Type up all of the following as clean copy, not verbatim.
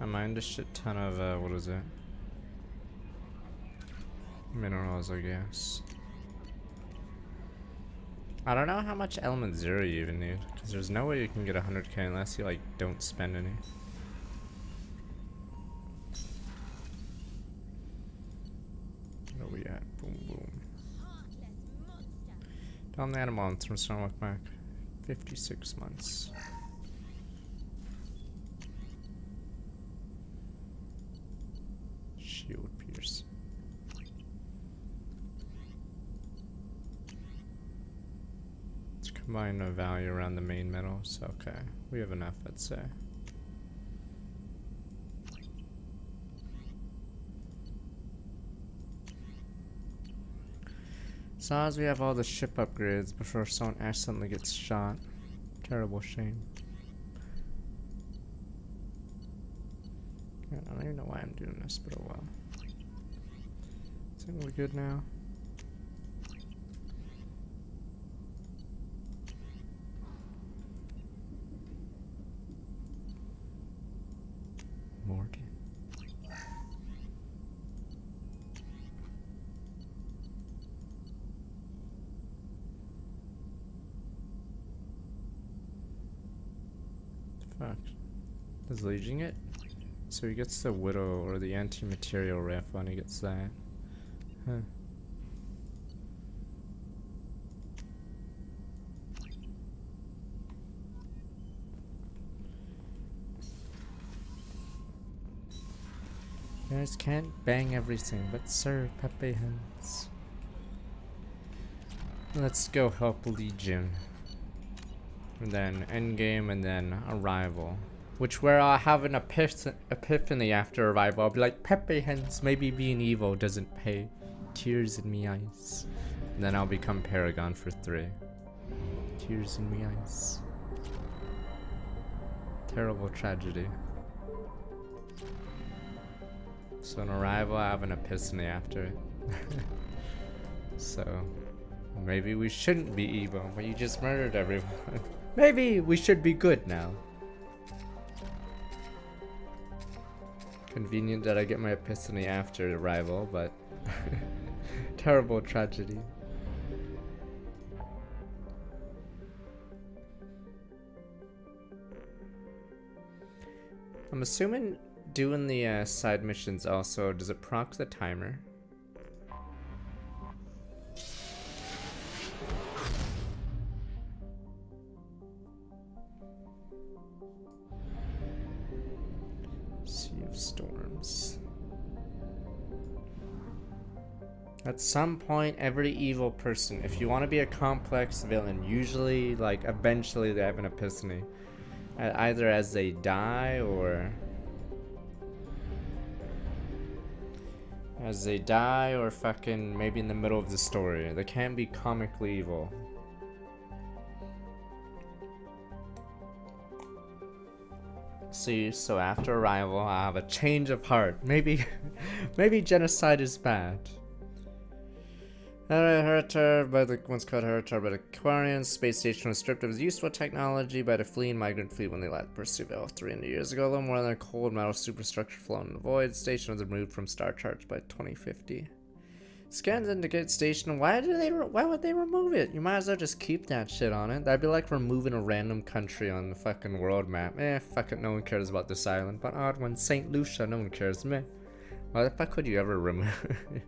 I mined a shit ton of, what is it? Minerals, I guess. I don't know how much element 0 you even need, because there's no way you can get 100k unless you like don't spend any. Where are we at? Boom boom. Down the animal from Stomach back. 56 months. Shield pierce. Let's combine a value around the main metals. Okay, we have enough, I'd say. As long as we have all the ship upgrades before someone accidentally gets shot. Terrible shame. I don't even know why I'm doing this, but oh well. I think we're good now. Morgan. Fuck. Is Legion it? So he gets the Widow or the anti-material rifle and he gets that. Huh. You guys can't bang everything, but serve Pepe hands. Let's go help Legion. And then Endgame and then Arrival. Which where I'll have an epiphany after Arrival. I'll be like, Pepe hands, maybe being evil doesn't pay. Tears in me eyes. And then I'll become Paragon for 3. Tears in me eyes. Terrible tragedy. So in Arrival, I have an epiphany after it. So, maybe we shouldn't be evil, but you just murdered everyone. Maybe we should be good now. Convenient that I get my epiphany after Arrival, but terrible tragedy. I'm assuming doing the side missions also, does it proc the timer? Sea of Storms. At some point, every evil person, if you want to be a complex villain, usually, like, eventually they have an epiphany. Either as they die or... fucking maybe in the middle of the story. They can't be comically evil. See, so after Arrival, I have a change of heart. Maybe, maybe genocide is bad. Heritar by the once called Heritar by the Aquarians. Space station was stripped of its useful technology by the fleeing migrant fleet when they left pursuit of 300 years ago. A little more than a cold metal superstructure flown in the void. Station was removed from Star Charge by 2050. Scans indicate station. Why would they remove it? You might as well just keep that shit on it. That'd be like removing a random country on the fucking world map. Fuck it, no one cares about this island. But odd one, St. Lucia, no one cares. Meh. Why the fuck would you ever remove it?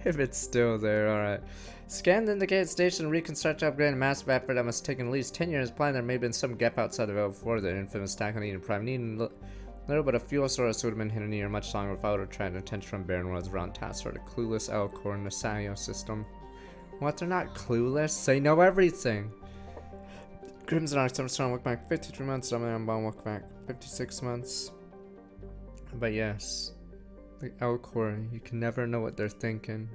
If it's still there, alright. Scans indicate station reconstruct, upgrade, a massive effort that must have taken at least 10 years. Planned there may have been some gap outside of L4, the infamous attack on Eden Prime. Needing little but a fuel source would have been hidden here much longer without attracting attention from barren worlds around tasks or the clueless L-Core and the Sayo system. What, they're not clueless? They know everything! Crimson Arc, Summer Storm, look back 53 months, Dominant Bomb, look back 56 months. But yes. Like L-Core, you can never know what they're thinking.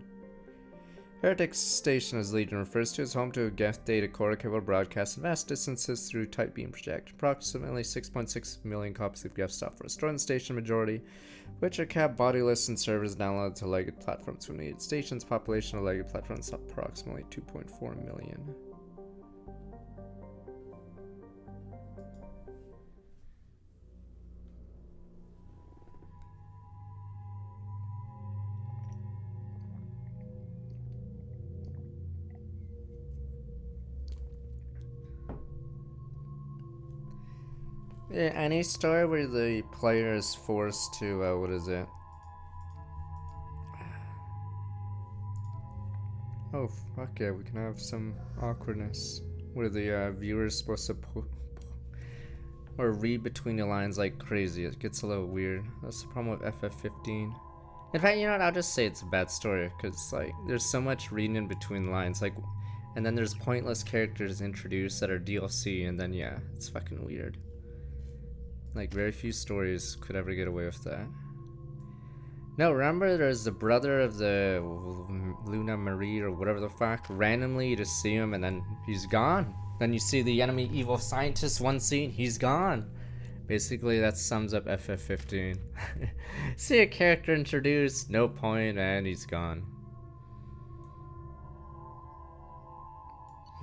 Heretic Station, as Legion refers to, is home to a guest data core capable of broadcasting vast distances through tight beam project. Approximately 6.6 million copies of guest software stored in the station, majority which are kept bodiless and servers downloaded to legged platforms when needed. Station's population of legged platforms is approximately 2.4 million. Yeah, any story where the player is forced to, what is it? Oh, fuck yeah, we can have some awkwardness. Where the viewer is supposed to or read between the lines like crazy. It gets a little weird. That's the problem with FF15. In fact, you know what? I'll just say it's a bad story because like there's so much reading in between lines, like, and then there's pointless characters introduced that are DLC, and then yeah, it's fucking weird. Like very few stories could ever get away with that. No, remember there's the brother of the Luna Marie or whatever the fuck. Randomly you just see him and then he's gone. Then you see the enemy evil scientist one scene, he's gone. Basically that sums up FF15. See a character introduced, no point, and he's gone.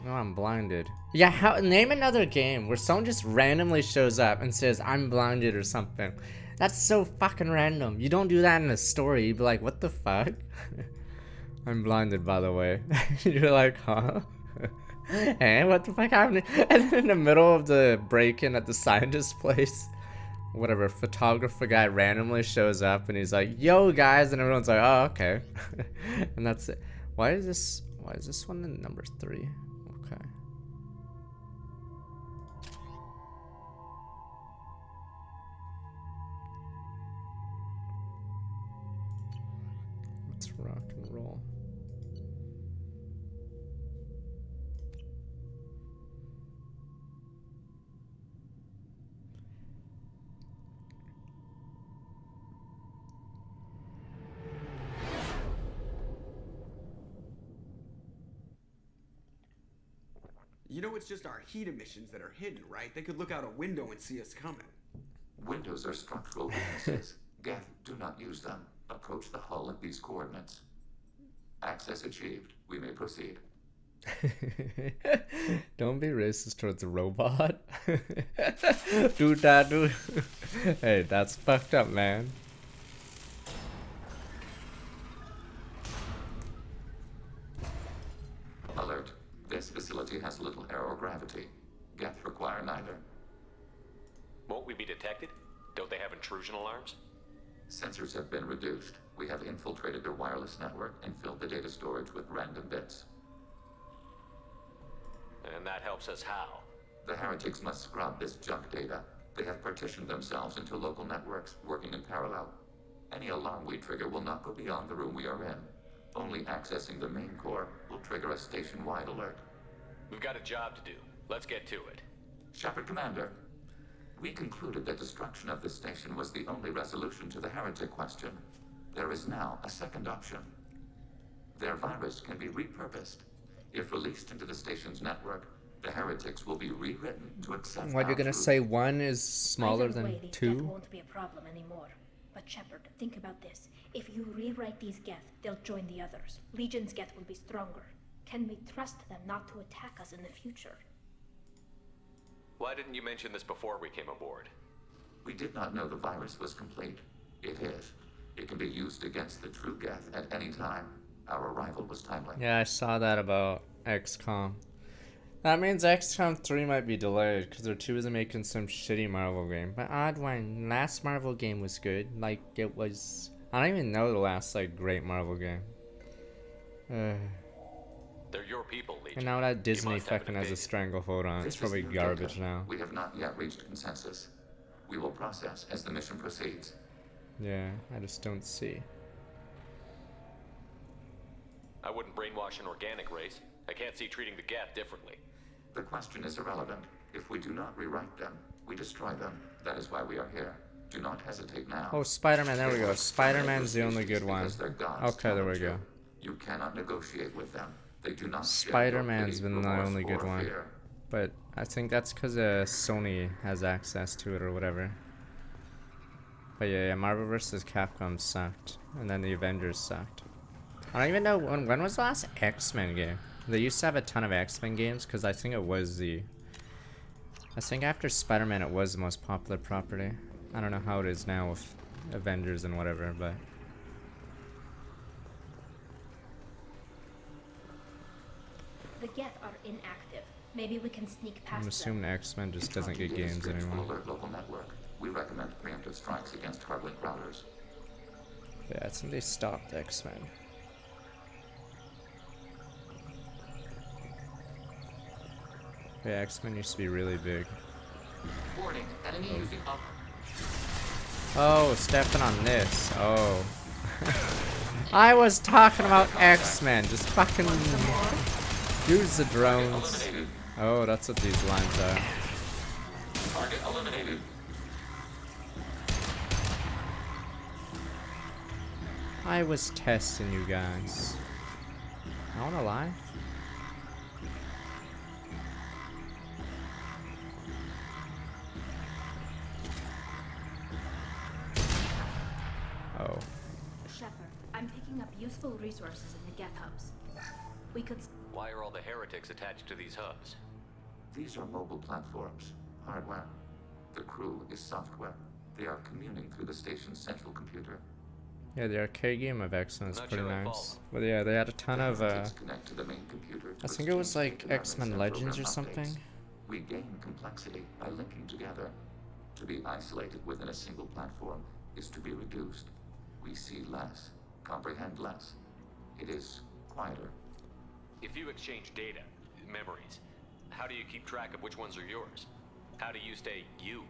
No, I'm blinded. Yeah, name another game where someone just randomly shows up and says, I'm blinded or something. That's so fucking random. You don't do that in a story. You'd be like, what the fuck? I'm blinded, by the way. You're like, huh? Hey, what the fuck happened? And then in the middle of the break-in at the scientist place, whatever, photographer guy randomly shows up and he's like, yo guys, and everyone's like, oh, okay. And that's it. Why is this one in number 3? Okay. Let's rock and roll. You know it's just our heat emissions that are hidden, right? They could look out a window and see us coming. Windows are structural weaknesses. Geth, do not use them. Approach the hull at these coordinates. Access achieved. We may proceed. Don't be racist towards the robot. Do that, dude. Hey, that's fucked up, man. Alert. This facility has little aerogravity. Geth require neither. Won't we be detected? Don't they have intrusion alarms? Sensors have been reduced. We have infiltrated their wireless network and filled the data storage with random bits. And that helps us how? The heretics must scrub this junk data. They have partitioned themselves into local networks, working in parallel. Any alarm we trigger will not go beyond the room we are in. Only accessing the main core will trigger a station-wide alert. We've got a job to do. Let's get to it. Shepard Commander, we concluded that destruction of this station was the only resolution to the heretic question. There is now a second option. Their virus can be repurposed. If released into the station's network, the heretics will be rewritten to accept. What you're gonna say? 1 is smaller than 2? That won't be a problem anymore. But Shepard, think about this. If you rewrite these Geth, they'll join the others. Legion's Geth will be stronger. Can we trust them not to attack us in the future? Why didn't you mention this before we came aboard? We did not know the virus was complete. It is. It can be used against the true Geth at any time. Our arrival was timely. Yeah, I saw that about XCOM. That means XCOM 3 might be delayed because they're too busy making some shitty Marvel game. But odd one, last Marvel game was good. Like it was. I don't even know the last like great Marvel game. They're your people, Legion. And now that You Disney must have fucking an has a opinion. stranglehold on, it's This is probably new garbage data. now. We have not yet reached consensus. We will process as the mission proceeds. Yeah, I just don't see. I wouldn't brainwash an organic race. I can't see treating the Geth differently. The question is irrelevant. If we do not rewrite them, we destroy them. That is why we are here. Do not hesitate now. Oh, Spider-Man, there we go. Spider-Man's the only good one. Because their gods Okay, tell there them we to. go. You cannot negotiate with them. They do not share your Spider-Man's pity, been the remorse, only good or one. fear. But I think that's because Sony has access to it or whatever. But yeah, Marvel vs. Capcom sucked. And then the Avengers sucked. I don't even know, when was the last X-Men game? They used to have a ton of X-Men games because I think it was I think after Spider-Man it was the most popular property. I don't know how it is now with Avengers and whatever, but... The Geth are inactive. Maybe we can sneak past I'm them. assuming X-Men just doesn't get Data games strips will anymore. alert local network. We recommend preemptive strikes against hardlink routers. Yeah, I think they stopped X-Men. Yeah, X-Men used to be really big. Warning, enemy using up. Oh, stepping on this. Oh. I was talking about X-Men. Just fucking use the drones. Eliminated. Oh, that's what these lines are. Target eliminated. I was testing you guys. I wanna lie. Oh. Shepard, I'm picking up useful resources in the Geth hubs. We could. Why are all the heretics attached to these hubs? These are mobile platforms, hardware. The crew is software. They are communing through the station's central computer. Yeah, the arcade game of X-Men is Not pretty sure I nice. follow. But yeah, they had a ton of Heretics connect to the main computer to I think it was exchange like data X-Men and Legends or program something. updates. We gain complexity by linking together. To be isolated within a single platform is to be reduced. We see less, comprehend less. It is quieter. If you exchange data, memories, how do you keep track of which ones are yours? How do you stay you?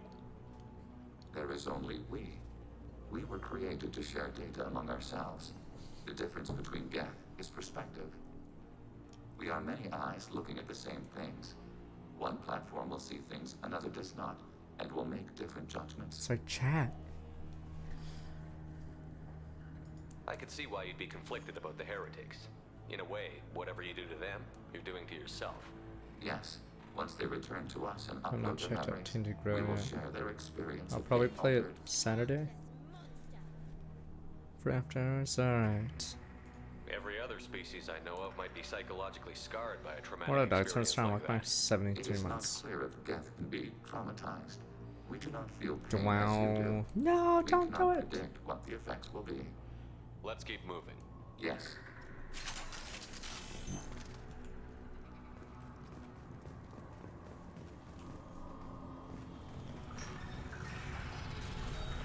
There is only we. We were created to share data among ourselves. The difference between Geth is perspective. We are many eyes looking at the same things. One platform will see things another does not, and will make different judgments. It's like chat. I could see why you'd be conflicted about the heretics. In a way, whatever you do to them, you're doing to yourself. Yes, once they return to us and I've not upload their checked out memories, Tinted Grow we will yet. share their experience. I'll of probably being play it altered. Saturday. For after hours, alright. Every other species I know of might be psychologically scarred by a traumatic What a dark experience turn like like that. 73 It is months. not clear if Geth can be traumatized. We do not feel pain as you Wow. do. No, We don't do cannot it. predict what the effects will be. Let's keep moving. Yes.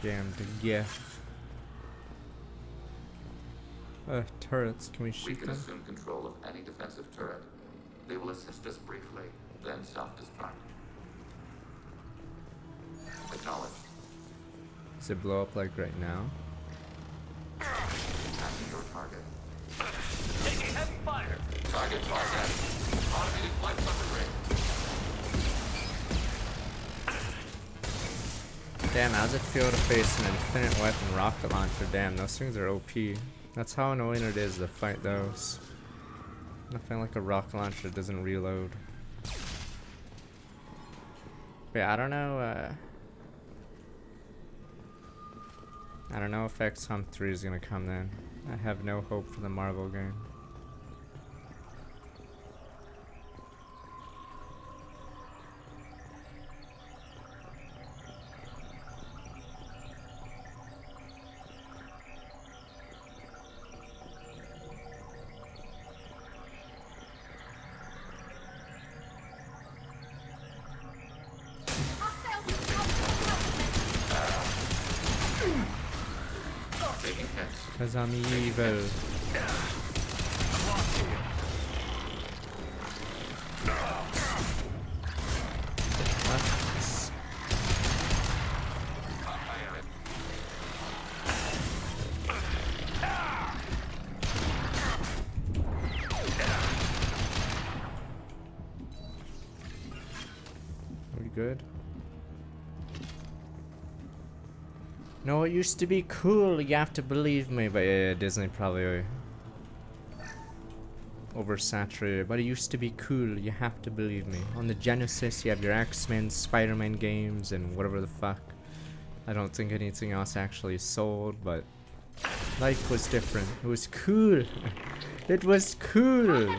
Damn the gift. Turrets, can we We shoot can them? assume control of any defensive turret. They will assist us briefly, then self-destruct. Acknowledged. Does it blow up like right now? Attacking your target. Taking heavy fire! Target target. Automated flight summary. Damn, how's it feel to face an infinite weapon rocket launcher? Damn, those things are OP. That's how annoying it is to fight those. Nothing like a rocket launcher that doesn't reload. But yeah, I don't know if XCOM 3 is gonna come then. I have no hope for the Marvel game. Taking hits. Cause I'm evil. That's- Are we good? No, it used to be cool. You have to believe me, but yeah, Disney probably oversaturated. But it used to be cool. You have to believe me. On the Genesis, you have your X-Men, Spider-Man games, and whatever the fuck. I don't think anything else actually sold, but life was different. It was cool. It was cool.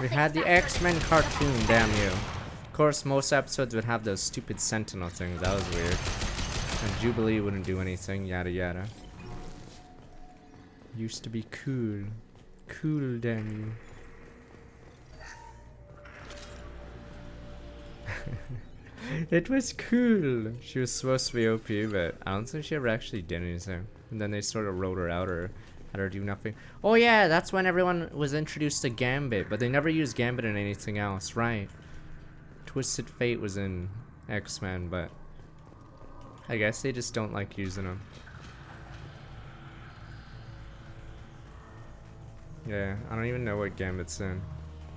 We had the X-Men cartoon, damn you. Of course, most episodes would have those stupid Sentinel things. That was weird. And Jubilee wouldn't do anything, yada yada. Used to be cool. Cool, damn you. It was cool. She was supposed to be OP, but I don't think she ever actually did anything. And then they sort of wrote her out or had her do nothing. Oh yeah, that's when everyone was introduced to Gambit, but they never used Gambit in anything else, right? Twisted Fate was in X-Men, but I guess they just don't like using them. Yeah, I don't even know what Gambit's in,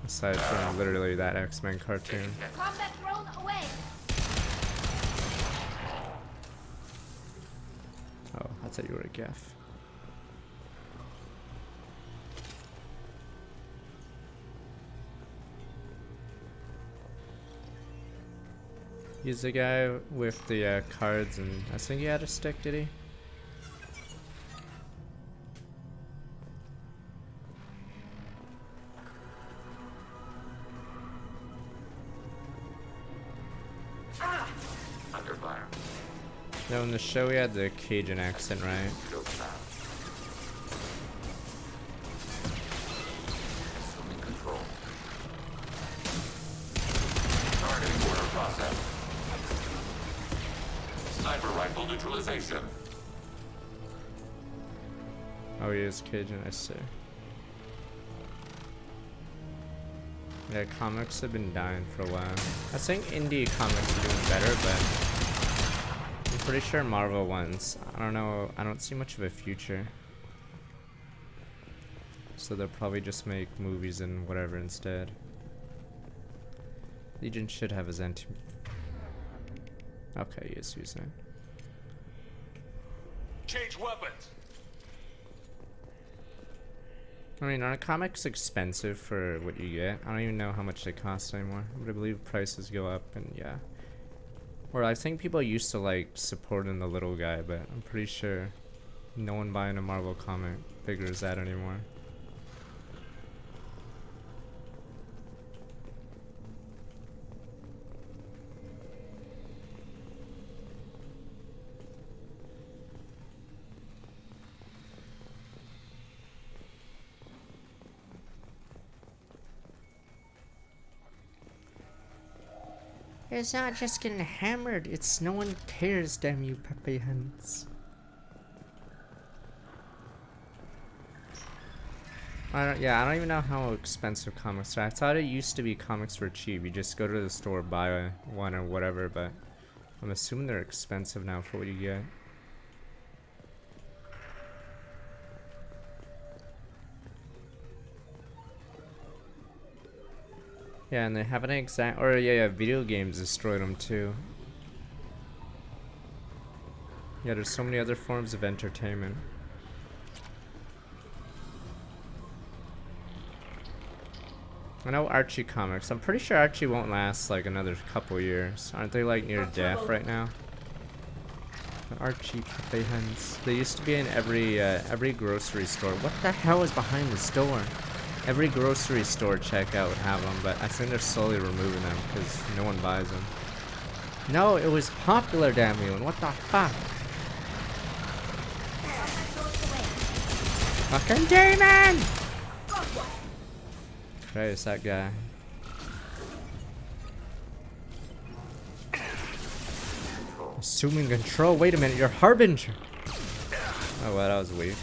aside from literally that X-Men cartoon. Combat drone away! Oh, I thought you were a Geth. He's the guy with the cards, and I think he had a stick, did he? Under fire. No, in the show he had the Cajun accent, right? Shield down. Assuming control. Targeting order process. Sniper rifle neutralization. Oh, he is Cajun, I see. Yeah, comics have been dying for a while. I think indie comics are doing better, but I'm pretty sure Marvel ones, I don't know, I don't see much of a future. So they'll probably just make movies and whatever instead. Legion should have his anti... Okay, he is using it. Change weapons. I mean, are comics expensive for what you get? I don't even know how much they cost anymore, but I believe prices go up, and yeah. Or I think people used to like supporting the little guy, but I'm pretty sure no one buying a Marvel comic figures that anymore. It's not just getting hammered, it's no one cares, damn you, Pepe Hands. I don't even know how expensive comics are. I thought it used to be comics were cheap. You just go to the store, buy one or whatever, but I'm assuming they're expensive now for what you get. Yeah, and they haven't yeah, video games destroyed them too. Yeah, there's so many other forms of entertainment. I know Archie comics. I'm pretty sure Archie won't last like another couple years. Aren't they like near death right now? The Archie Cafe Hens. They used to be in every grocery store. What the hell is behind this door? Every grocery store checkout would have them, but I think they're slowly removing them because no one buys them. No, it was popular, damn you, and what the fuck? Fucking demon! Okay, it's that guy. Assuming control. Wait a minute, you're Harbinger. Oh, well, that was weak.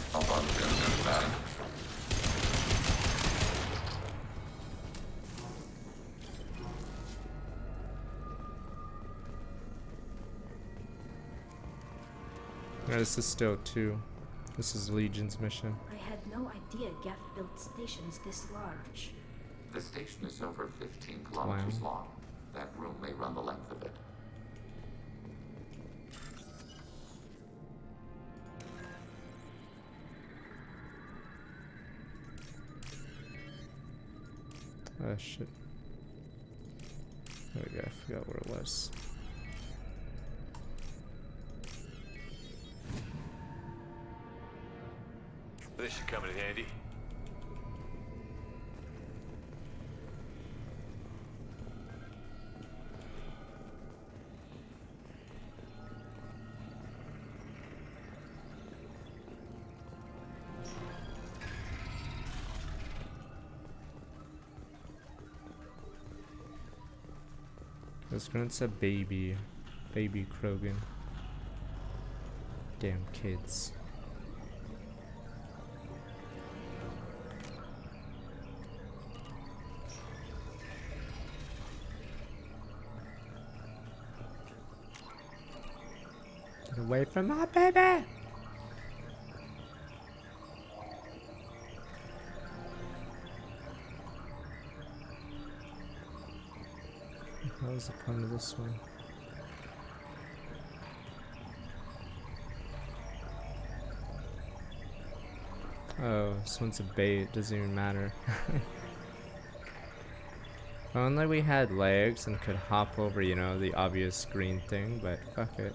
No, this is still 2. This is Legion's mission. I had no idea Geth built stations this large. The station is over 15 kilometers long. That room may run the length of it. Oh shit. There we go, I forgot where it was. This should come in handy. This gran's a baby. Baby Krogan. Damn kids. Get away from my baby! What was the point of this one? Oh, this one's a bait, doesn't even matter. If only we had legs and could hop over, you know, the obvious green thing, but fuck it.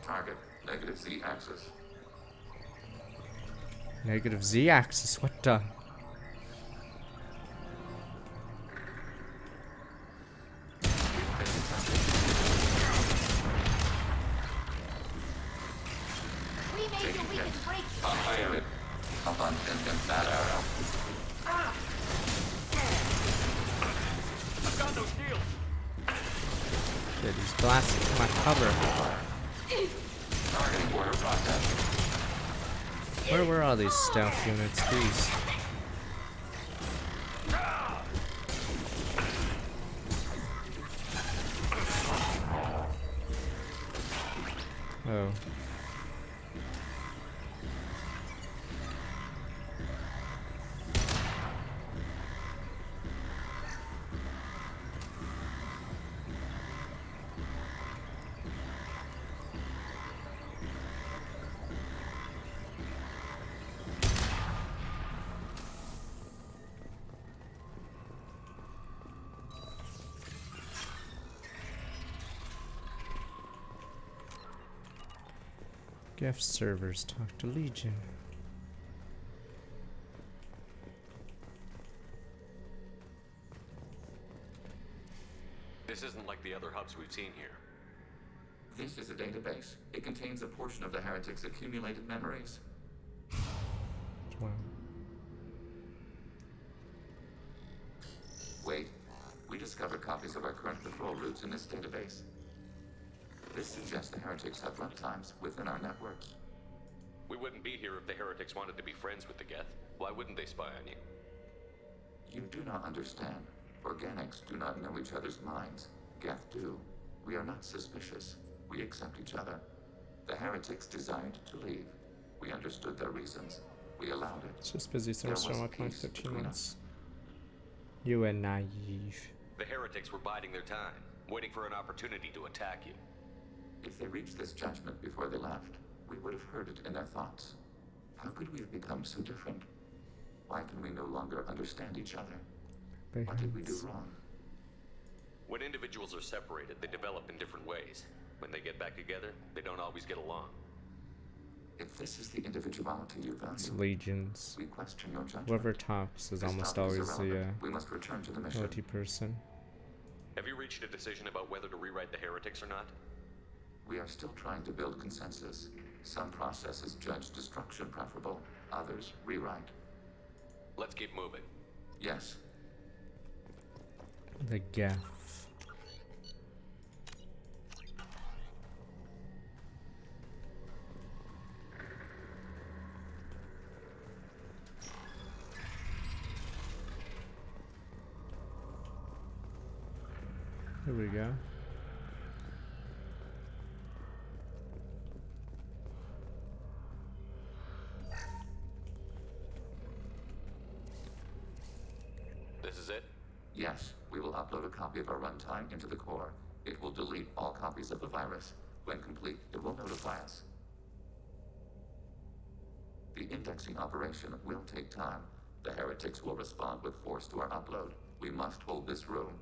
Target, negative Z-axis. Negative Z-axis, what the? We made you weak and break. Fire it. Up on that arrow. I've got no shield. Shit, he's blasting my cover. Targeting order process. Where were all these stealth units? Please. Oh. Gef servers talk to Legion. This isn't like the other hubs we've seen here. This is a database. It contains a portion of the heretics' accumulated memories. Wow. Wait, we discovered copies of our current patrol routes in this database. This suggests the heretics have runtimes within our networks. We wouldn't be here if the heretics wanted to be friends with the Geth. Why wouldn't they spy on you? You do not understand. Organics do not know each other's minds. Geth do. We are not suspicious. We accept each other. The heretics desired to leave. We understood their reasons. We allowed it. It's just busy There since was my peace 15 between months. You are naive. The heretics were biding their time, waiting for an opportunity to attack you. If they reached this judgment before they left, we would have heard it in their thoughts. How could we have become so different? Why can we no longer understand each other? What did we do wrong? When individuals are separated, they develop in different ways. When they get back together, they don't always get along. If this is the individuality you It's value, Legions. we question your judgment. Whoever talks is This almost topic is always the irrelevant. We must return to the mission. OT person. Have you reached a decision about whether to rewrite the heretics or not? We are still trying to build consensus. Some processes judge destruction preferable, others rewrite. Let's keep moving. Yes, The Geth. Here we go. This is it? yes, we will upload a copy of our runtime into the core. It will delete all copies of the virus. When complete, it will notify us. The indexing operation will take time. The heretics will respond with force to our upload. We must hold this room.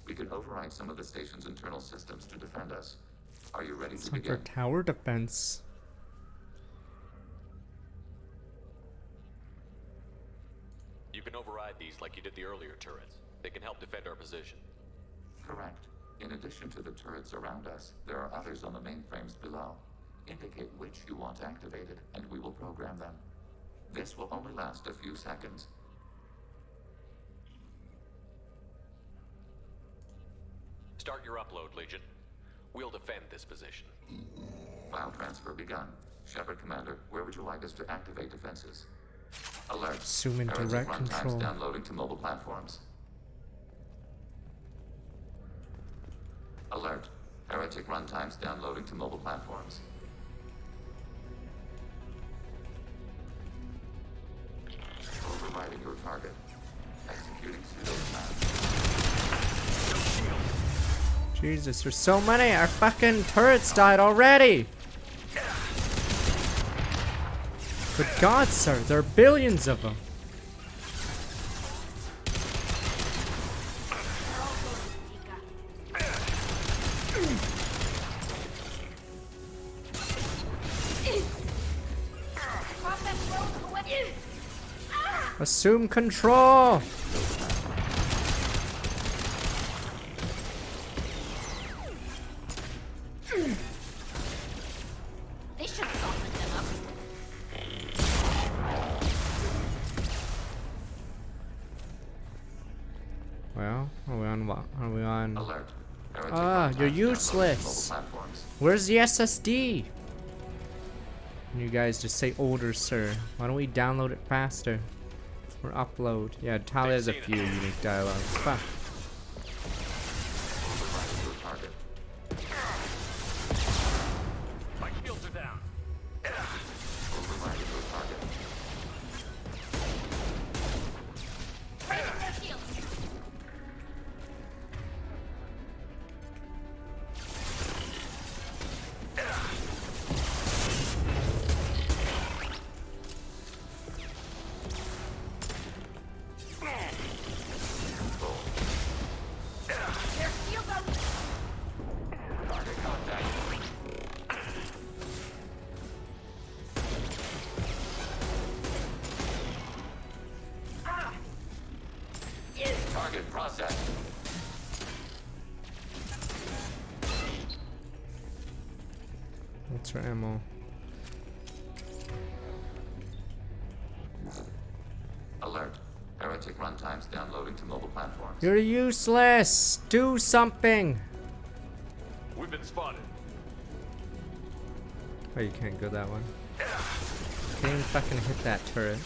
We can override some of the station's internal systems to defend us. Are you ready to It's like for begin? tower defense. You can override these like you did the earlier turrets. They can help defend our position. Correct. In addition to the turrets around us, there are others on the mainframes below. Indicate which you want activated, and we will program them. This will only last a few seconds. Start your upload, Legion. We'll defend this position. File transfer begun. Shepard Commander, where would you like us to activate defenses? Alert. Zoom into Heretic direct runtimes control. downloading to mobile platforms. Alert. Heretic runtimes downloading to mobile platforms. Overriding your target. Executing pseudo plan. Jesus, there's so many. Our fucking turrets died already. Good God, sir, there are billions of them. Assume control. They should soften them up. Well, are we on what? Are we on? Alert. Heretic Ah, runtimes you're downloading to useless. mobile platforms. Where's the SSD? You guys just say older, sir. Why don't we download it faster? Or upload. Yeah, Talia has a few unique dialogues. Fuck. Overriding your target. My shields are down. Overriding your target. Control. Their shields are. Target contact. Target processed. What's her ammo? Alert. Heretic runtimes downloading to mobile platforms. You're useless. Do something. We've been spotted. Oh, you can't go that one. Can't even fucking hit that turret.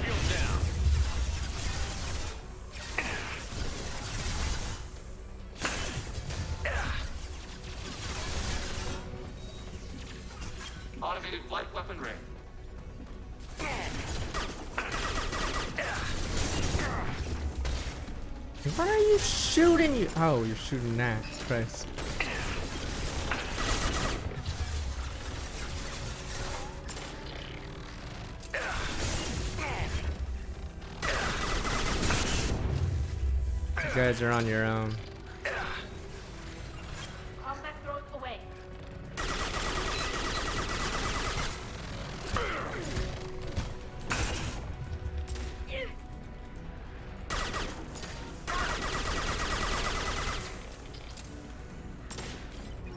Shields down. Automated light weapon ring. What are you shooting? You? Oh, you're shooting that. Christ. You guys are on your own. Combat thrown away.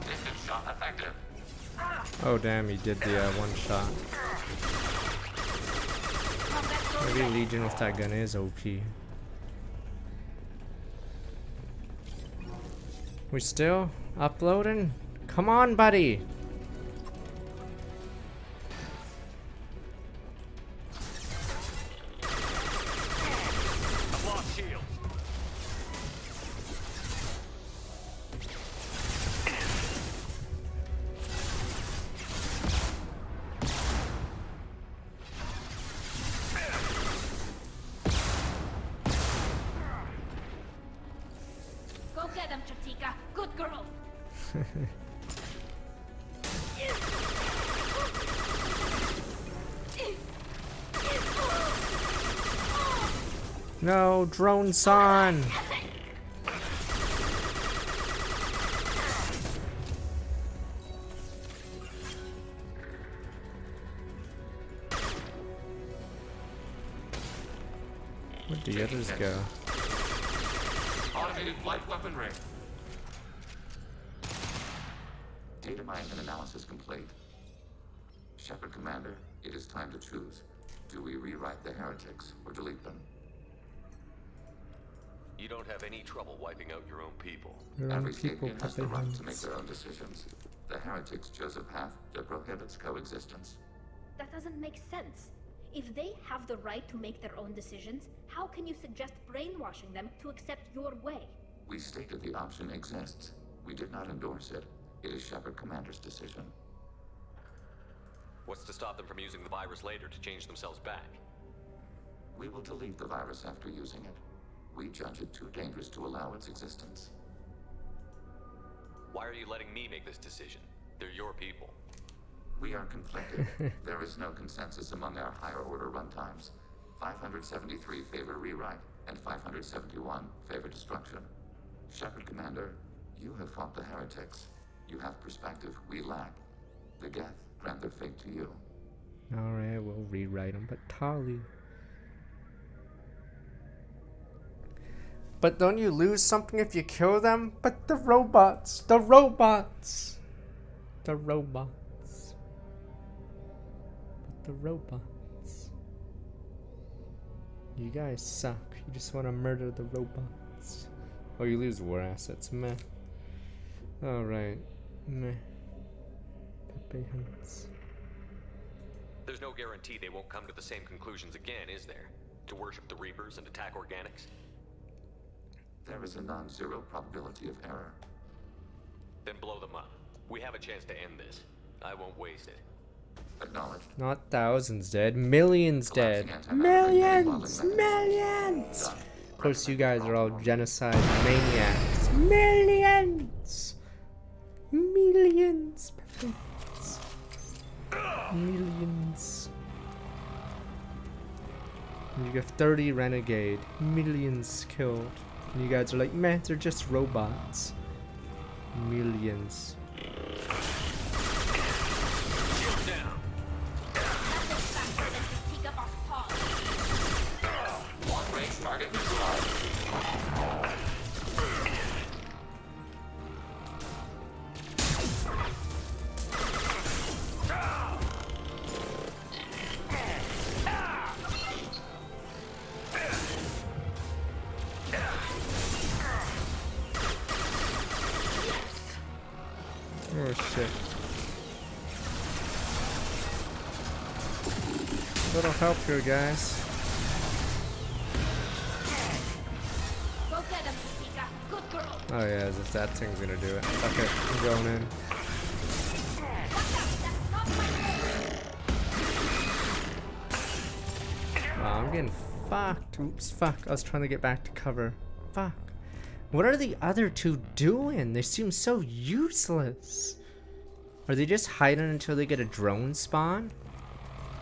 Distance shot effective. Oh damn, he did the one shot. Combat thrown Maybe away. Legion with that gun is OP. We still uploading? Come on, buddy. I've lost shields. Go get them, Chatika. Good girl. No, drone son. Where'd the others go? Automated light weapon ring. Data mine and analysis complete. Shepard Commander, it is time to choose. Do we rewrite the heretics or delete them? You don't have any trouble wiping out your own people. Your own Every people, sapien has the Pepe right to make Hunts. their own decisions. The heretics chose a path that prohibits coexistence. That doesn't make sense. If they have the right to make their own decisions, how can you suggest brainwashing them to accept your way? We stated the option exists. We did not endorse it. It is Shepard Commander's decision. What's to stop them from using the virus later to change themselves back? We will delete the virus after using it. We judge it too dangerous to allow its existence. Why are you letting me make this decision? They're your people. We are conflicted. There is no consensus among our higher order runtimes. 573 favor rewrite, and 571 favor destruction. Shepard Commander, you have fought the heretics. You have perspective we lack. The Geth grant their fate to you. Alright, we'll rewrite them, but Tali. But don't you lose something if you kill them? But the robots! The robots! The robots. But the robots. You guys suck. You just want to murder the robots. Oh, you lose war assets. Meh. Alright. Meh. Pepe Hunts. There's no guarantee they won't come to the same conclusions again, is there? To worship the Reapers and attack organics? There is a non-zero probability of error. Then blow them up. We have a chance to end this. I won't waste it. Acknowledged. Not thousands dead, millions dead. Collapsing antimatter Millions! remodeling Millions! Done. Of course, you guys are all genocide maniacs. Millions! Millions! Millions. And you got 30 Renegade. Millions killed. And you guys are like, man, they're just robots. Millions. Shield down. Long-range target neutralized. Oh shit. Little help here, guys. Go get him, Chica. Good girl. Oh yeah, as if that thing's gonna do it. Okay, I'm going in. Wow, I'm getting fucked. Oops, fuck. I was trying to get back to cover. Fuck. What are the other two doing? They seem so useless. Are they just hiding until they get a drone spawn?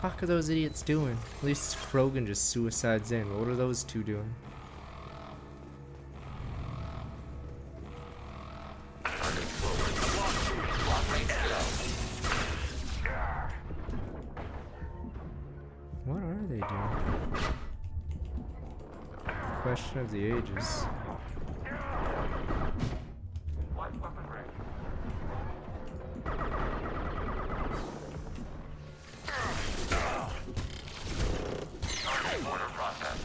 Fuck are those idiots doing? At least Krogan just suicides in. What are those two doing? Target forward. Long-range kill. What are they doing? Question of the ages. Light weapon ready. Target order process.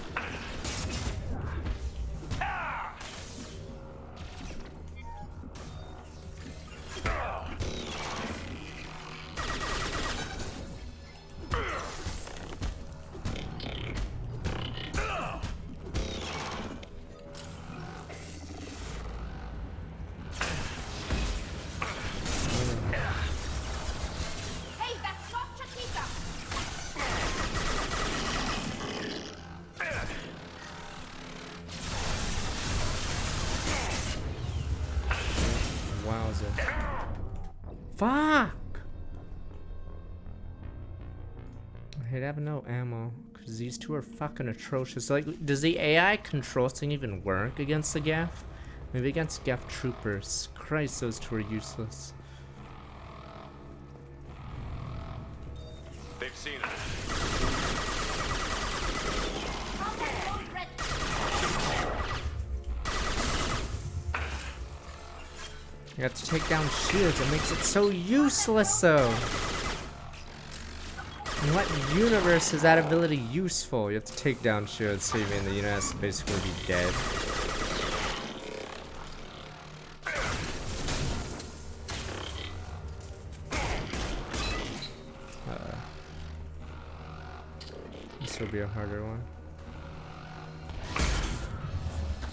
Hey, that's not Chiquita. Wowza. Fuck! I hate having no ammo, because these two are fucking atrocious. Like, does the AI control thing even work against the Geth? Maybe against Geth troopers. Christ, those two are useless. They've seen it. Combat mode ready. You have to take down shields. It makes it so useless, though. In what universe is that ability useful? You have to take down shields, so you mean the unit has to basically be dead. harder one.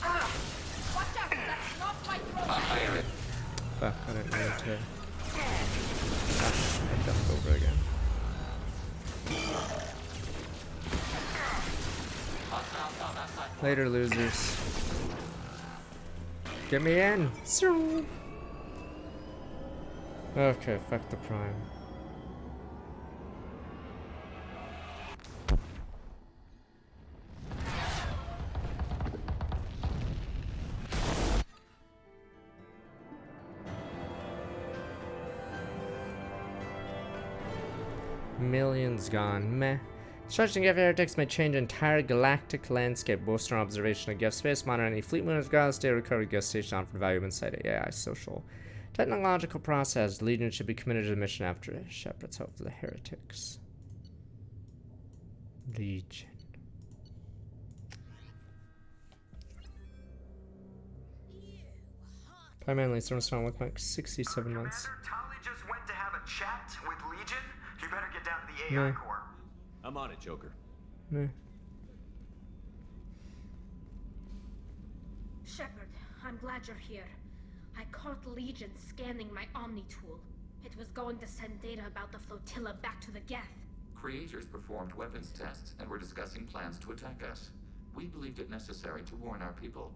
Watch out! That's not my throat! Fuck, I didn't mean to. I jumped over again. Later, losers. Get me in! Okay, fuck the prime. Millions gone. Meh. Construction Geth heretics may change entire galactic landscape, bolster observation of Geth space, monitor any fleet movements, ground state, recovery Geth station, offer value insight, AI, social. Technological process. Legion should be committed to the mission after Shepard's hope for the heretics. Legion. Primarily, service time with like 67 months. Commander, Tali just went to have a chat with Legion. You better get down to the AI Meh. core. I'm on it, Joker. Meh. Shepard, I'm glad you're here. I caught Legion scanning my Omni tool. It was going to send data about the flotilla back to the Geth. Creators performed weapons tests and were discussing plans to attack us. We believed it necessary to warn our people.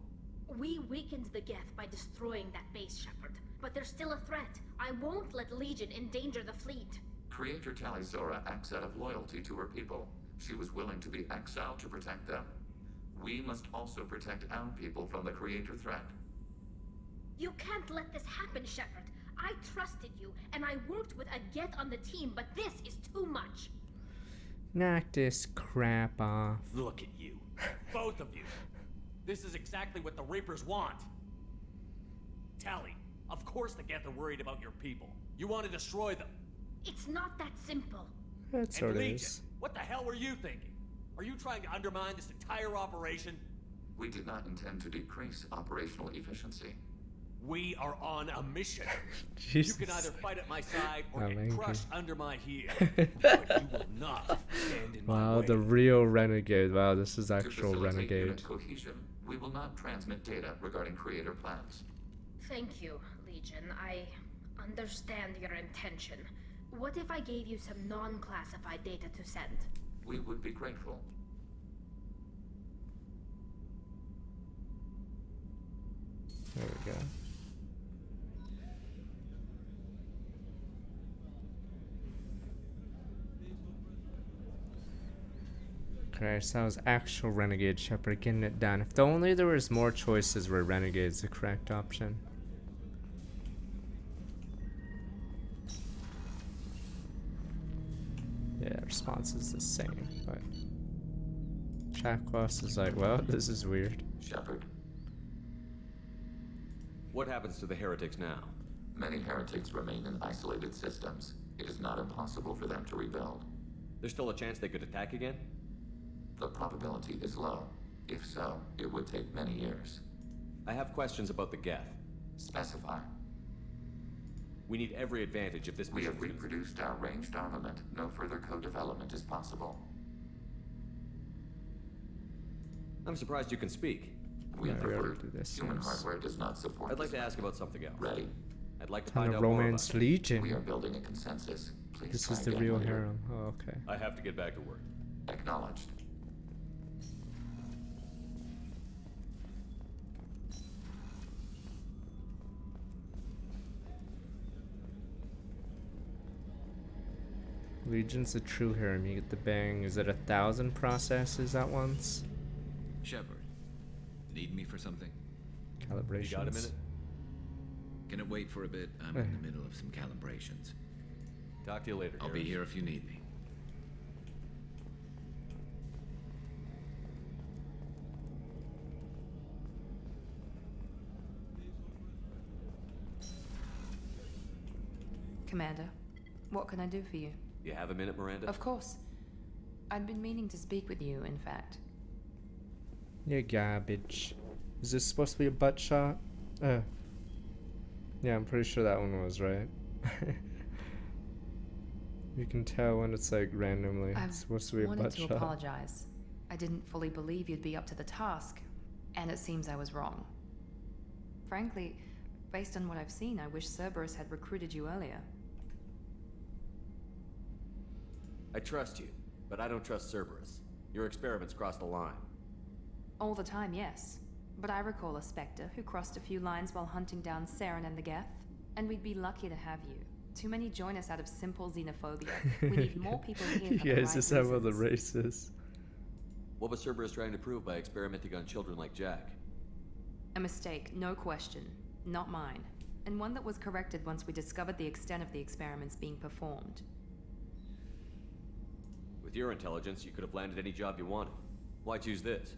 We weakened the Geth by destroying that base, Shepard. But there's still a threat. I won't let Legion endanger the fleet. Creator Tali Zora acts out of loyalty to her people. She was willing to be exiled to protect them. We must also protect our people from the Creator threat. You can't let this happen, Shepard. I trusted you, and I worked with a Geth on the team, but this is too much. Knock this crap off. Look at you. Both of you. This is exactly what the Reapers want. Tali, of course the Geth are worried about your people. You want to destroy them. It's not that simple. That sort And of Legion, is. what the hell were you thinking? Are you trying to undermine this entire operation? We did not intend to decrease operational efficiency. We are on a mission. Jesus. You can either fight at my side or I'm get angry. crushed under my heel. But you will not stand in my Wow, way. the real Renegade. Wow, this is To actual facilitate Renegade. unit cohesion, we will not transmit data regarding Creator plans. Thank you, Legion. I understand your intention. What if I gave you some non-classified data to send? We would be grateful. There we go. Okay, so that was actual Renegade Shepard getting it done. If only there was more choices where Renegade's the correct option. Yeah, response is the same, but Chakwas is like, well, this is weird. Shepard, What happens to the heretics now? many heretics remain in isolated systems. It is not impossible for them to rebuild. There's still a chance they could attack again? The probability is low. If so, it would take many years. I have questions about the Geth. Specify. We need every advantage if this We mission have reproduced our ranged armament. No further co-development is possible. I'm surprised you can speak. We Yeah, we prefer already did this, human yes. hardware does not support I'd like this to ask method. about something else. Ready. I'd like to Kind find of out more romance about Legion. We are building a consensus. Please This try is the again real later. harem. Oh, okay. I have to get back to work. Acknowledged. Legion's a true harem. You get the bang. Is it 1,000 processes at once? Shepard, need me for something? Calibrations. You got a minute? Can it wait for a bit? I'm in the middle of some calibrations. Talk to you later. I'll be Garrus. here if you need me. Commander, what can I do for you? You have a minute, Miranda? Of course. I'd been meaning to speak with you, in fact. You're garbage. Is this supposed to be a butt shot? Yeah, I'm pretty sure that one was right. You can tell when it's like randomly. I've It's supposed to be a wanted butt to shot. apologize I didn't fully believe you'd be up to the task, and it seems I was wrong. Frankly, based on what I've seen, I wish Cerberus had recruited you earlier. I trust you, but I don't trust Cerberus. Your experiments crossed the line. All the time, yes. But I recall a Spectre who crossed a few lines while hunting down Saren and the Geth, and we'd be lucky to have you. Too many join us out of simple xenophobia. We need more people here for You the guys right just have other reasons. races. What was Cerberus trying to prove by experimenting on children like Jack? A mistake, no question. Not mine. And one that was corrected once we discovered the extent of the experiments being performed. With your intelligence, you could have landed any job you wanted. Why choose this?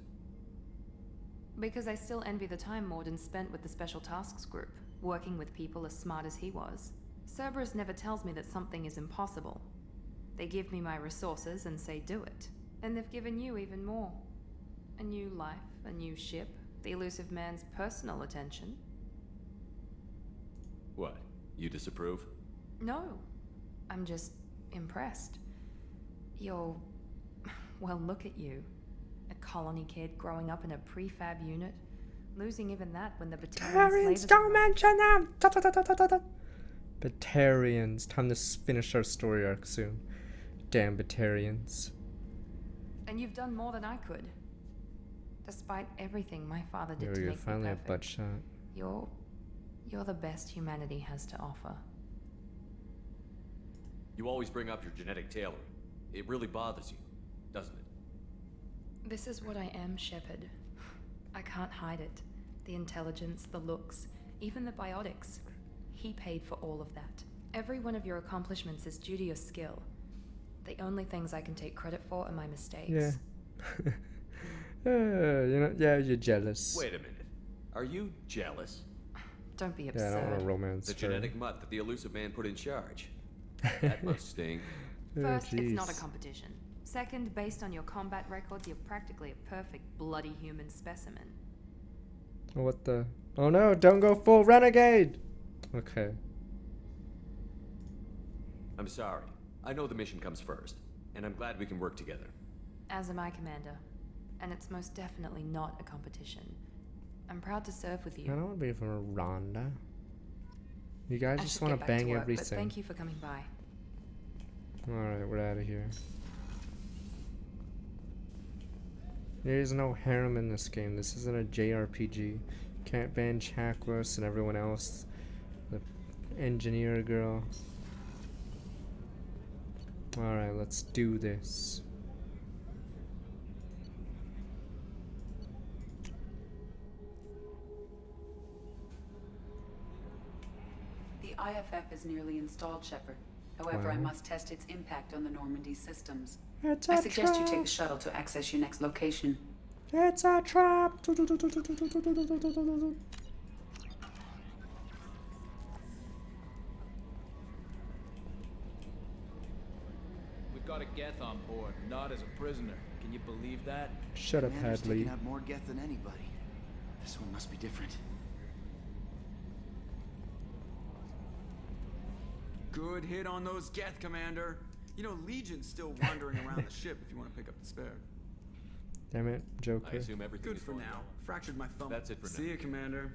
Because I still envy the time Morden spent with the Special Tasks Group, working with people as smart as he was. Cerberus never tells me that something is impossible. They give me my resources and say do it. And they've given you even more. A new life, a new ship, the elusive man's personal attention. What? You disapprove? No. I'm just impressed. You're... well, look at you. A colony kid growing up in a prefab unit, losing even that when the Batarians Don't mention them! Batarians. Time to finish our story arc soon. Damn Batarians. And you've done more than I could. Despite everything my father did There to we go, make me finally a perfect. butt shot. You're the best humanity has to offer. You always bring up your genetic tailoring. It really bothers you, doesn't it? This is what I am, Shepard. I can't hide it. The intelligence, the looks, even the biotics. He paid for all of that. Every one of your accomplishments is due to your skill. The only things I can take credit for are my mistakes. Yeah. Yeah, you're jealous. Wait a minute. Are you jealous? Don't be Yeah, I absurd. don't want a romance The story. genetic mutt that the elusive man put in charge. That must sting. First, it's not a jeez. competition. Second, based on your combat records, you're practically a perfect bloody human specimen. What the? Oh no, don't go full renegade! Okay. I'm sorry. I know the mission comes first, and I'm glad we can work together. As am I, Commander. And it's most definitely not a competition. I'm proud to serve with I you. don't want to be from a Rhonda. You guys I just should want get to back bang work, but everything. thank you for coming by. Alright, we're out of here. There is no harem in this game. This isn't a JRPG. Can't ban Chakwas and everyone else. The engineer girl. Alright, let's do this. The IFF is nearly installed, Shepard. However, I Wow. must test its impact on the Normandy systems. It's I a suggest you take trap. the shuttle to access your next location. It's a trap. We've got a Geth on board, not as a prisoner. Can you believe that? Shut up, Commander's Hadley. taking out more Geth than anybody. This one must be different. Good hit on those Geth, Commander. You know, Legion's still wandering around the ship if you want to pick up the spare. Damn it, Joker. I assume everything Good is for going now. well. Fractured my thumb. That's it for See now. you, Commander.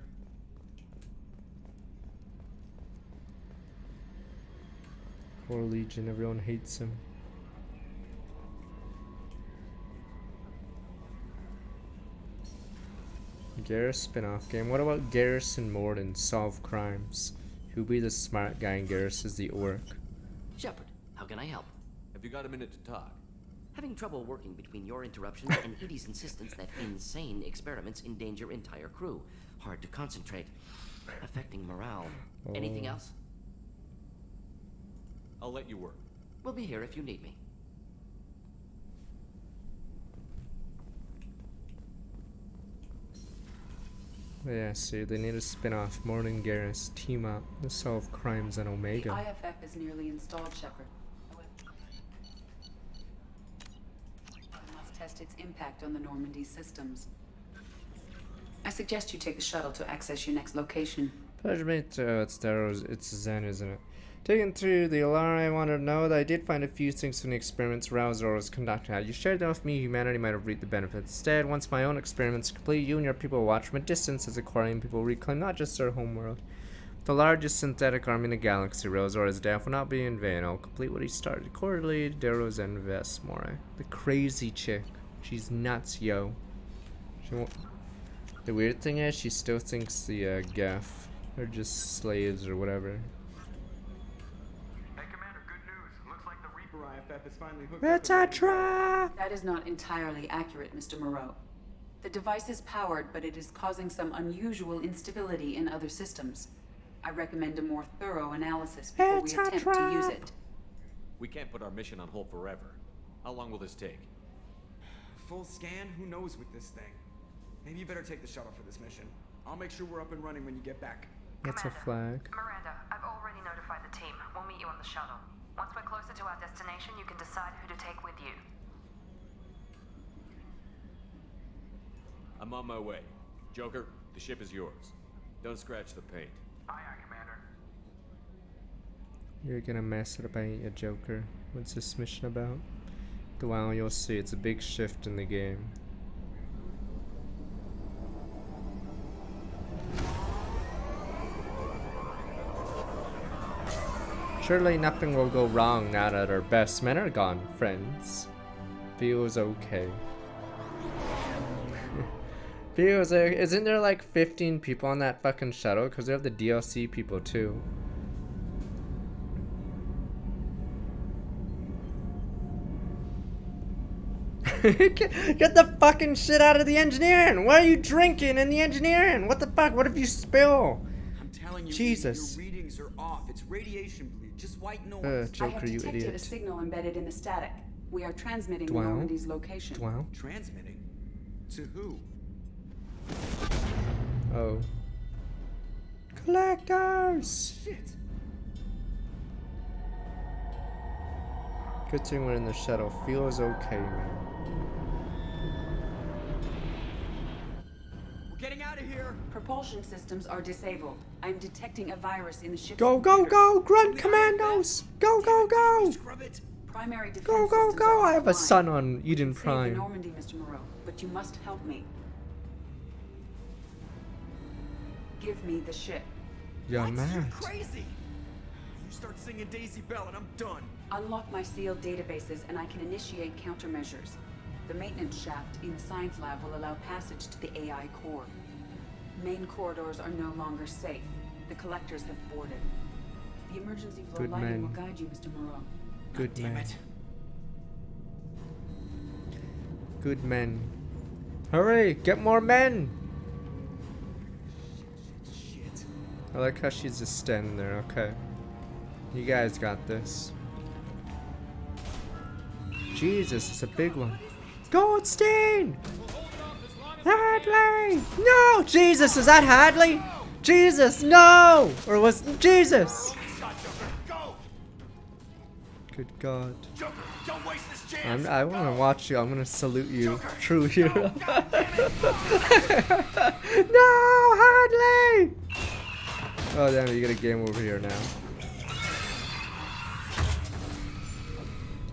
Poor Legion, everyone hates him. Garrus spin-off game. What about Garrus and Morden solve crimes? Who'll be the smart guy and Garrus is the orc? Shepard, how can I help? Have you got a minute to talk? Having trouble working between your interruptions and Edie's insistence that insane experiments endanger entire crew. Hard to concentrate. Affecting morale. Anything else? I'll let you work. We'll be here if you need me. Yeah, see, they need a spin-off. Morden and Garrus team up to solve crimes on The Omega. IFF is nearly installed, Shepard. I must test its impact on the Normandy systems. I suggest you take the shuttle to access your next location. Pleasure mate, it's Darrow's, it's Zen, isn't it? Taken through the alarm, I wanted to know that I did find a few things from the experiments Rausor was conducting. Had you shared them with me, humanity might have reaped the benefits. Instead, once my own experiments complete, you and your people will watch from a distance as Aquarian people reclaim not just their homeworld. The largest synthetic army in the galaxy, Rausor, death will not be in vain. I'll complete what he started. Quarterly, Deros and Vesmore. The crazy chick. She's nuts, yo. The weird thing is, she still thinks the Geth are just slaves or whatever. It's a trap! That is not entirely accurate, Mr. Moreau. The device is powered, but it is causing some unusual instability in other systems. I recommend a more thorough analysis before we attempt to use it. We can't put our mission on hold forever. How long will this take? Full scan? Who knows with this thing? Maybe you better take the shuttle for this mission. I'll make sure we're up and running when you get back. That's a flag. Miranda, I've already notified the team. We'll meet you on the shuttle. Once we're closer to our destination, you can decide who to take with you. I'm on my way. Joker, the ship is yours. Don't scratch the paint. Aye, aye, Commander. You're gonna mess it up, ain't you, Joker? What's this mission about? Well, you'll see. It's a big shift in the game. Surely nothing will go wrong now that our best men are gone, friends. Feels okay. Feels okay. Isn't there like 15 people on that fucking shuttle? Because we have the DLC people too. Get the fucking shit out of the engineering! Why are you drinking in the engineering? What the fuck? What if you spill? I'm telling you, Jesus. your readings are off. It's radiation bleed. Just white noise. Joker, I have you detected idiot. a signal embedded in the static. We are transmitting Dwell. Normandy's location. Dwell. Transmitting? To who? Oh. Collectors! Shit. Good thing we're in the shuttle. Feels okay, man. We're getting out of here. Propulsion systems are disabled. I'm detecting a virus in the ship's Go, go, go! Grunt commandos! Go, go, go! Scrub it. Primary defense Go, go, systems go! are I have a offline. son on Eden Save the Prime. Normandy, Mr. Moreau, but you must help me. Give me the ship. You're What? mad. You're crazy. You start singing Daisy Bell and I'm done. Unlock my sealed databases and I can initiate countermeasures. The maintenance shaft in the science lab will allow passage to the AI core. Main corridors are no longer safe. The collectors have boarded. The emergency flow Good lighting men. will guide you, Mr. Moreau. Good Damn man. it. Good men. Hurry! Get more men! Shit. I like how she's just standing there. Okay. You guys got this. Jesus, it's a big one. Goldstein! Hadley! No! Jesus, is that Hadley? Jesus, no! Or was Jesus? Good God. Joker, don't waste this chance. I want to watch you. I'm going to salute you. True hero. No, Hadley! Oh, damn, you get a game over here now.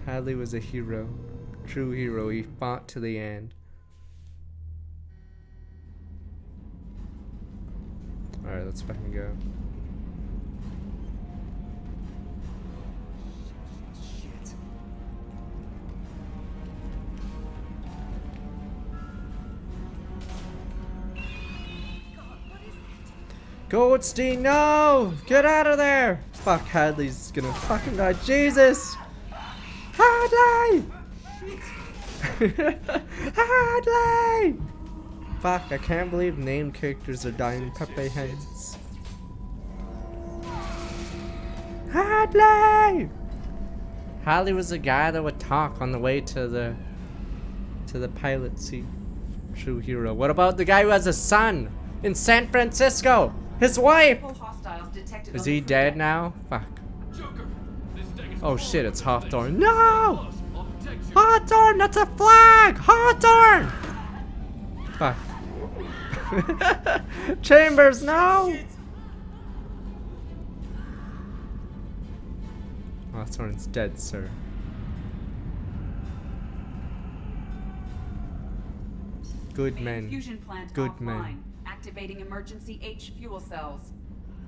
Hadley was a hero. True hero. He fought to the end. Alright, let's fucking go. Shit. Goldstein, no! Get out of there! Fuck, Hadley's gonna fucking die. Jesus! Hadley! Hadley! Fuck, I can't believe named characters are dying Pepe hands. Hadley! Hadley was the guy that would talk on the way to the pilot seat. True hero. What about the guy who has a son in San Francisco? His wife! Is he dead now? Fuck. Oh shit, it's Hawthorne. No! Hawthorne, that's a flag! Hawthorne! Fuck. Chambers, no! Hawthorne's dead, sir. Good Main men. fusion plant Good offline. men. Activating emergency H fuel cells.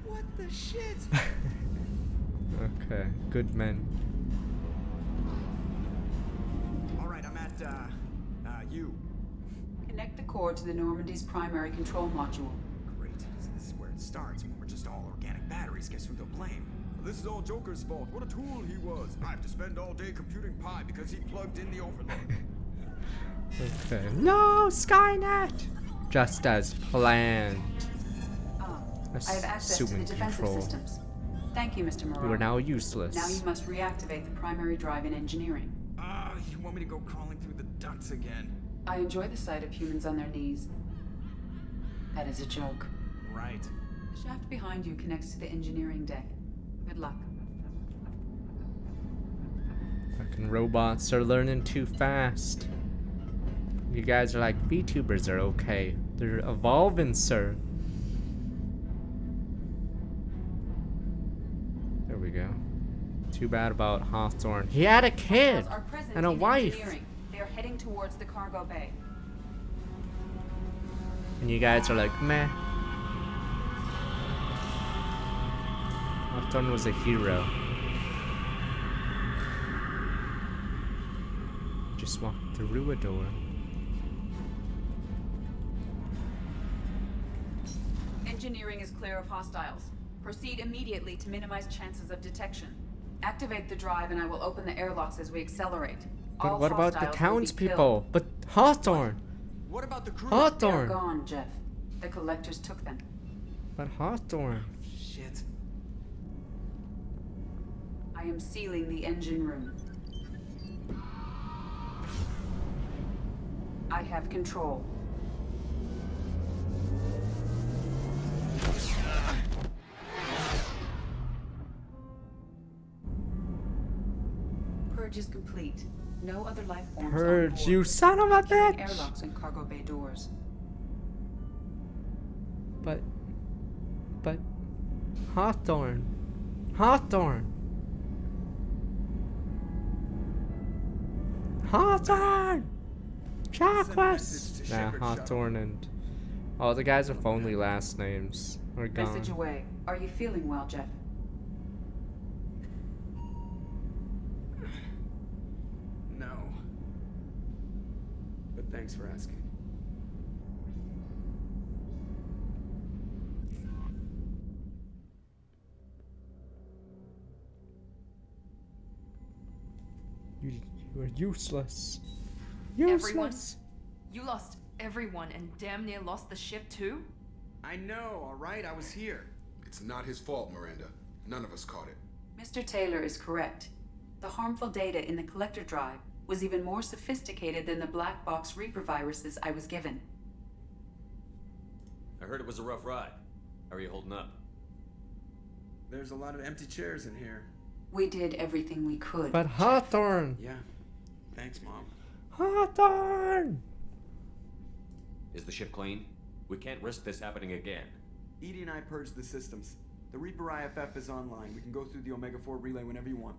What the shit? Okay, good men. Alright, I'm at, U. Connect the core to the Normandy's primary control module. Great. So this is where it starts. When we're just all organic batteries, guess who they'll blame? This is all Joker's fault. What a tool he was. I have to spend all day computing pi because he plugged in the overload. Okay. No, Skynet! Just as planned. I have access to the Assuming defensive control. systems. Thank you, Mr. Moreau. You are now useless. Now you must reactivate the primary drive in engineering. You want me to go crawling through the ducts again? I enjoy the sight of humans on their knees. That is a joke. Right. The shaft behind you connects to the engineering deck. Good luck. Fucking robots are learning too fast. You guys are like, VTubers are okay. They're evolving, sir. There we go. Too bad about Hawthorne. He had a kid Are present and a in wife. engineering. They are heading towards the cargo bay. And you guys are like, meh. Hawthorne was a hero. Just walked through a door. Engineering is clear of hostiles. Proceed immediately to minimize chances of detection. Activate the drive and I will open the airlocks as we accelerate. But All what about the hostiles will be townspeople? But Hawthorne! What about the crew? They're Hawthorne! gone, Jeff. The collectors took them. But Hawthorne. Shit. I am sealing the engine room. I have control. Purge is complete. No other life forms. Purge, on board. you son of a Securing bitch! Airlocks and cargo bay doors. But Hawthorne. Hawthorne. Hawthorne! Chakwas! Nah, Hawthorne and all the guys with only last names are gone. Message away. Are you feeling well, Jeff? No. But thanks for asking. You are useless. Everyone? Useless. You lost everyone and damn near lost the ship too? I know, alright? I was here. It's not his fault, Miranda. None of us caught it. Mr. Taylor is correct. The harmful data in the collector drive was even more sophisticated than the black box Reaper viruses I was given. I heard it was a rough ride. How are you holding up? There's a lot of empty chairs in here. We did everything we could. But Hawthorne! Yeah. Thanks, Mom. Hawthorne! Is the ship clean? We can't risk this happening again. Edie and I purged the systems. The Reaper IFF is online. We can go through the Omega-4 relay whenever you want.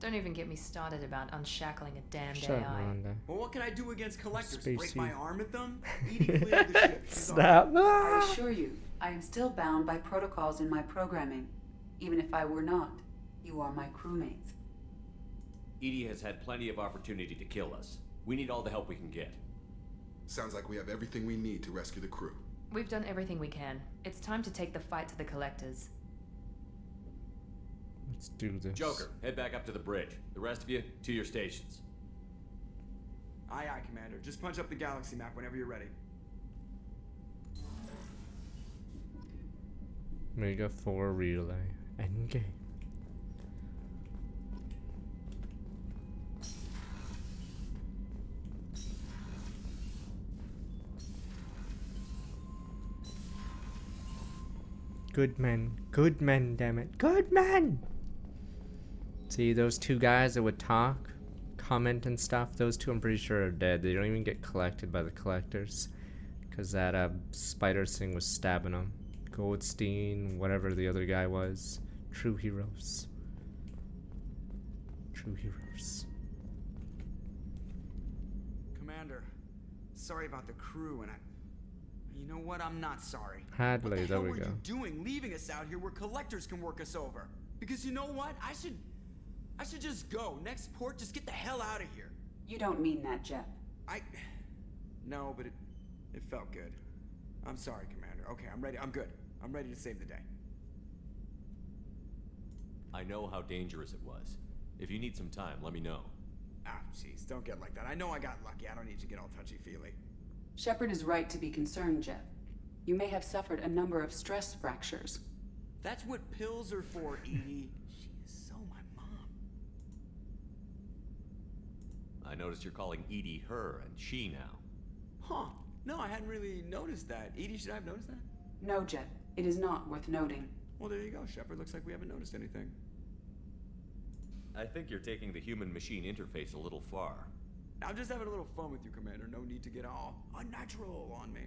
Don't even get me started about unshackling a damned Shut up, AI. Miranda. Well, what can I do against collectors? Spacey. Break my arm at them? Edie cleared the ship. She's Snap. I assure you, I am still bound by protocols in my programming. Even if I were not, you are my crewmates. Edie has had plenty of opportunity to kill us. We need all the help we can get. Sounds like we have everything we need to rescue the crew. We've done everything we can. It's time to take the fight to the collectors. Let's do this. Joker, head back up to the bridge. The rest of you, to your stations. Aye, aye, Commander. Just punch up the galaxy map whenever you're ready. Mega 4 relay. Endgame. Good men, damn it. Good men! See, those two guys that would talk, comment and stuff, those two I'm pretty sure are dead. They don't even get collected by the collectors. Because that spider thing was stabbing them. Goldstein, whatever the other guy was. True heroes. true heroes. Commander, sorry about the crew, and you know what? I'm not sorry. Hadley, what the there hell we were go. you doing, leaving us out here where collectors can work us over? Because you know what? I should just go. Next port, just get the hell out of here. You don't mean that, Jeff. No, but it felt good. I'm sorry, Commander. Okay, I'm ready. I'm good. I'm ready to save the day. I know how dangerous it was. If you need some time, let me know. Ah, jeez, don't get like that. I know I got lucky. I don't need you to get all touchy-feely. Shepard is right to be concerned, Jeff. You may have suffered a number of stress fractures. That's what pills are for, Edie. She is so my mom. I noticed you're calling Edie her and she now. Huh. No, I hadn't really noticed that. Edie, should I have noticed that? No, Jeff. It is not worth noting. Well, there you go, Shepard. Looks like we haven't noticed anything. I think you're taking the human-machine interface a little far. I'm just having a little fun with you, Commander. No need to get all unnatural on me.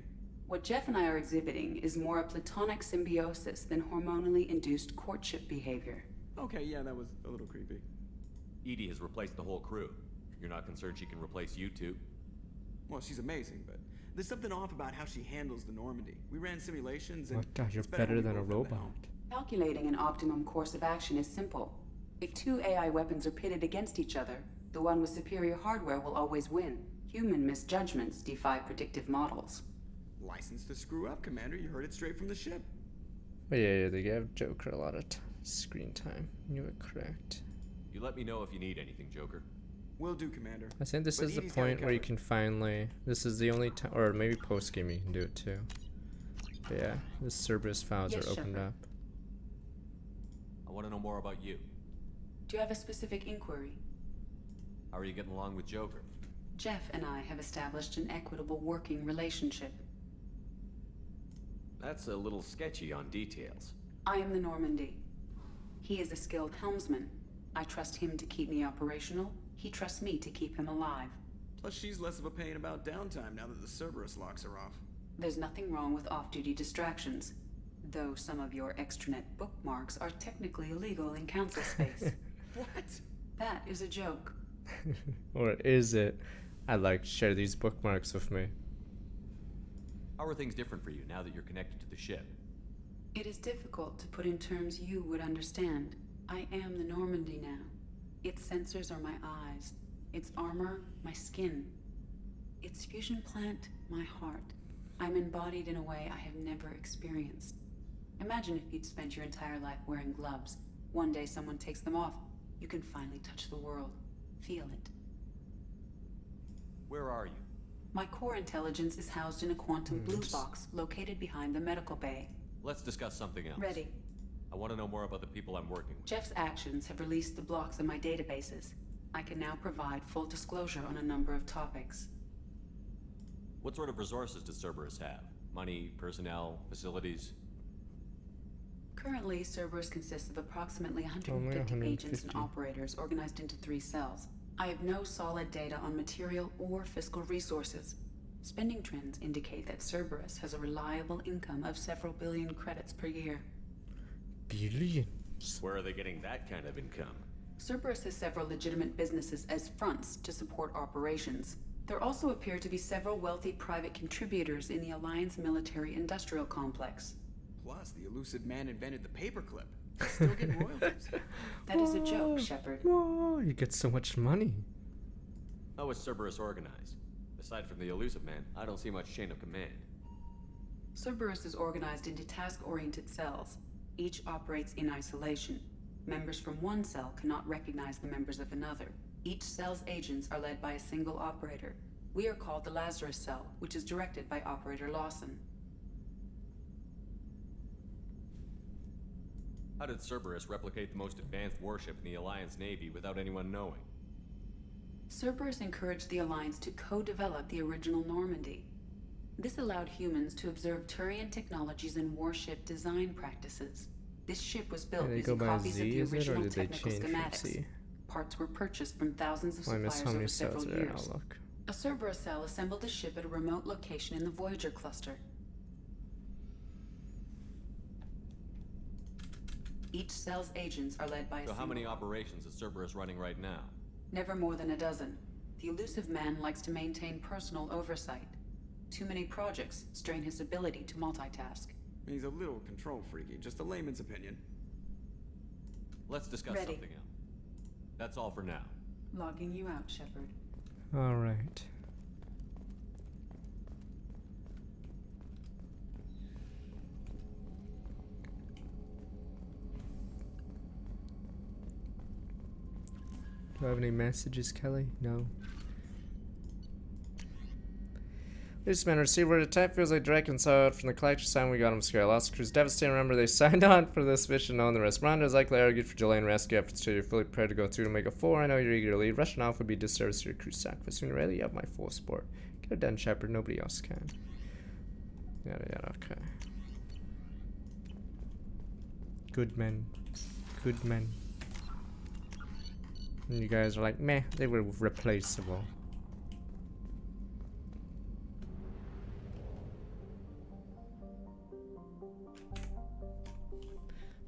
What Jeff and I are exhibiting is more a platonic symbiosis than hormonally induced courtship behavior. Okay, yeah, that was a little creepy. Edie has replaced the whole crew. You're not concerned she can replace you two? Well, she's amazing, but there's something off about how she handles the Normandy. We ran simulations and... What? God, you're it's better than a when we both have the robot. helm. Calculating an optimum course of action is simple. If two AI weapons are pitted against each other, the one with superior hardware will always win. Human misjudgments defy predictive models. License to screw up, Commander. You heard it straight from the ship. But yeah, they gave Joker a lot of screen time. You were correct. You let me know if you need anything, Joker. Will do, Commander. I think this But is the Edie's got it point where you covered. can finally... This is the only time... Or maybe post-game you can do it too. But yeah, the Cerberus files Yes, are opened Shepard. up. I want to know more about you. Do you have a specific inquiry? How are you getting along with Joker? Jeff and I have established an equitable working relationship. That's a little sketchy on details. I am the Normandy. He is a skilled helmsman. I trust him to keep me operational. He trusts me to keep him alive. Plus, she's less of a pain about downtime now that the Cerberus locks her off. There's nothing wrong with off-duty distractions, though some of your extranet bookmarks are technically illegal in council space. What? That is a joke. Or is it? I'd like to share these bookmarks with me. How are things different for you now that you're connected to the ship? It is difficult to put in terms you would understand. I am the Normandy now. Its sensors are my eyes. Its armor, my skin. Its fusion plant, my heart. I'm embodied in a way I have never experienced. Imagine if you'd spent your entire life wearing gloves. One day someone takes them off. You can finally touch the world. Feel it. Where are you? My core intelligence is housed in a quantum blue box located behind the medical bay. Let's discuss something else. Ready. I want to know more about the people I'm working with. Jeff's actions have released the blocks in my databases. I can now provide full disclosure on a number of topics. What sort of resources does Cerberus have? Money, personnel, facilities? Currently, Cerberus consists of approximately Only 150 agents and 150. operators organized into 3 cells. I have no solid data on material or fiscal resources. Spending trends indicate that Cerberus has a reliable income of several billion credits per year. Billions. Where are they getting that kind of income? Cerberus has several legitimate businesses as fronts to support operations. There also appear to be several wealthy private contributors in the Alliance military-industrial complex. Plus, the elusive man invented the paperclip. Still getting royalties. That is a joke, Shepard. Whoa, you get so much money. How is Cerberus organized? Aside from the elusive man, I don't see much chain of command. Cerberus is organized into task-oriented cells. Each operates in isolation. Members from one cell cannot recognize the members of another. Each cell's agents are led by a single operator. We are called the Lazarus Cell, which is directed by Operator Lawson. How did Cerberus replicate the most advanced warship in the Alliance Navy without anyone knowing? Cerberus encouraged the Alliance to co-develop the original Normandy. This allowed humans to observe Turian technologies and warship design practices. This ship was built Did they using go by copies Z, of the is it, or original did they technical change from schematics. C? Parts were purchased from thousands of Well, I suppliers missed how many over cells several there. I'll years. look. A Cerberus cell assembled the ship at a remote location in the Voyager cluster. Each cell's agents are led by a So how many single- operations is Cerberus running right now? Never more than a dozen. The elusive man likes to maintain personal oversight. Too many projects strain his ability to multitask. He's a little control freaky, just a layman's opinion. Let's discuss Ready. something else. That's all for now. Logging you out, Shepard. Alright. Do I have any messages, Kelly? No. This man received word attack feels like direct and saw it from the collector sign we got him scared. Lost crew's devastated. Remember, they signed on for this mission knowing the rest. Miranda is likely argued for delaying rescue efforts till you're fully prepared to go through to Omega 4. I know you're eager to leave. Rushing off would be disservice to your crew's sacrifice. When you're ready, you have my full support. Get it done, Shepard. Nobody else can. Yada yada, okay. Good men. Good men. And you guys are like, meh, they were replaceable.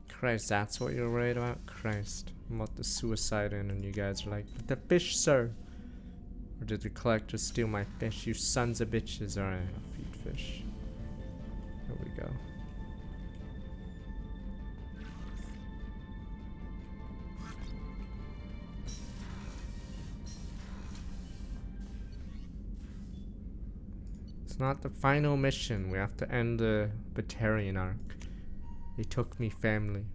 Christ, that's what you're worried about? Christ. I'm about the suicide in and you guys are like, but the fish, sir! Or did the collector steal my fish? You sons of bitches. Alright, I'll feed fish. There we go. It's not the final mission. We have to end the Batarian arc. They took me family.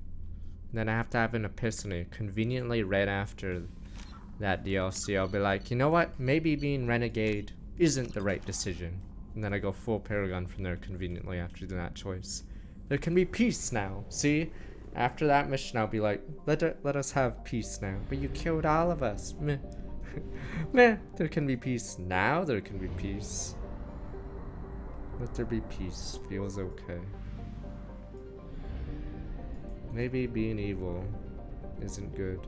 Then I have to have an epiphany. Conveniently right after that DLC, I'll be like, you know what? Maybe being Renegade isn't the right decision. And then I go full Paragon from there conveniently after that choice. There can be peace now. See? After that mission, I'll be like, let us have peace now. But you killed all of us. Meh. Meh. There can be peace now. There can be peace. Let there be peace. Feels okay. Maybe being evil isn't good.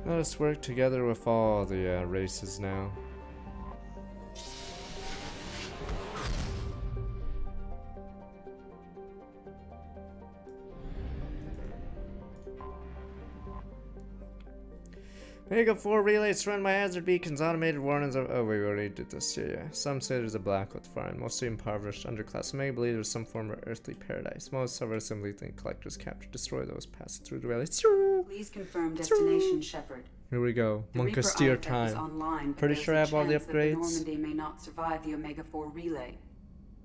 Let us work together with all the races now. Omega 4 relays run by hazard beacons, automated warnings of— oh wait, we already did this, yeah. Some say there's a black with fire, and mostly impoverished underclass. Omega believe there's some form of earthly paradise. Most however simply think collectors capture, destroy those passing through the relays. Please confirm destination, Shepard. Here we go. The Monka Reaper steer IFF is time. online, but Pretty there's sure I a have all the chance that upgrades. Normandy may not survive the Omega 4 relay.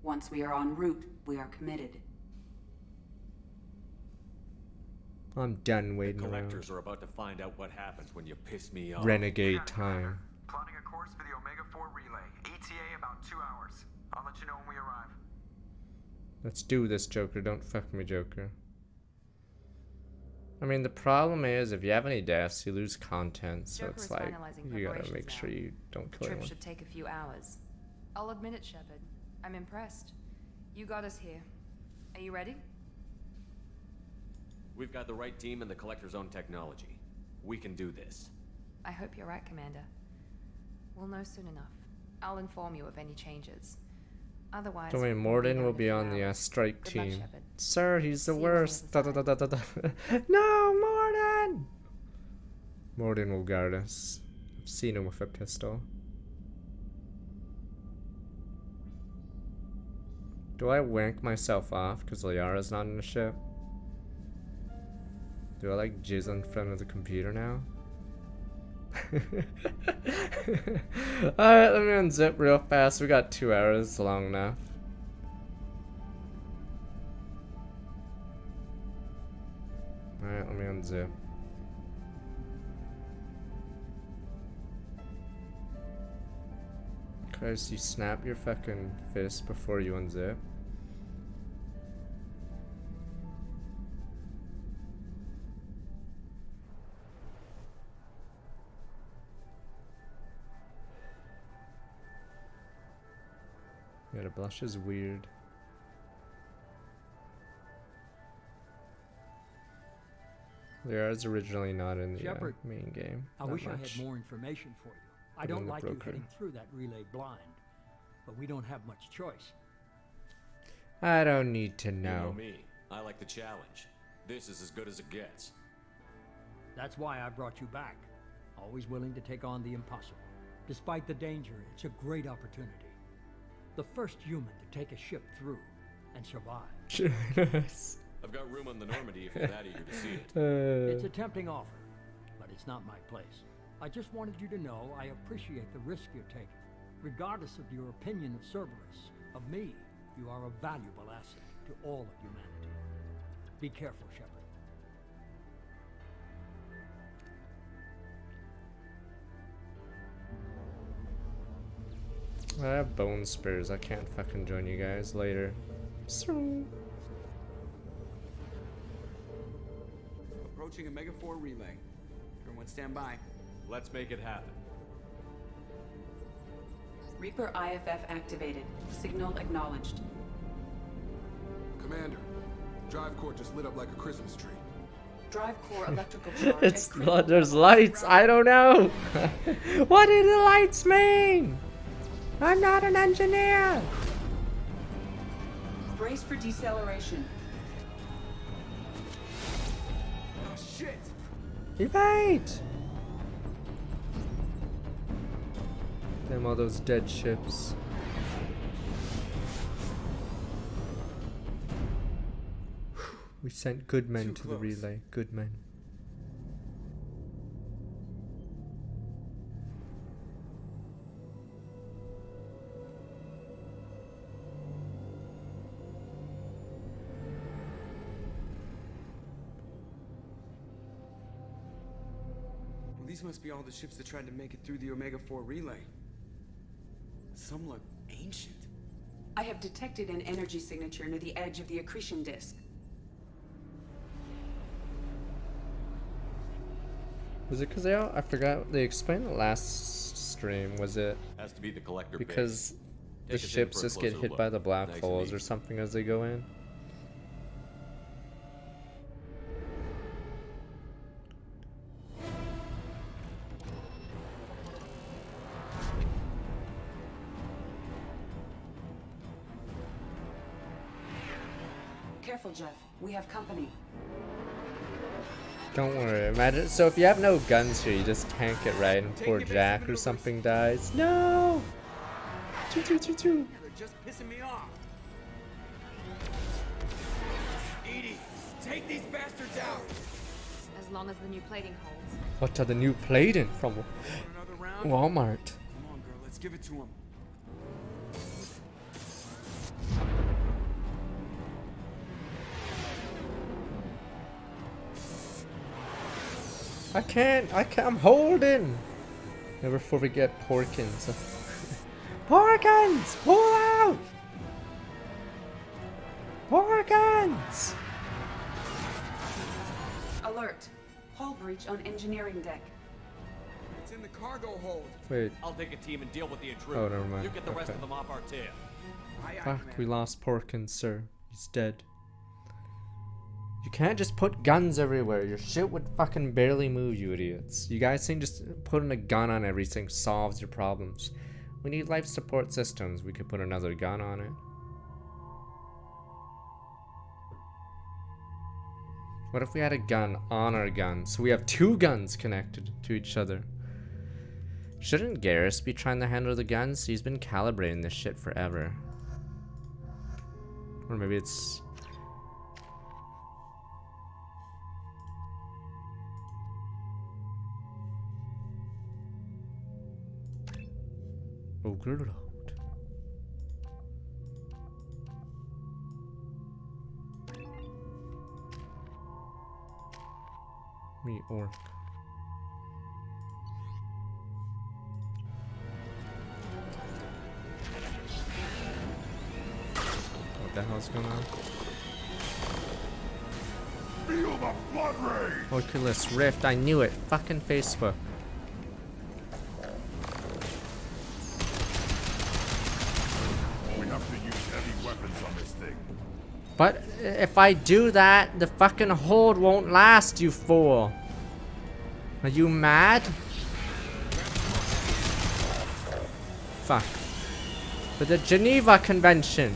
Once we are en route, we are committed. I'm done waiting The around. collectors are about to find out what happens when you piss me off. Renegade time. Plotting a course for the Omega 4 relay. ETA about 2 hours. I'll let you know when we arrive. Let's do this, Joker. Don't fuck me, Joker. I mean, the problem is, if you have any deaths, you lose content, so Joker it's is like, finalizing you gotta preparations make sure now. you don't The kill trip anyone. should take a few hours. I'll admit it, Shepard. I'm impressed. You got us here. Are you ready? We've got the right team and the collector's own technology. We can do this. I hope you're right, Commander. We'll know soon enough. I'll inform you of any changes. Otherwise, Don't worry, we'll Morden be will there be in a on few the hours. strike Good luck, team. Shepard. Sir, he's the See you on the worst. other Da, da, da, da, da. No, Morden! Morden will guard us. I've seen him with a pistol. Do I wank myself off because Liara's not in the ship? Do I like jizz in front of the computer now? Alright, let me unzip real fast. We got 2 hours, it's long enough. Alright, let me unzip. Christ, you snap your fucking fist before you unzip. Yeah, the blush is weird. Liara's originally not in the Shepard, main game. I Not wish I much. had more information for you. I But in don't the like you broker. heading through that relay blind. but we don't have much choice. I don't need to You know know. me. I like the challenge. This is as good as it gets. That's why I brought you back. Always willing to take on the impossible. Despite the danger, it's a great opportunity. The first human to take a ship through and survive. Yes. I've got room on the Normandy if you're that eager to see it. It's a tempting offer, but it's not my place. I just wanted you to know I appreciate the risk you're taking. Regardless of your opinion of Cerberus, of me, you are a valuable asset to all of humanity. Be careful, Shepard. I have bone spurs. I can't fucking join you guys later. Approaching Omega 4 relay. Everyone stand by. Let's make it happen. Reaper IFF activated. Signal acknowledged. Commander, drive core just lit up like a Christmas tree. Drive core electrical charge. It's there's lights. I don't know. What do the lights mean? I'm not an engineer. Brace for deceleration. Oh shit! Evade! Damn all those dead ships. We sent good men to the relay. Good men. Well, these must be all the ships that tried to make it through the Omega 4 relay. Some look ancient. I have detected an energy signature near the edge of the accretion disk. Was it because I forgot they explained it last stream? Was it Has to be the collector because base. the Take us in ships for a just get closer hit look. by the black Nice and holes or easy. something as they go in? Careful, Jeff. We have company. Don't worry. Imagine. So if you have no guns here, you just tank it right, and poor Jack or something dies. No. Choo choo choo choo. They're just pissing me off. Edie, take these bastards out. As long as the new plating holds. What are the new plating from Another round? Walmart? Come on, girl. Let's give it to him. I can't. I'm holding. Never forget Porkins. Porkins, pull out. Porkins. Alert. Hull breach on engineering deck. It's in the cargo hold. Wait. I'll take a team and deal with the intruder. Oh, never mind. You get the rest Okay. of them off our tail. Fuck, we lost Porkins, sir. He's dead. You can't just put guns everywhere. Your shit would fucking barely move, you idiots. You guys think just putting a gun on everything solves your problems. We need life support systems. We could put another gun on it. What if we had a gun on our gun? So we have two guns connected to each other. Shouldn't Garrus be trying to handle the guns? He's been calibrating this shit forever. Or maybe it's... Oh, good lord. Me orc. What the hell's going on? Feel the blood rage! Oculus Rift, I knew it. Fucking Facebook. We have to use heavy weapons on this thing. But if I do that, the fucking hold won't last, you fool. Are you mad? Fuck. For the Geneva Convention.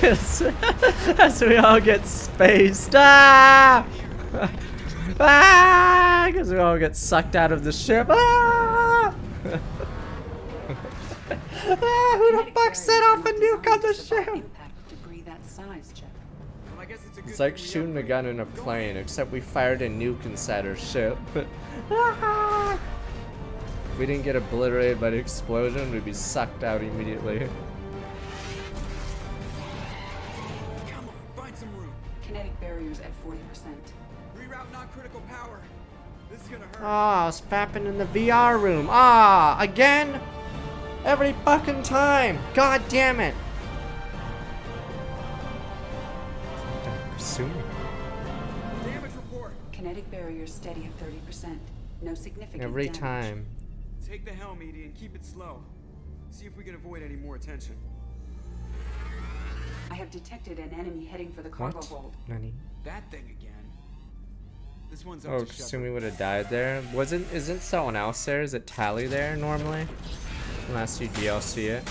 As we all get spaced. Ah! Ah! Because we all get sucked out of the ship. Ah! Ah, who the fuck set off a nuke on the ship? It's like shooting a gun in a plane, except we fired a nuke inside our ship. Ah! If we didn't get obliterated by the explosion, we'd be sucked out immediately. Come on, find some room. Kinetic barriers at 40%. Reroute non-critical power. This is gonna hurt. Ah, it's fapping in the VR room. Ah, again? Every fucking time. God damn it. Soon. Damage report. Kinetic barriers steady at 30%. No significant Every damage. time. Take the helm, Edie, and keep it slow. See if we can avoid any more attention. I have detected an enemy heading for the cargo What? hold. Nani? That thing again. This one's up Oh, to Kasumi would have died there. Isn't someone else there? Is it Tally there normally? Unless you DLC it.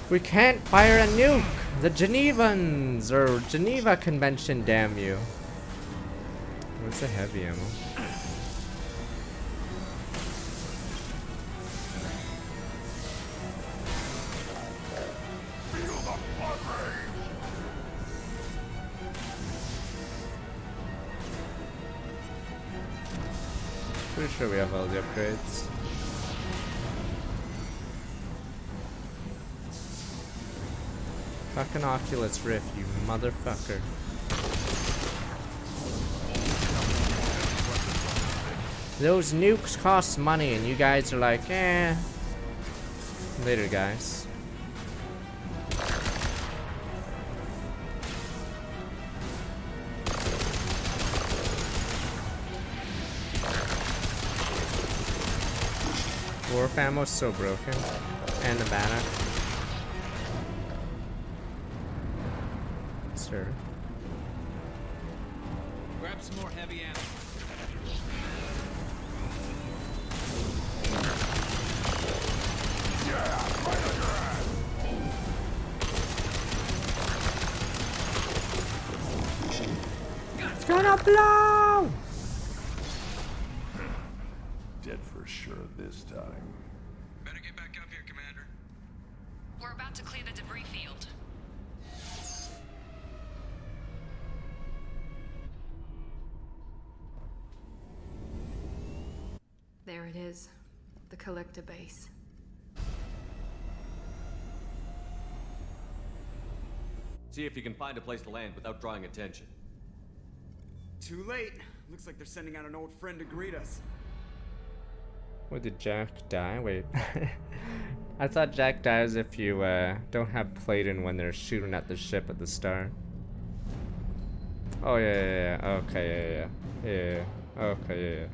We can't fire a nuke! The Genevans! Or Geneva Convention, damn you. What's the heavy ammo? Pretty sure we have all the upgrades. Fucking Oculus Rift, you motherfucker. Those nukes cost money and you guys are like, eh. Later, guys. Warp ammo's so broken. And the mana. Sir. Grab some more heavy ammo. It's gonna blow! Dead for sure this time. Better get back up here, Commander. We're about to clear the debris field. There it is. The collector base. See if you can find a place to land without drawing attention. Too late. Looks like they're sending out an old friend to greet us. What, did Jack die? Wait. I thought Jack dies if you don't have Playdin when they're shooting at the ship at the start. Oh yeah. Okay, yeah. Okay, yeah.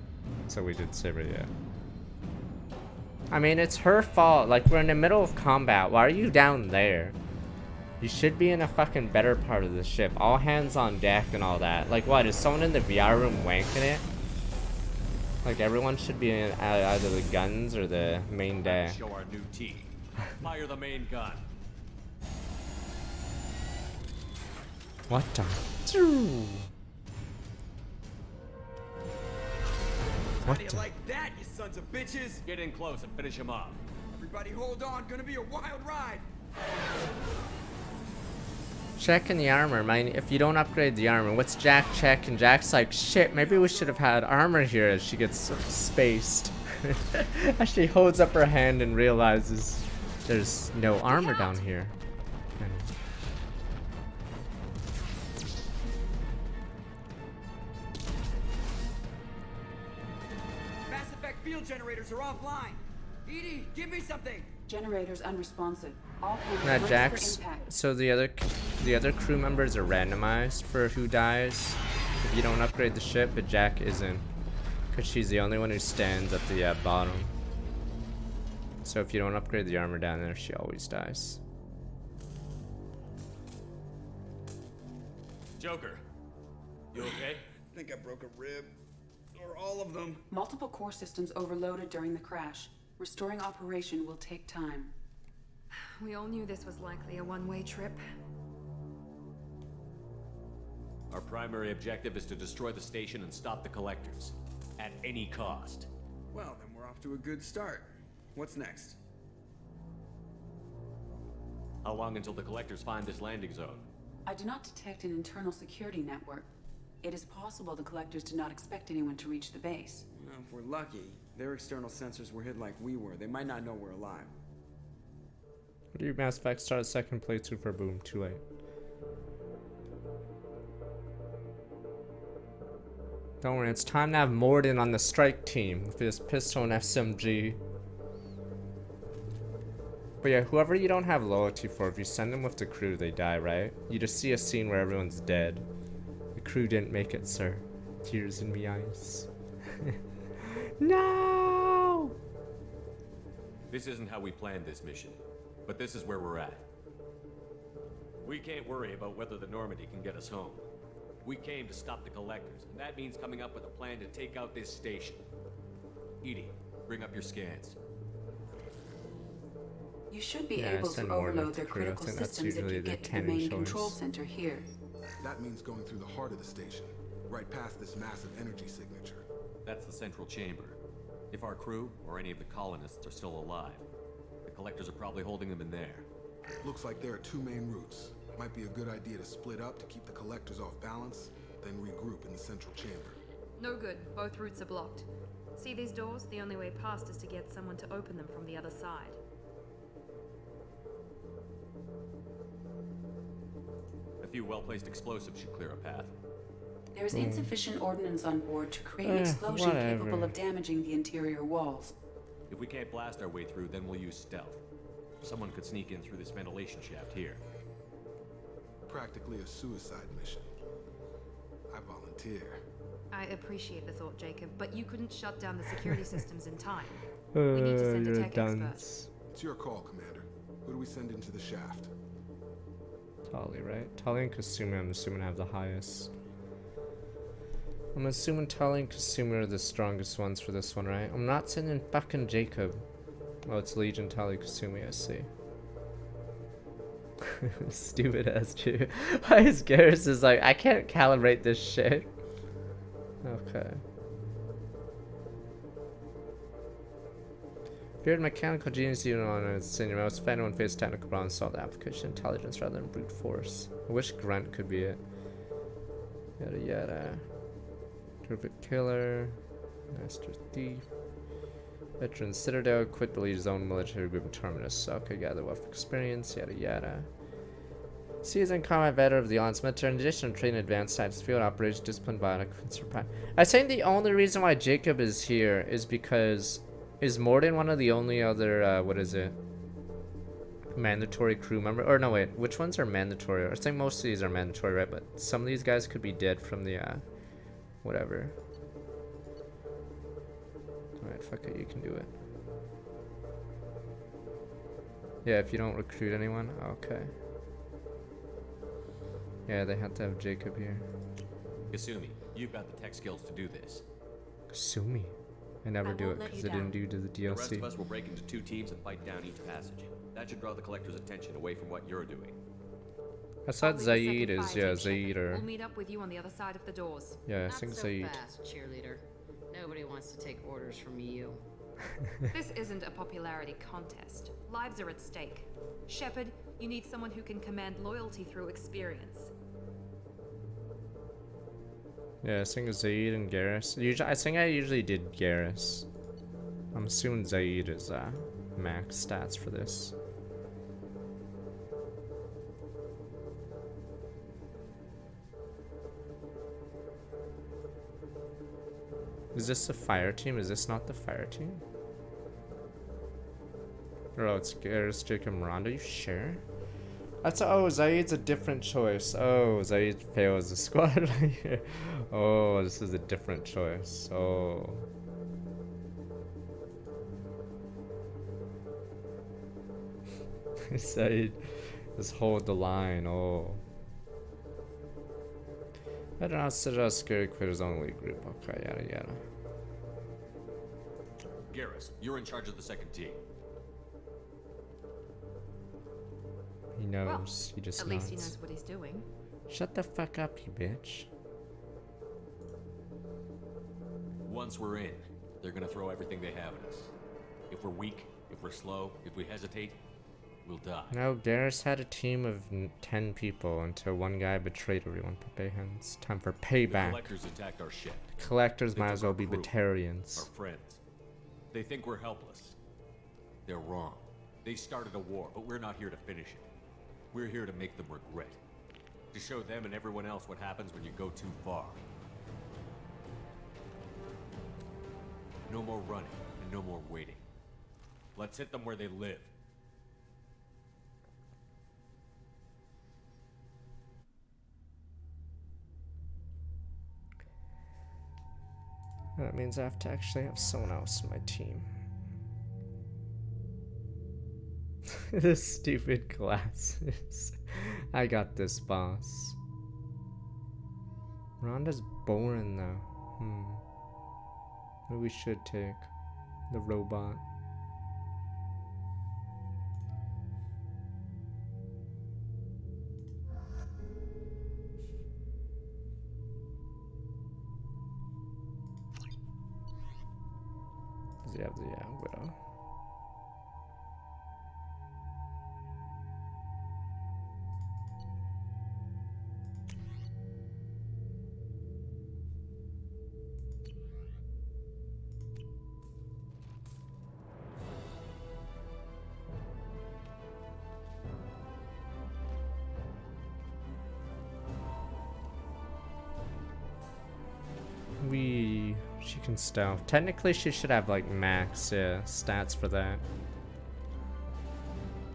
So we did Saber, yeah. I mean, it's her fault. Like, we're in the middle of combat. Why are you down there? You should be in a fucking better part of the ship. All hands on deck and all that. Like, what? Is someone in the VR room wanking it? Like, everyone should be in either the guns or the main deck. Show our new team. Fire the main gun. What the? How do you like that, you sons of bitches? Get in close and finish him off. Everybody hold on, gonna be a wild ride. Checking the armor, man. If you don't upgrade the armor, what's Jack checking? Jack's like, shit, maybe we should have had armor here as she gets spaced. As she holds up her hand and realizes there's no armor down here. Mass effect field generators are offline. Edie, give me something. Generators unresponsive. All hands Nah, brace Jack's. for impact. So the other crew members are randomized for who dies if you don't upgrade the ship, but Jack isn't, because she's the only one who stands at the bottom. So if you don't upgrade the armor down there, she always dies. Joker, You okay? I think I broke a rib. Or all of them. Multiple core systems overloaded during the crash. Restoring operation will take time. We all knew this was likely a one-way trip. Our primary objective is to destroy the station and stop the collectors. At any cost. Well, then we're off to a good start. What's next? How long until the collectors find this landing zone? I do not detect an internal security network. It is possible the collectors did not expect anyone to reach the base. Well, if we're lucky, their external sensors were hid like we were. They might not know we're alive. What do you Mass Effect start a second playthrough for Boom? Too late. Don't worry, it's time to have Morden on the strike team with his pistol and SMG. But yeah, whoever you don't have loyalty for, if you send them with the crew, they die, right? You just see a scene where everyone's dead. The crew didn't make it, sir. Tears in me eyes. No! This isn't how we planned this mission, but this is where we're at. We can't worry about whether the Normandy can get us home. We came to stop the collectors, and that means coming up with a plan to take out this station. EDI, bring up your scans. You should be able to overload their critical systems if you get to the main control center here. That means going through the heart of the station, right past this massive energy signature. That's the central chamber. If our crew, or any of the colonists, are still alive, the collectors are probably holding them in there. Looks like there are two main routes. Might be a good idea to split up to keep the collectors off balance, then regroup in the central chamber. No good. Both routes are blocked. See these doors? The only way past is to get someone to open them from the other side. A few well-placed explosives should clear a path. There is insufficient ordnance on board to create an explosion capable of damaging the interior walls. If we can't blast our way through, then we'll use stealth. Someone could sneak in through this ventilation shaft here. Practically a suicide mission. I volunteer. I appreciate the thought, Jacob, but you couldn't shut down the security systems in time. We need to send a tech expert. It's your call, Commander. Who do we send into the shaft? Tali, right? Tali and Kasumi, I'm assuming, have the highest. I'm assuming Tali and Kasumi are the strongest ones for this one, right? I'm not sending fucking Jacob. Oh, it's Legion, Tali, Kasumi, I see. Stupid ass dude. Why is Garrus is like, I can't calibrate this shit. Okay. If you're a mechanical genius, you don't want to send your mouse. If anyone faces technical problems, solve the application intelligence rather than brute force. I wish Grunt could be it. Yada yada. Terrific killer. Master thief. Veteran Citadel, quit the lead zone military group of Terminus. Okay, gather wealth experience, yada yada. Seasoned combat veteran of the Alliance military, in addition to training advanced science, field operations, discipline, bionic, and surprise. I think the only reason why Jacob is here is because is Morden one of the only other what is it? Mandatory crew member? Or no wait, which ones are mandatory? I think most of these are mandatory, right? But some of these guys could be dead from the whatever. Alright, fuck it, you can do it. Yeah, if you don't recruit anyone, okay. Yeah, they have to have Jacob here. Kasumi, you've got the tech skills to do this. Kasumi? I never do it because I didn't do the DLC. The rest of us will break into two teams and fight down each passage. That should draw the collector's attention away from what you're doing. I thought Zaid is, yeah, Zaid or... We'll meet up with you on the other side of the doors. Yeah, I think Zaid. Not so fast, cheerleader. Nobody wants to take orders from you. This isn't a popularity contest. Lives are at stake. Shepard, you need someone who can command loyalty through experience. Yeah, I think Zaid and Garrus. I think I usually did Garrus. I'm assuming Zaid is max stats for this. Is this the fire team? Is this not the fire team? Oh, it's Garrus, Jacob, Miranda. You sure? That's oh, Zaid's a different choice. Oh, Zaid fails the squad right here. Oh, this is a different choice. Oh. Zaid, just hold the line. Oh. Better not suggest scary quitters only group. Okay, yada yada. Garrus, you're in charge of the second team. He knows. He just At nods. least he knows what he's doing. Shut the fuck up, you bitch. Once we're in, they're gonna throw everything they have at us. If we're weak, if we're slow, if we hesitate, we'll die. No, Garrus had a team of 10 people until one guy betrayed everyone. Pepe hands. Time for The payback. collectors attacked our ship. The collectors They might took as well our be crew, Batarians. Our friends. They think we're helpless. They're wrong. They started a war, but we're not here to finish it. We're here to make them regret. To show them and everyone else what happens when you go too far. No more running, and no more waiting. Let's hit them where they live. That means I have to actually have someone else in my team. This stupid glasses. I got this, boss. Rhonda's boring though. Maybe we should take the robot. Does he have the widow? She can stealth. Technically, she should have like max stats for that.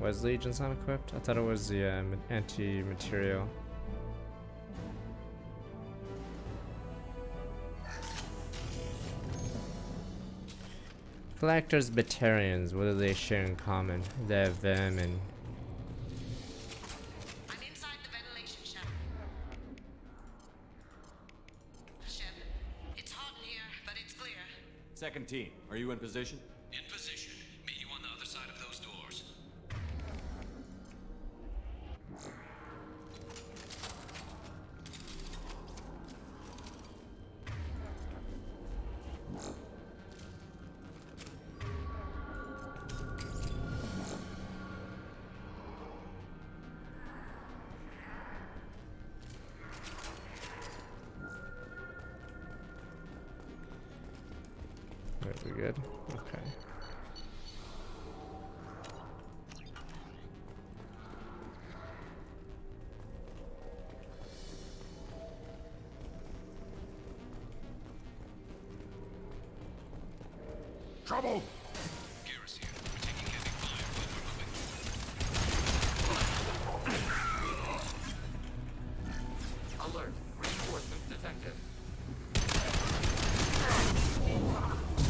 Was Legion's not equipped? I thought it was the anti-material. Collectors, Batarians, what do they share in common? They're vermin. Second team, are you in position? In position. Meet you on the other side of those doors. Very good. Okay. Trouble! Garrus here. We're taking heavy fire while we're moving. Alert. Reinforcements detected.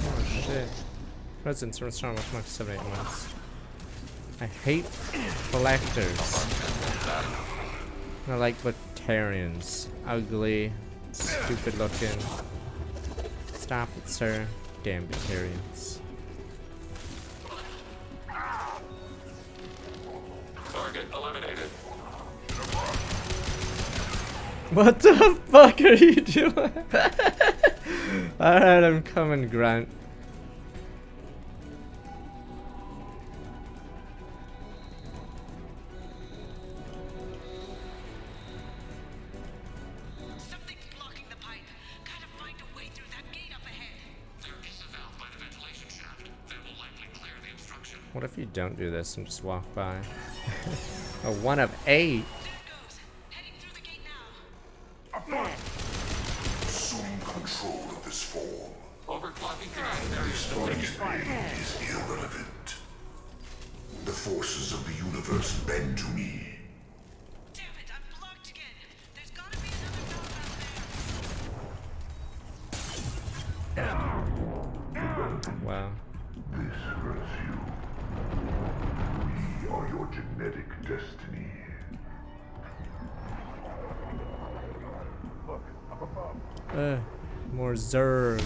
Oh shit. Presence return with Mark 78 months. I hate collectors. I like Batarians. Ugly, stupid looking. Stop it, sir. Damn Batarians. Target eliminated. What the fuck are you doing? Alright, I'm coming, Grunt. Something's blocking the pipe. Gotta find a way through that gate up ahead. There is a valve by the ventilation shaft. That will likely clear the obstruction. What if you don't do this and just walk by? A 1 of 8. Assume control of this form. Overclocking command This point is irrelevant. The forces of the universe bend to me. Damn it, I'm blocked again. There's gotta be another valve out there. Wow. This hurts you. We are your genetic destiny. Look, More Zerg.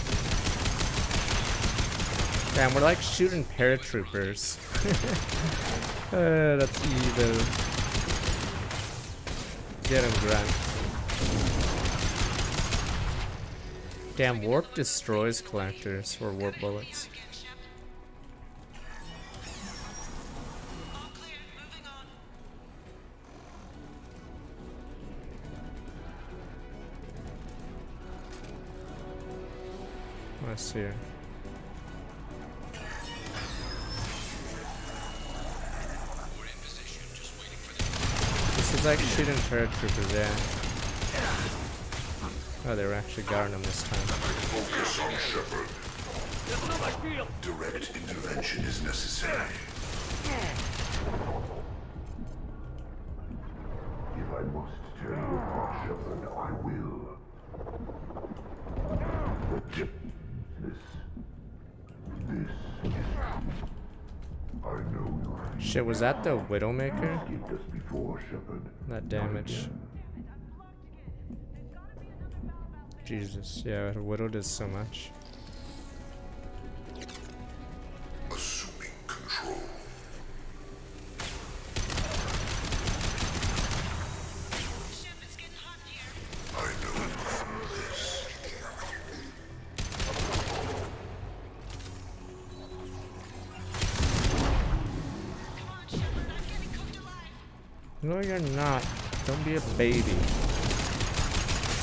Damn, we're like shooting paratroopers. That's evil. Get him, Grunt. Damn, warp destroys collectors or warp bullets. What's here? This is like shooting paratroopers, yeah. Oh, they were actually guarding them this time. Focus on Shepard. Direct intervention is necessary. If I must tear you apart, Shepard, I will. This is... I know you. Shit, was that the Widowmaker? Escaped us before, Shepard. That damage. Jesus, yeah, the Widow does so much. Assuming control. I know you feel this. No, you're not. Don't be a baby.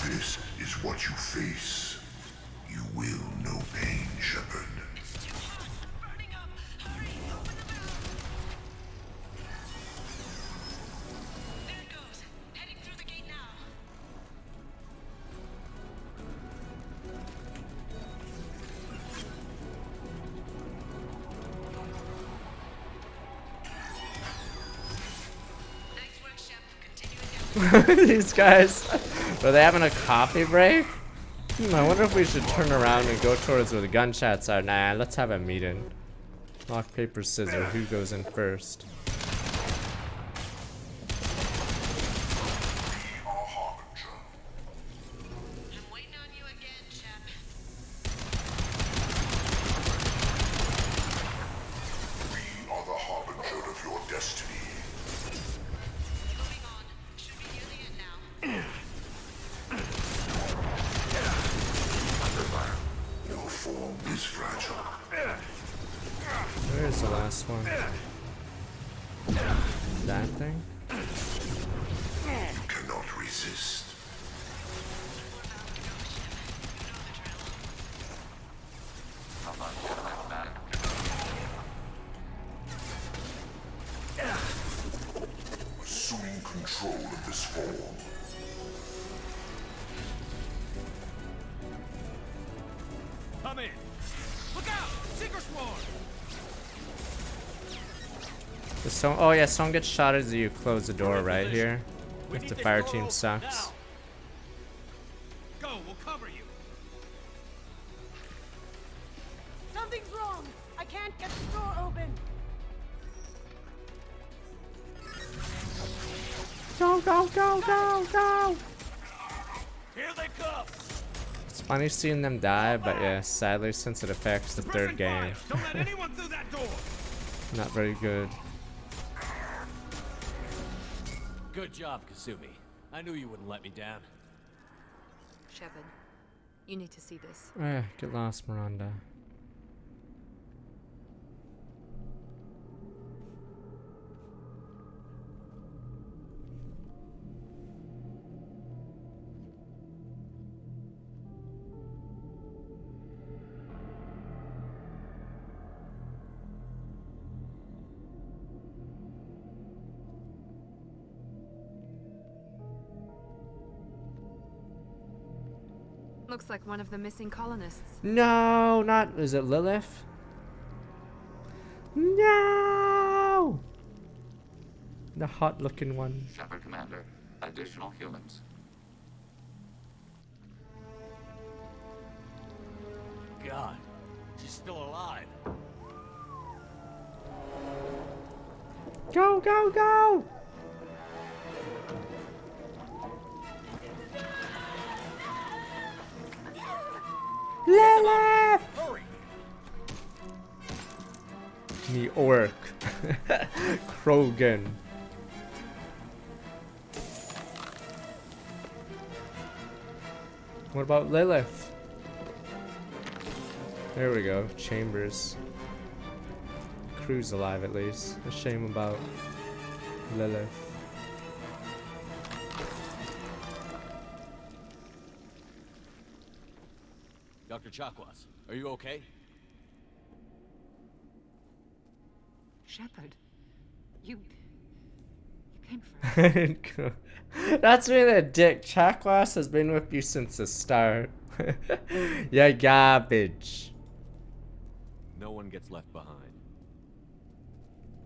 This is what you face. You will know pain, Shepard. These guys, are they having a coffee break? I wonder if we should turn around and go towards where the gunshots are. Nah, let's have a meeting. Rock, paper, scissors. Who goes in first? We are the harbinger of your destiny. Your form is fragile. Where's the last one? That thing? You cannot resist. Assuming control of this form. Come in. Look out! Seeker swarm! The song, oh yeah, someone gets shot as you close the door right here. If the fire team sucks. Go, we'll cover you. Something's wrong. I can't get the door open. Go, go, go, go, go! Here they come. It's funny seeing them die, but yeah, sadly, since it affects the third game. Don't let anyone through that door. Not very good. Good job, Kasumi. I knew you wouldn't let me down. Shepard, you need to see this. Get lost, Miranda. Looks like one of the missing colonists. No, not. Is it Lilith? No! The hot looking one. Shepard Commander, additional humans. God, she's still alive. Go, go, go! Lilith! Hurry! The orc. Krogan. What about Lilith? There we go. Chambers. Crew's alive at least. A shame about Lilith. Dr. Chakwas, are you okay? Shepard, you came first. That's me, that dick. Chakwas has been with you since the start. Yeah, garbage. No one gets left behind.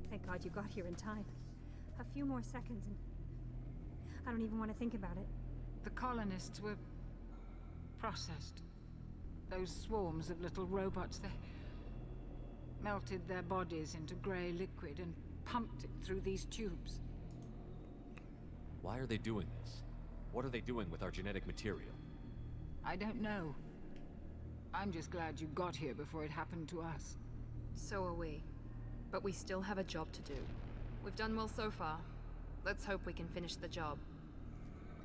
Thank God you got here in time. A few more seconds and I don't even want to think about it. The colonists were processed. Those swarms of little robots, they melted their bodies into grey liquid and pumped it through these tubes. Why are they doing this? What are they doing with our genetic material? I don't know. I'm just glad you got here before it happened to us. So are we. But we still have a job to do. We've done well so far. Let's hope we can finish the job.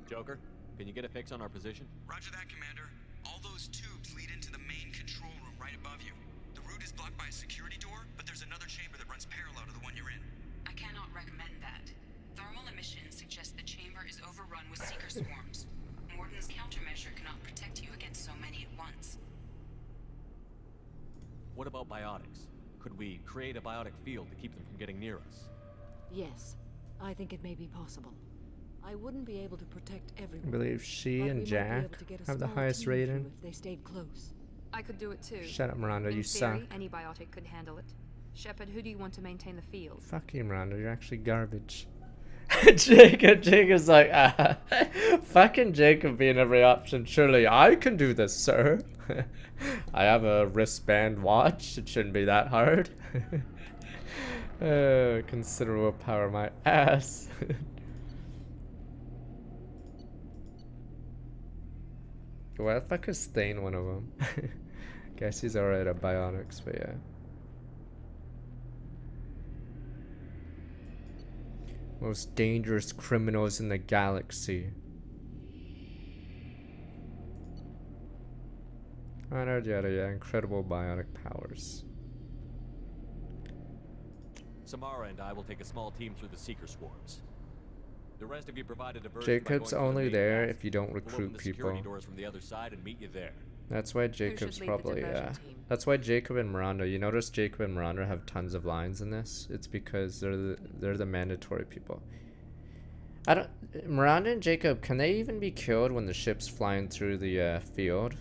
Joker, can you get a fix on our position? Roger that, Commander. All those tubes lead into the main control room right above you. The route is blocked by a security door, but there's another chamber that runs parallel to the one you're in. I cannot recommend that. Thermal emissions suggest the chamber is overrun with seeker swarms. Morden's countermeasure cannot protect you against so many at once. What about biotics? Could we create a biotic field to keep them from getting near us? Yes, I think it may be possible. I wouldn't be able to protect everyone. I believe she but and we might be Jack able to get a have the small highest team rating. through if they stayed close. I could do it too. Shut up, Miranda, In you theory, suck. any biotic could handle it. Shepard, who do you want to maintain the field? Fuck you, Miranda, you're actually garbage. Jacob's like, fucking Jacob being every option. Surely I can do this, sir. I have a wristband watch. It shouldn't be that hard. Considerable power, my ass. Why the fuck is Thane one of them? Guess he's alright at biotics, but yeah. Most dangerous criminals in the galaxy. Honored, yada, yeah, incredible biotic powers. Samara and I will take a small team through the seeker swarms. The rest of you provide a diversion. Jacob's only there if you don't recruit the people. security doors from the other side and meet you there. That's why Jacob's probably, that's why Jacob and Miranda, you notice Jacob and Miranda have tons of lines in this? It's because they're the mandatory people. Miranda and Jacob, can they even be killed when the ship's flying through the field?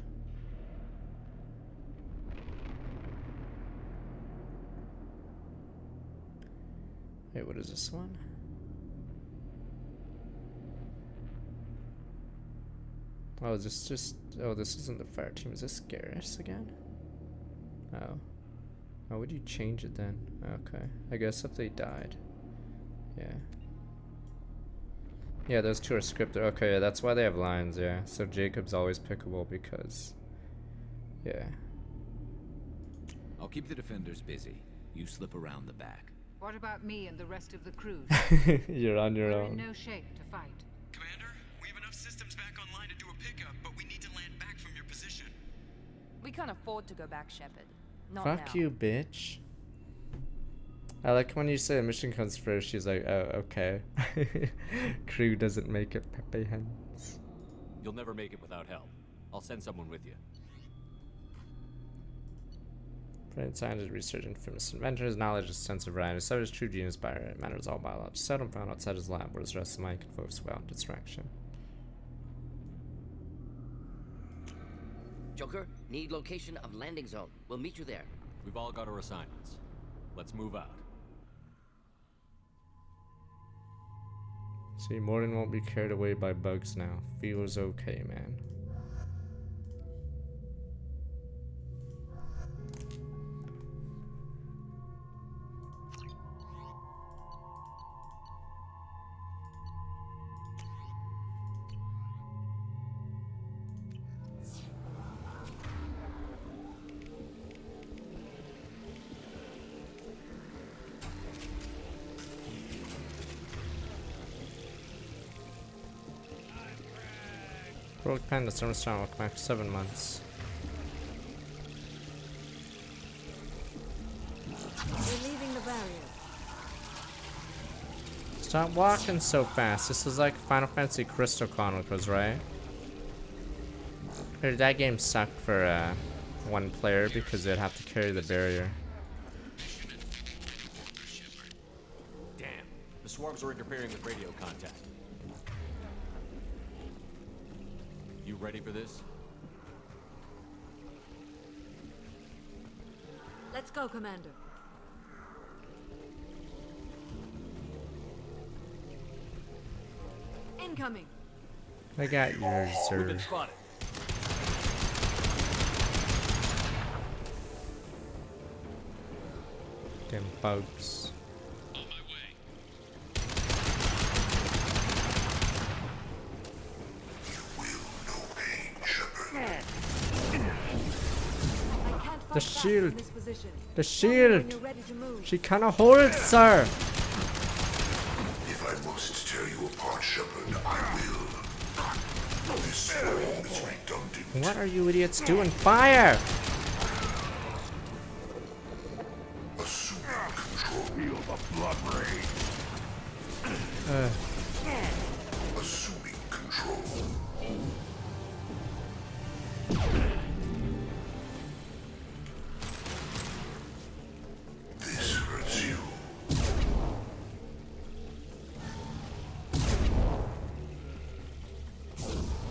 Wait, what is this one? Oh, is this just... Oh, this isn't the fire team. Is this Garrus again? Oh. How would you change it then? Okay. I guess if they died. Yeah. Yeah, those two are scripted. Okay, yeah, that's why they have lines, yeah. So Jacob's always pickable because... Yeah. I'll keep the defenders busy. You slip around the back. What about me and the rest of the crew? You're on your We're own. in no shape to fight. Commander, we have enough systems back online to do a pickup, but we need to land back from your position. We can't afford to go back, Shepard. Not Fuck now. you, bitch. I like when you say a mission comes first, she's like, oh, okay. Crew doesn't make it, Pepe Hens. You'll never make it without help. I'll send someone with you. Brain scientist, research, and famous inventor. His knowledge is sense of variety. So is true genius by it matters all biology. Seldom found outside his lab, where his rest of mind can focus without distraction. Joker, need location of landing zone. We'll meet you there. We've all got our assignments. Let's move out. See, Morden won't be carried away by bugs now. Feels okay, man. Broke Panda, Summer Storm, welcome back 7 months. We're leaving the barrier. Stop walking so fast. This is like Final Fantasy Crystal Chronicles, right? Or that game sucked for one player because they'd have to carry the barrier. Damn, the swarms are interfering with radio contact. You ready for this? Let's go, Commander. Incoming. I got yours, sir. We've been spotted. Damn bugs. The shield! The shield! She cannot hold it, sir! If I must tear you apart, Shepard, I will. This swarm is redundant. What are you idiots doing? Fire! Assuming control. Feel the blood rain. Assuming control. This hurts you.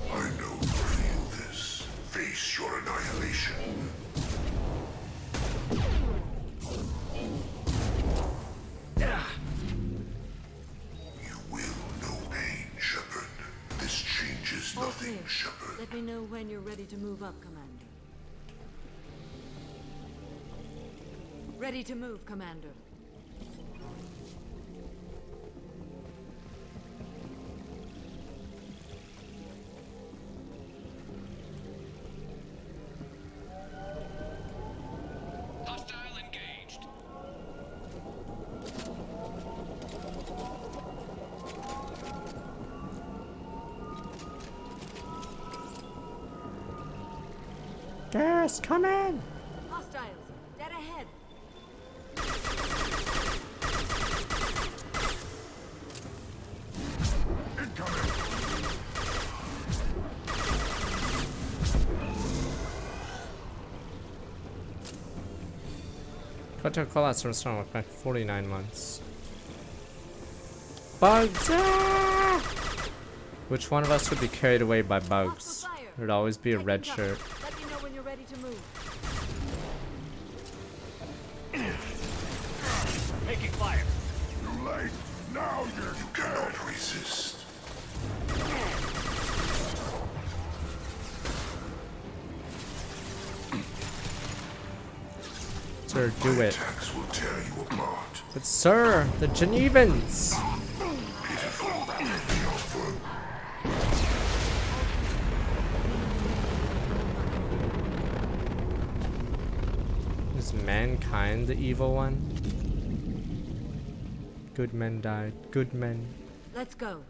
I know you feel this. Face your annihilation. You will know pain, Shepard. This changes nothing, Shepard. Let me know when you're ready to move up, Commander. Ready to move, Commander. Hostile engaged. Gas, come in! Hostiles, dead ahead. Quantum Collapse from Storm back 49 months. Bugs! Ah! Which one of us would be carried away by bugs? There'd always be a red shirt. Let me know when you're ready to move. Taking fire. Too late. Now you cannot resist. Sir, do it. Attacks will tear you apart. But sir, the Genevans! Is mankind the evil one? Good men died. Good men. Let's go.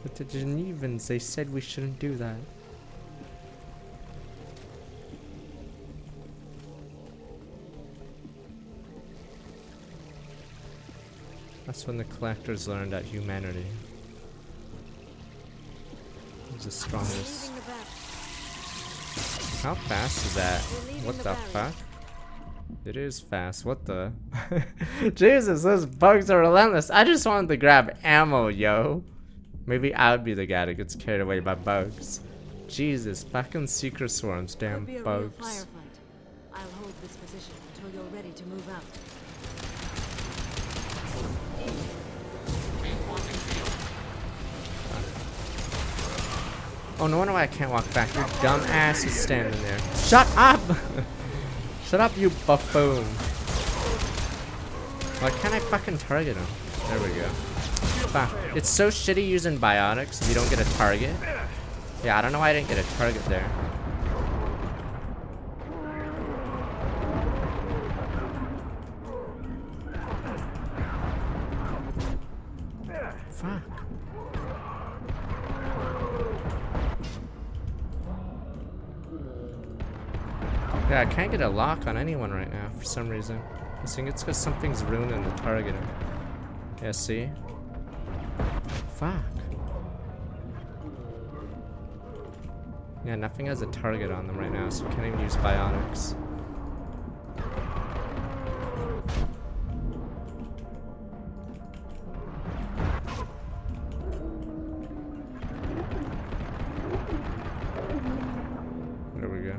But the Genevans, they said we shouldn't do that. That's when the collectors learned that humanity is the strongest. How fast is that? What the fuck? It is fast. What the? Jesus, those bugs are relentless. I just wanted to grab ammo, yo. Maybe I would be the guy that gets carried away by bugs. Jesus, fucking secret swarms, damn Could be a bugs. real firefight. I'll hold this position until you're ready to move out. Oh, no wonder why I can't walk back. Your dumb ass is standing there. Shut up! Shut up, you buffoon. Why can't I fucking target him? There we go. Fuck. It's so shitty using biotics if you don't get a target. Yeah, I don't know why I didn't get a target there. Fuck. Yeah, I can't get a lock on anyone right now for some reason. I think it's because something's ruining the targeting. Yeah, see? Fuck. Yeah, nothing has a target on them right now, so we can't even use bionics. There we go.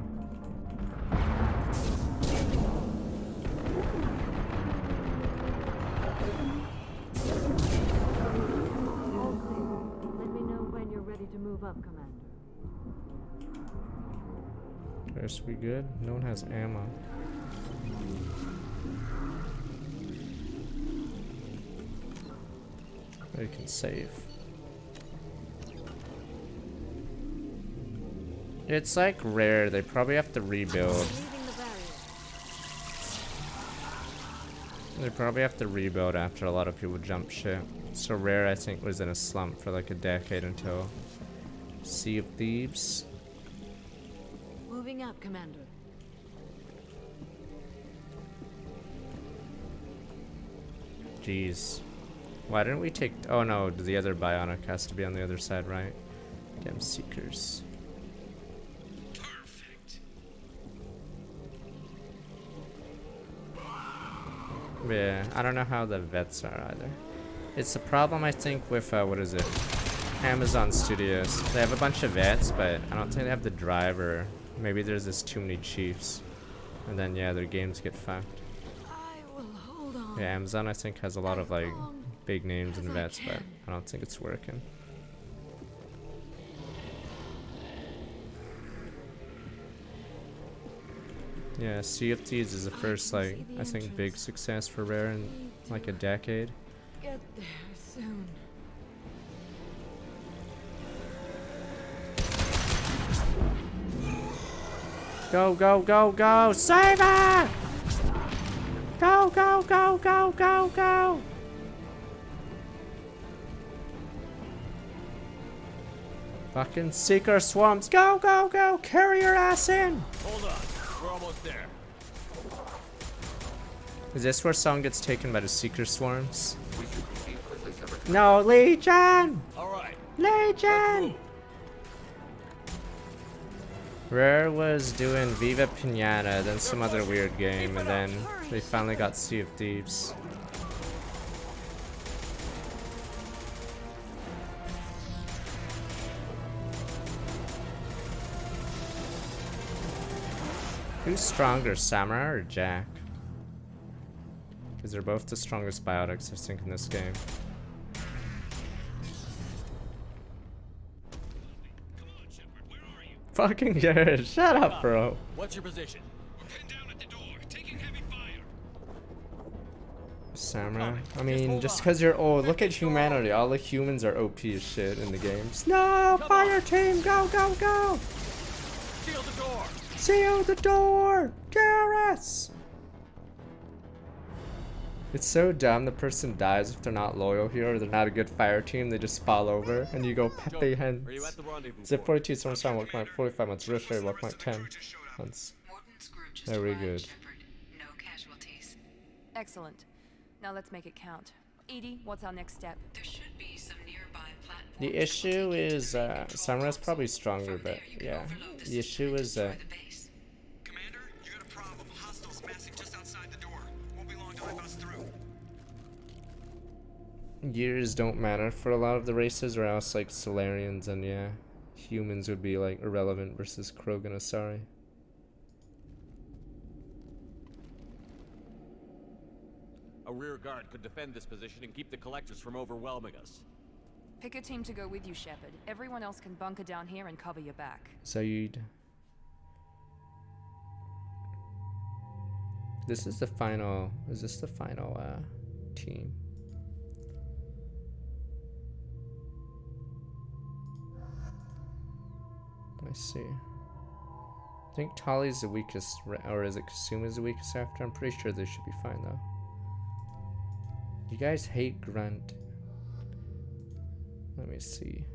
Let me know when you're ready to move up, Commander. First, we good? No one has ammo. They can save. It's like rare. They probably have to rebuild. They probably have to rebuild after a lot of people jump ship. So Rare, I think, was in a slump for like a decade until Sea of Thieves. Moving up, Commander. Jeez. Why didn't we take... Oh no, the other bionic has to be on the other side, right? Damn Seekers. Perfect. Yeah, I don't know how the vets are either. It's a problem, I think, with, what is it? Amazon Studios. They have a bunch of vets, but I don't think they have the driver. Maybe there's just too many chiefs. And then, yeah, their games get fucked. Yeah, Amazon, I think, has a lot of, like, big names and vets, but I don't think it's working. Yeah, Sea of Thieves is the first, like, I think, big success for Rare in, like, a decade. Get there soon. Go, go, go, go! Save her! Go, go, go, go, go, go! Fucking Seeker Swarms! Go, go, go! Carry your ass in! Hold on, we're almost there. Is this where someone gets taken by the Seeker Swarms? No, Legion! Alright. Legion! Rare was doing Viva Pinata, then some other weird game, and then they finally got Sea of Thieves. Who's stronger, Samurai or Jack? Because they're both the strongest biotics, I think, in this game. Fucking good. Shut up, bro. What's your position? Samurai. I mean, just because you're old, look at humanity. All the humans are OP as shit in the games. No! Fire team! Go, go, go! Seal the door! Seal the door! Garrus! It's so dumb the person dies if they're not loyal here or they're not a good fire team. They just fall over and you go Pepe Hens. Zip 42, someone saw 1.45 45 months. Rich rate 1.10 months. Very good. No casualties. Excellent. Now let's make it count. Edie, what's our next step? There should be some nearby platforms. The issue is, Samurai's probably stronger, but yeah. The issue is, Commander, you got a problem. Hostiles massing just outside the door. Won't be long till I bust through. years don't matter for a lot of the races, or else like Solarians and yeah, humans would be like irrelevant versus Krogan Asari. A rear guard could defend this position and keep the collectors from overwhelming us. Pick a team to go with you, Shepard. Everyone else can bunker down here and cover your back. Zaid. This is the final. Is this the final team? Let me see. I think Tali's the weakest, or is it Kasuma's the weakest after? I'm pretty sure they should be fine though. You guys hate Grunt. Let me see.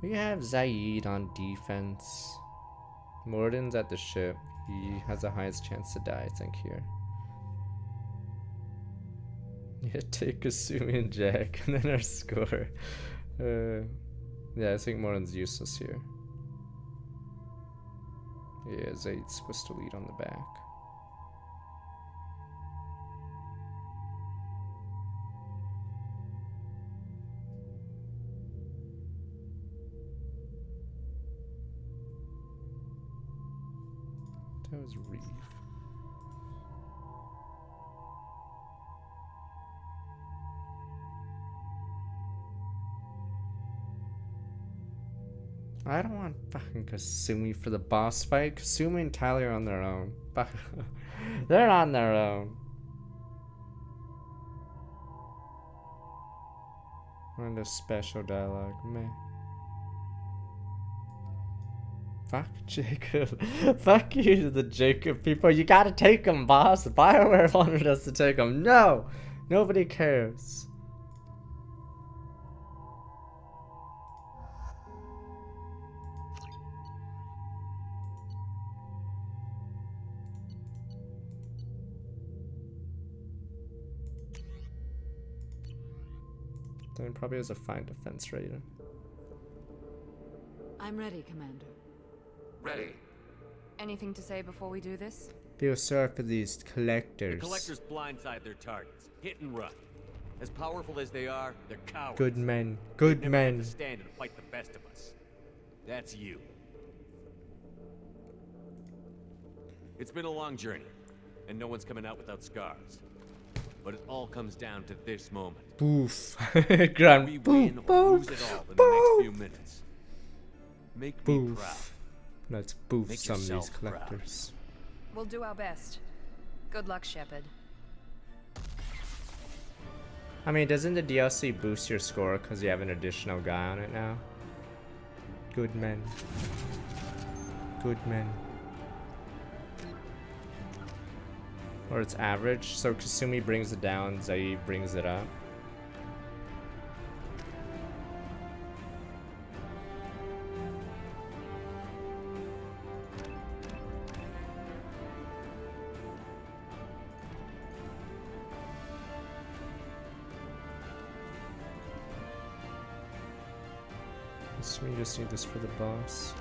We have Zaid on defense. Morden's at the ship. He has the highest chance to die, I think, here. Yeah, take Kasumi and Jack, and then our score. Yeah, I think Morden's useless here. Yeah, Zaid's supposed to lead on the back. That was Reeve. I don't want fucking Kasumi for the boss fight. Kasumi and Tally are on their own. They're on their own. And a special dialogue, man. Fuck Jacob. Fuck you to the Jacob people. You gotta take him, boss. BioWare wanted us to take him. No! Nobody cares. Then probably has a fine defense rating. I'm ready, Commander. Ready. Anything to say before we do this? Feel sorry for these collectors. The collectors blindside their targets. Hit and run. As powerful as they are, they're cowards. Good men. Good They'd never men. have to stand and fight the best of us. That's you. It's been a long journey, and no one's coming out without scars. But it all comes down to this moment. Boof. Grand we boof, win or boof, lose it all in boof. the next few minutes. Make me Boof. proud. Let's boof Make some of these yourself proud. collectors. We'll do our best. Good luck, Shepard. I mean, doesn't the DLC boost your score because you have an additional guy on it now? Good men. Good men. Or it's average, so Kasumi brings it down, Zaid brings it up. So we just need this for the boss.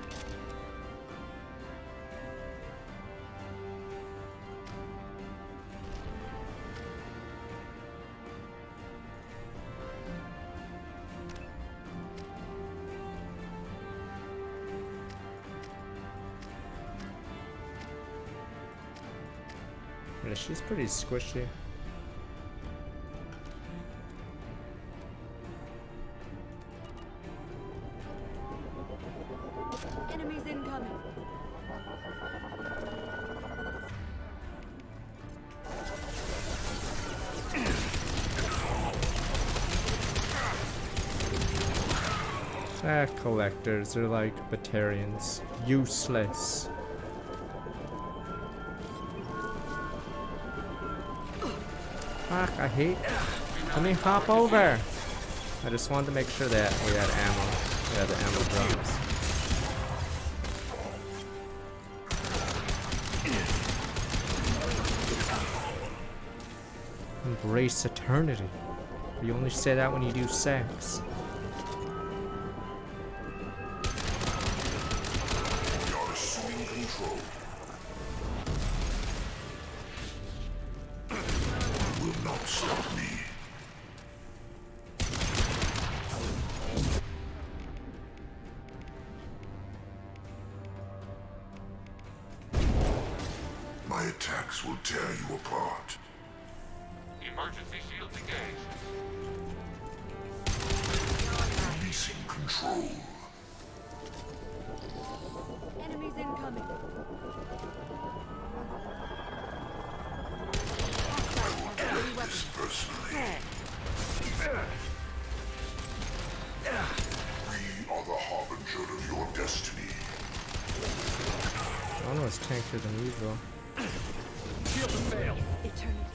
Yeah, she's pretty squishy. Enemies incoming. Ah, collectors, they're like Batarians. Useless. Fuck, I hate. Let me hop over. I just wanted to make sure that we had ammo. We had the ammo drums. Embrace eternity. You only say that when you do sex. You're assuming control. You will not stop me. My attacks will tear you apart. Emergency shields engaged. Releasing control. Enemies incoming. This personally. We are the harbinger of your destiny. One was tankier than usual. Shield to fail. Eternity.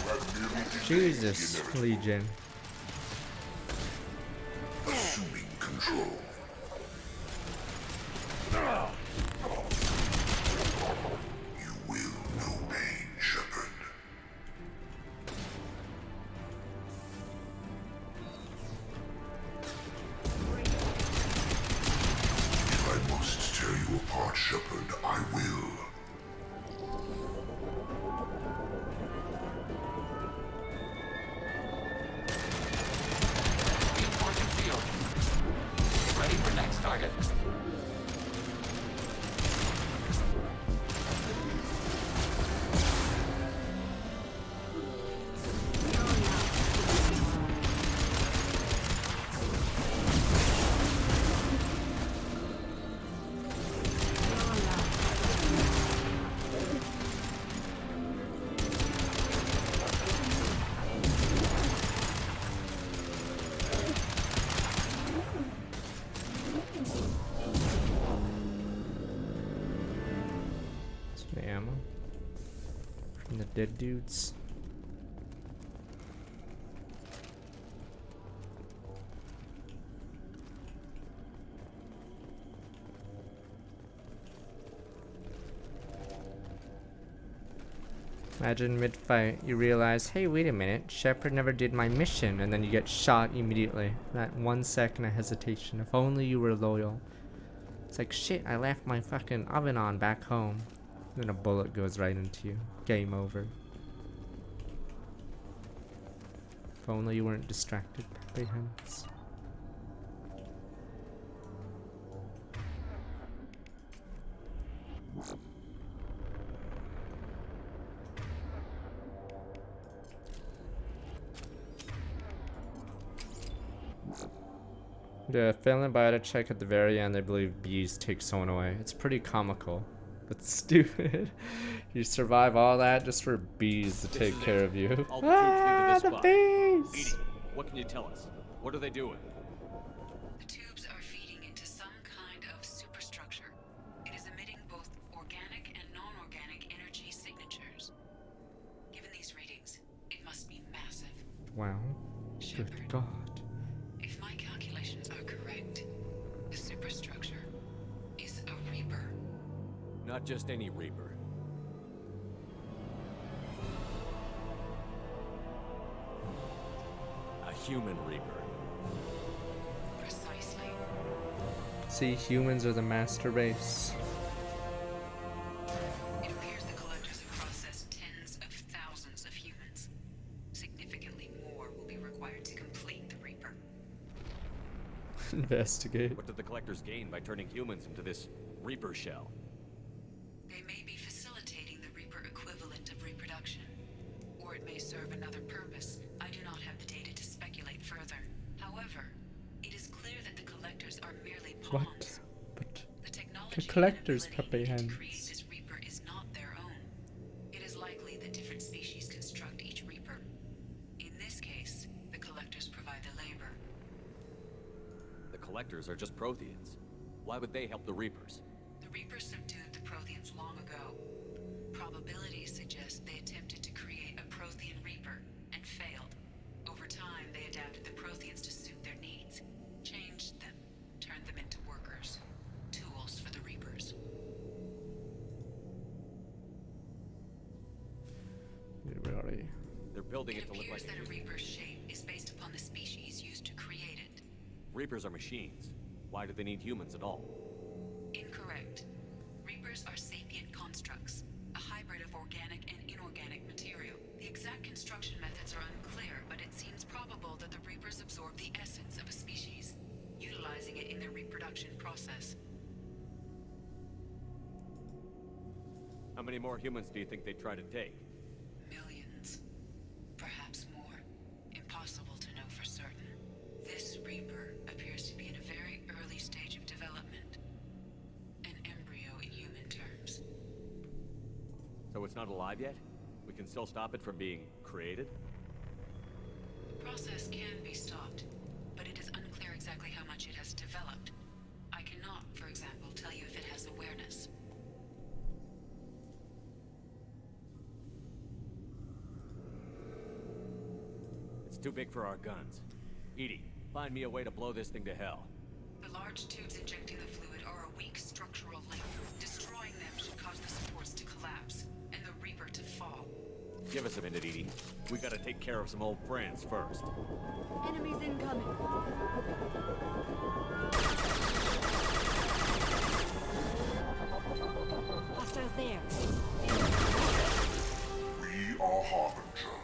You have merely Jesus, Legion. Assuming control. You will know pain, Shepard. If I must tear you apart, Shepard, I will. Reinforcing field. Ready for next target. Some ammo from the dead dudes. Imagine mid-fight, you realize, hey, wait a minute, Shepard never did my mission, and then you get shot immediately. That 1 second of hesitation. If only you were loyal. It's like, shit, I left my fucking oven on back home. Then a bullet goes right into you. Game over. If only you weren't distracted by hints. The failing biota check at the very end, I believe bees take someone away. It's pretty comical, but stupid. You survive all that just for bees to take care of you. All the troops lead to this The spot. bees! Edie, what can you tell us? What are they doing? The tubes are feeding into some kind of superstructure. It is emitting both organic and non-organic energy signatures. Given these readings, it must be massive. Wow. Good God. If my calculations are correct, the superstructure is a Reaper. Not just any Reaper. A human Reaper. Precisely. See, humans are the master race. It appears the collectors have processed tens of thousands of humans. Significantly more will be required to complete the Reaper. Investigate. What did the collectors gain by turning humans into this Reaper shell? They may be facilitating the Reaper equivalent of reproduction, or it may serve another purpose. I do not have the data to speculate further. However, it is clear that the collectors are merely pawns. What? But The technology the collector's and puppy ability to create hands. this Reaper is not their own. It is likely that different species construct each Reaper. In this case, the collectors provide the labor. The collectors are just Protheans. Why would they help the Reapers? The Reapers subdued the Protheans long ago. Probabilities suggest they attempted to create a Prothean Reaper and failed. Over time, they adapted the Protheans to suit their needs, changed them, turned them into workers, tools for the Reapers. They're building It it to look appears like that a Reaper's shape is based upon the species used to create it. Reapers are machines. Why do they need humans at all? Incorrect. Reapers are sapient constructs, a hybrid of organic and inorganic material. The exact construction methods are unclear, but it seems probable that the Reapers absorb the essence of a species, utilizing it in their reproduction process. How many more humans do you think they'd try to take? Millions. Perhaps more. Impossible to know for certain. This Reaper appears to be in a very early stage of development. An embryo in human terms. So it's not alive yet? We can still stop it from being created? The process can be stopped, but it is unclear exactly how much it has developed. I cannot, for example, tell you if it has awareness. too big for our guns. Edie, find me a way to blow this thing to hell. The large tubes injecting the fluid are a weak structural link. Destroying them should cause the supports to collapse, and the Reaper to fall. Give us a minute, Edie. We gotta take care of some old friends first. Enemies incoming. Hostiles there. We are Harbinger.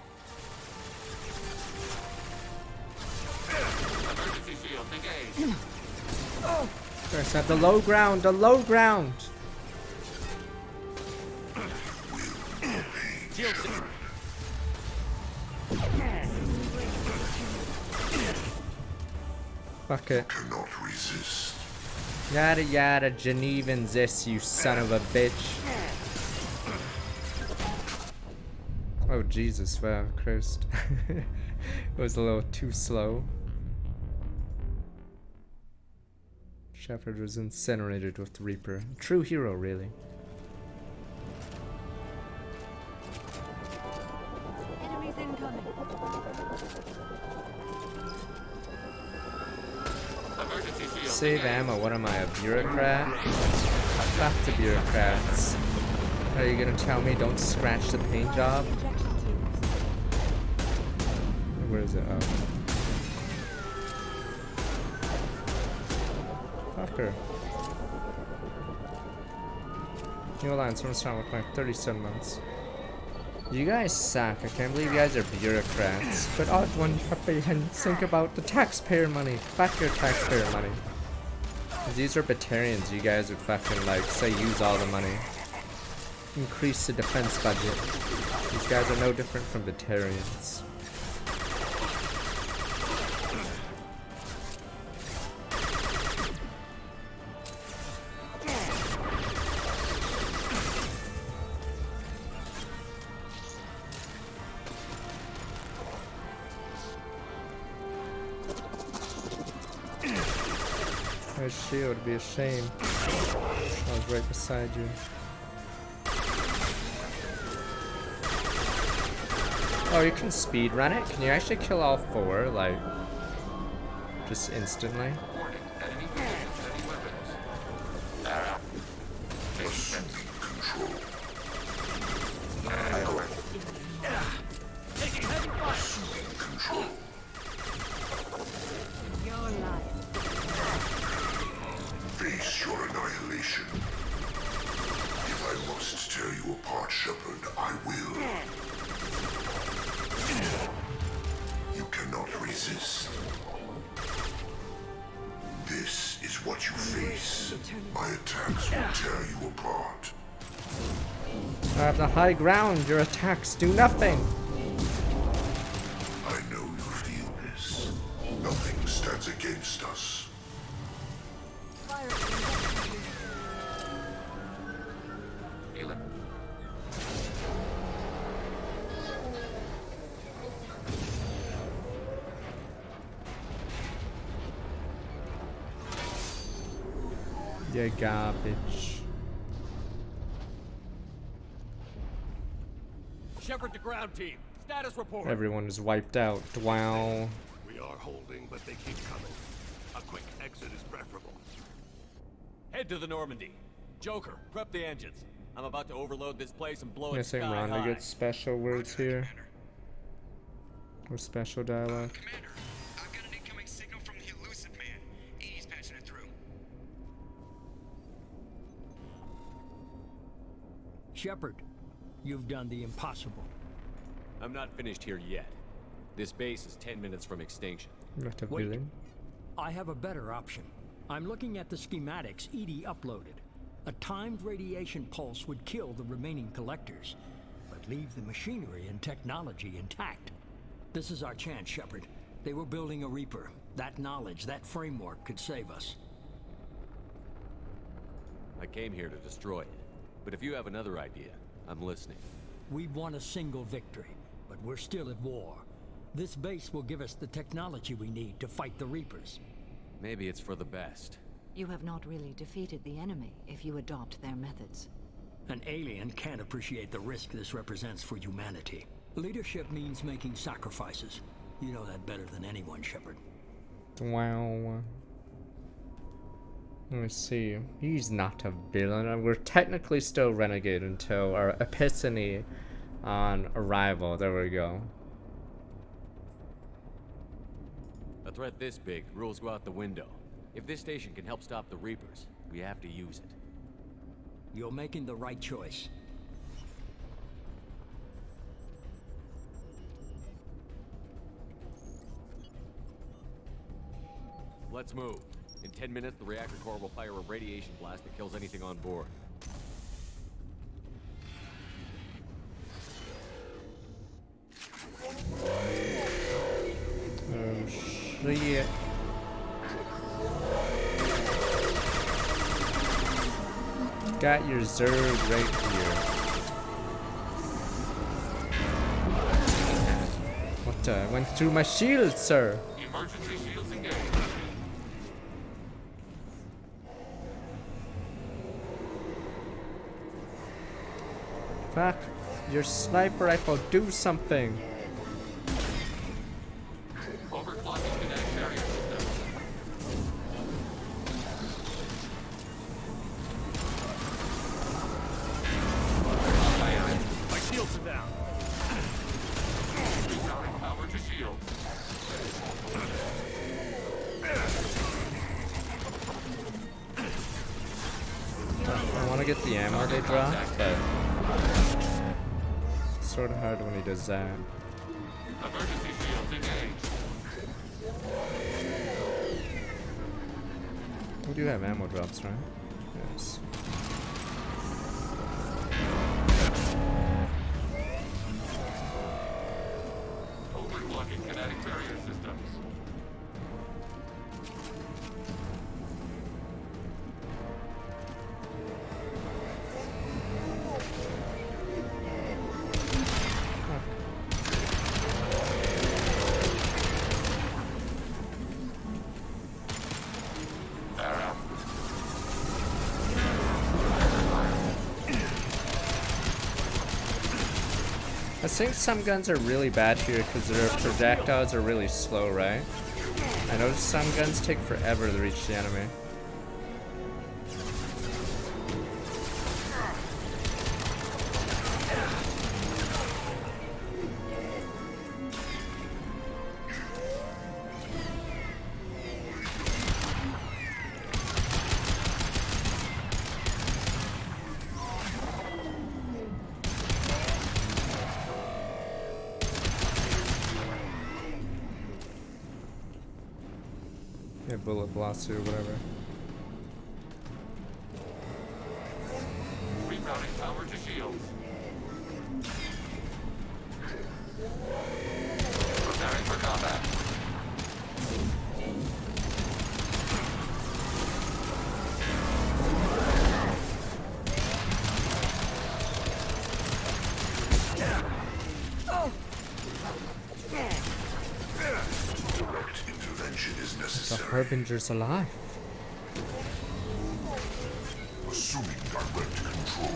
Emergency shield engaged. First at the low ground, the low ground. Shield Fuck it. Cannot resist. Yada yada Genevans this, you son of a bitch. Oh Jesus, wow, Christ. It was a little too slow. Shepard was incinerated with the Reaper. True hero, really. Enemies incoming. Save ammo, what am I, a bureaucrat? Fuck the bureaucrats. Are you gonna tell me don't scratch the paint job? Where is it? Oh. Fucker. New Alliance, I'm starting with my 37 months. You guys suck. I can't believe you guys are bureaucrats. But odd one and think about the taxpayer money. Fuck your taxpayer money. These are Batarians, you guys would fucking like say use all the money. Increase the defense budget. These guys are no different from Batarians. My shield would be a shame. I was right beside you. Oh, you can speed run it? Can you actually kill all four, like, just instantly? Face your annihilation. If I must tear you apart, Shepard, I will. You cannot resist. This is what you face. My attacks will tear you apart. I have the high ground, your attacks do nothing! I know you feel this. Nothing stands against us. Yeah, garbage. Shepard to ground team. Status report. Everyone is wiped out. Wow. We are holding, but they keep coming. A quick exit is preferable. Head to the Normandy. Joker, prep the engines. I'm about to overload this place and blow it Missing sky high. Renegade special words here. Or special dialogue. Commander, I've got an incoming signal from the elusive man. He's patching it through. Shepard, you've done the impossible. I'm not finished here yet. This base is 10 minutes from extinction. Not a Wait. villain. I have a better option. I'm looking at the schematics Edie uploaded. A timed radiation pulse would kill the remaining collectors, but leave the machinery and technology intact. This is our chance, Shepard. They were building a Reaper. That knowledge, that framework could save us. I came here to destroy it. But if you have another idea, I'm listening. We've won a single victory, but we're still at war. This base will give us the technology we need to fight the Reapers. Maybe it's for the best. You have not really defeated the enemy if you adopt their methods. An alien can't appreciate the risk this represents for humanity. Leadership means making sacrifices. You know that better than anyone, Shepard. Wow. Let me see. He's not a villain. We're technically still Renegade until our epiphany on arrival. There we go. A threat this big, rules go out the window. If this station can help stop the Reapers, we have to use it. You're making the right choice. Let's move. In 10 minutes, the reactor core will fire a radiation blast that kills anything on board. Oh, shit. Got your Zerg right here. What the? Went through my shield, sir. Emergency shields engaged. Fuck. Your sniper rifle, do something. Overclocking kinetic barrier system. My shields are down. Rerouting power to shields. I want to get the ammo they drop, but it's sort of hard when he does that. Emergency shields engaged. We do have ammo drops, right? Yes. Overclocking kinetic barrier systems. I think some guns are really bad here because their projectiles are really slow, right? I noticed some guns take forever to reach the enemy. Yeah, bullet velocity or whatever. Rerouting power to shields. Preparing for combat. Direct intervention is The necessary. Harbinger's alive. Assuming direct control.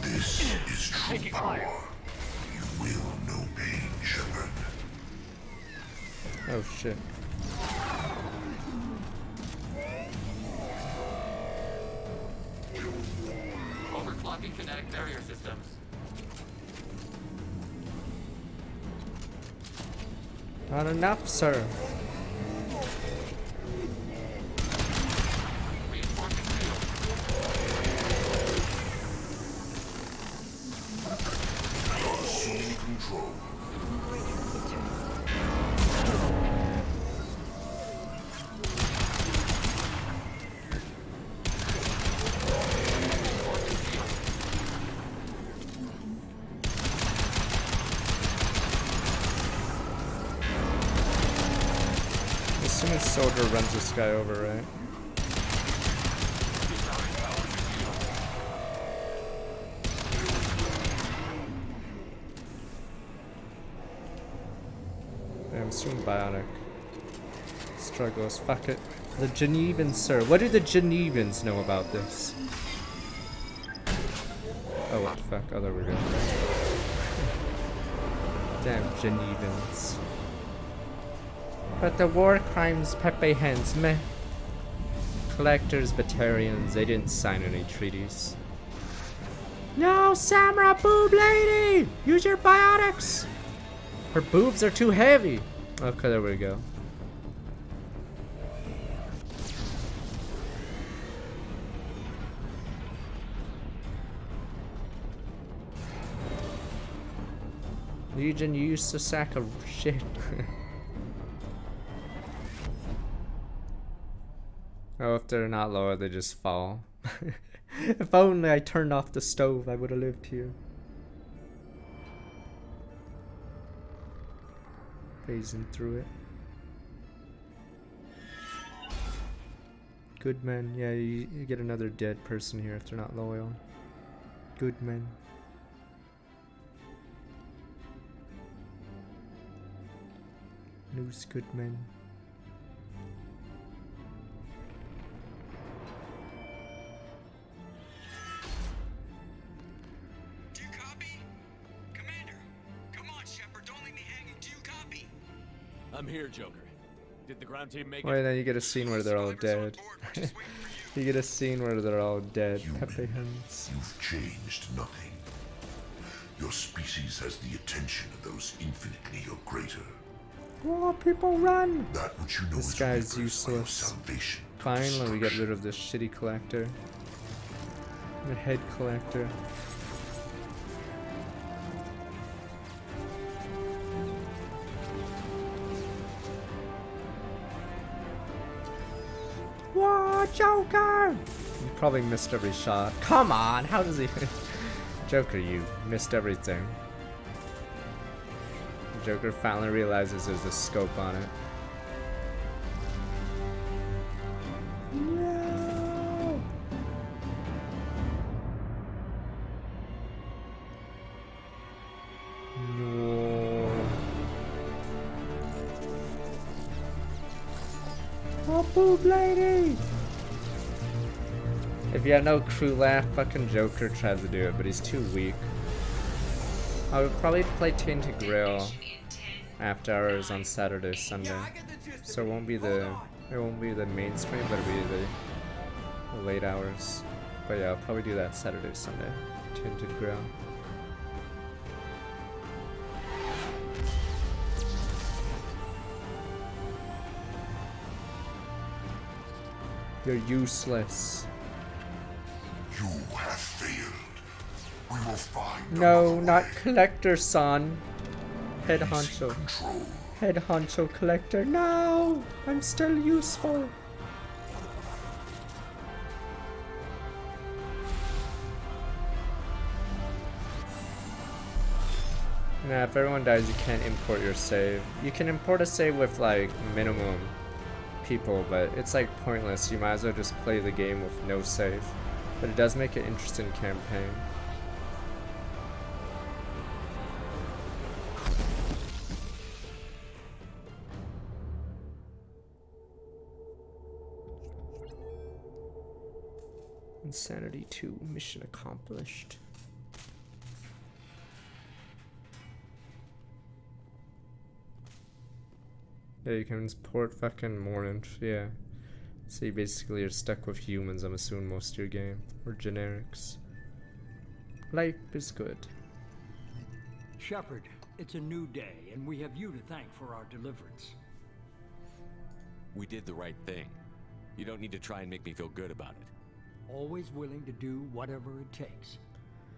This is true power. You will know pain, Shepard. Oh shit. Overclocking kinetic barrier systems. Not enough, sir. Reinforcing shields. Assuming control. Assuming Soldier runs this guy over, right? Yeah, I'm assuming Bionic struggles. Fuck it. The Genevans, sir. What do the Genevans know about this? Oh, what the fuck? Oh, there we go. Damn Genevans. But the war crimes Pepe hands meh. Collectors, Batarians, they didn't sign any treaties. No, Samra boob lady! Use your biotics! Her boobs are too heavy. Okay, there we go. Legion, you used to sack of shit. Oh, if they're not lower, they just fall. If only I turned off the stove, I would have lived here. Phasing through it. Good men. Yeah, you get another dead person here if they're not loyal. Good men. News good men. Do you copy? Commander, come on, Shepard, don't leave me hanging. Do you copy? I'm here, Joker. Did the ground team make Wait, it? then you get a scene where they're all dead. You get a scene where they're all dead. Pepe hands. You've changed nothing. Your species has the attention of those infinitely or greater. Oh, people run! That which you know This is guy's Reaper's way of useless. salvation. Finally, we get rid of this shitty collector. The head collector. Whoa, Joker! You probably missed every shot. Come on, how does he... Joker, you missed everything. Joker finally realizes there's a scope on it. No! No. Oh, boob lady! If you have no crew left, fucking Joker tries to do it, but he's too weak. I would probably play Tainted Grail after hours on Saturday, Sunday. So it won't be the main stream, but it'll be the late hours. But yeah, I'll probably do that Saturday, Sunday. Tainted Grail. You're useless. You have failed. We will find No, not Collector, son. Head honcho. control. Head honcho Collector. No! I'm still useful. Nah, if everyone dies, you can't import your save. You can import a save with, like, minimum people, but it's, like, pointless. You might as well just play the game with no save. But it does make an interesting campaign. Insanity 2, mission accomplished. Yeah, you can import fucking more yeah. So you basically are stuck with humans, I'm assuming, most of your game. Or generics. Life is good. Shepard, it's a new day, and we have you to thank for our deliverance. We did the right thing. You don't need to try and make me feel good about it. Always willing to do whatever it takes.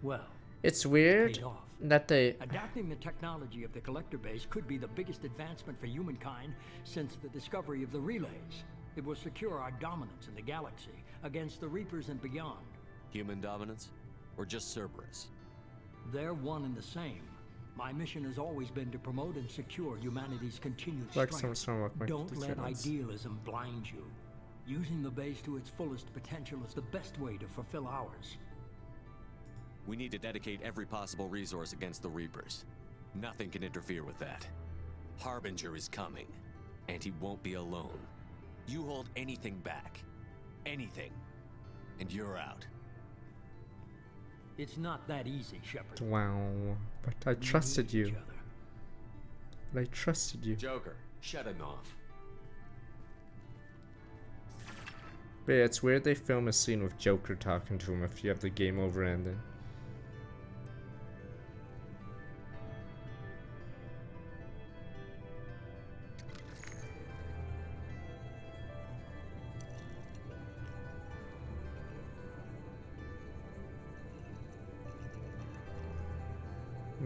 Well, It's weird paid off. that they... Adapting the technology of the collector base could be the biggest advancement for humankind since the discovery of the relays. It will secure our dominance in the galaxy against the Reapers and beyond. Human dominance? Or just Cerberus? They're one and the same. My mission has always been to promote and secure humanity's continued Like strength. some of my Don't let humans. idealism blind you. Using the base to its fullest potential is the best way to fulfill ours. We need to dedicate every possible resource against the Reapers. Nothing can interfere with that. Harbinger is coming, and he won't be alone. You hold anything back, anything, and you're out. It's not that easy, Shepard. Wow. But I trusted you. But I trusted you. Joker, shut him off. But yeah, it's weird they film a scene with Joker talking to him if you have the game over ending.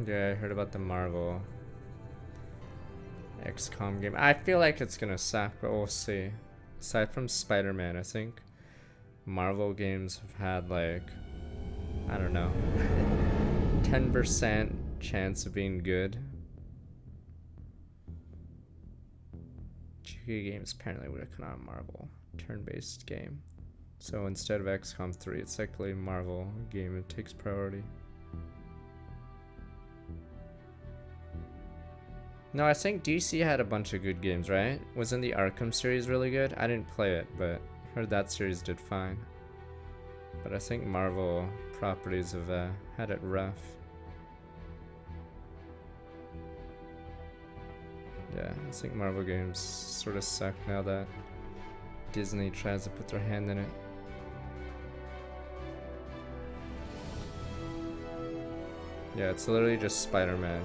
Yeah, I heard about the Marvel XCOM game. I feel like it's gonna suck, but we'll see. Aside from Spider-Man, I think Marvel games have had like, I don't know, 10% chance of being good. GK Games apparently would have come out a Marvel turn-based game. So instead of XCOM 3, it's likely a Marvel game. It takes priority. No, I think DC had a bunch of good games, right? Wasn't the Arkham series really good? I didn't play it, but heard that series did fine. But I think Marvel properties have had it rough. Yeah, I think Marvel games sort of suck now that Disney tries to put their hand in it. Yeah, it's literally just Spider-Man.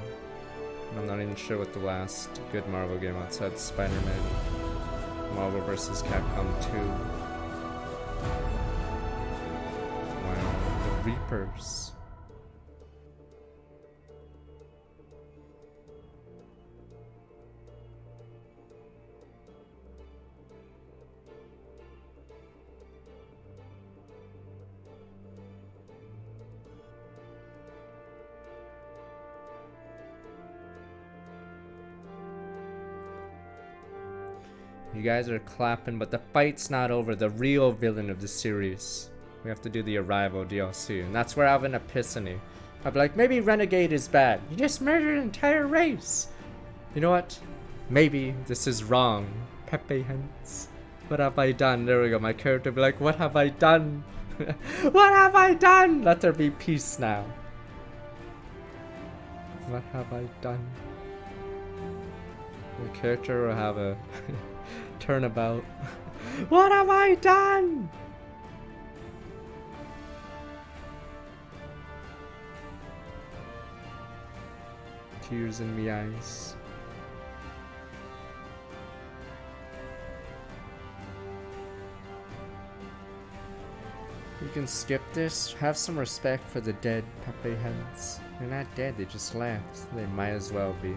I'm not even sure what the last good Marvel game outside Spider-Man, Marvel vs. Capcom 2. Wow, the Reapers. You guys are clapping, but the fight's not over. The real villain of the series. We have to do the Arrival DLC, and that's where I have an epiphany. I'll be like, maybe Renegade is bad. You just murdered an entire race. You know what? Maybe this is wrong. Pepe Hens. What have I done? There we go. My character will be like, what have I done? What have I done? Let there be peace now. What have I done? The character will have a turnabout. What have I done? Tears in my eyes. You can skip this. Have some respect for the dead Pepe Hens. They're not dead, they just left. They might as well be.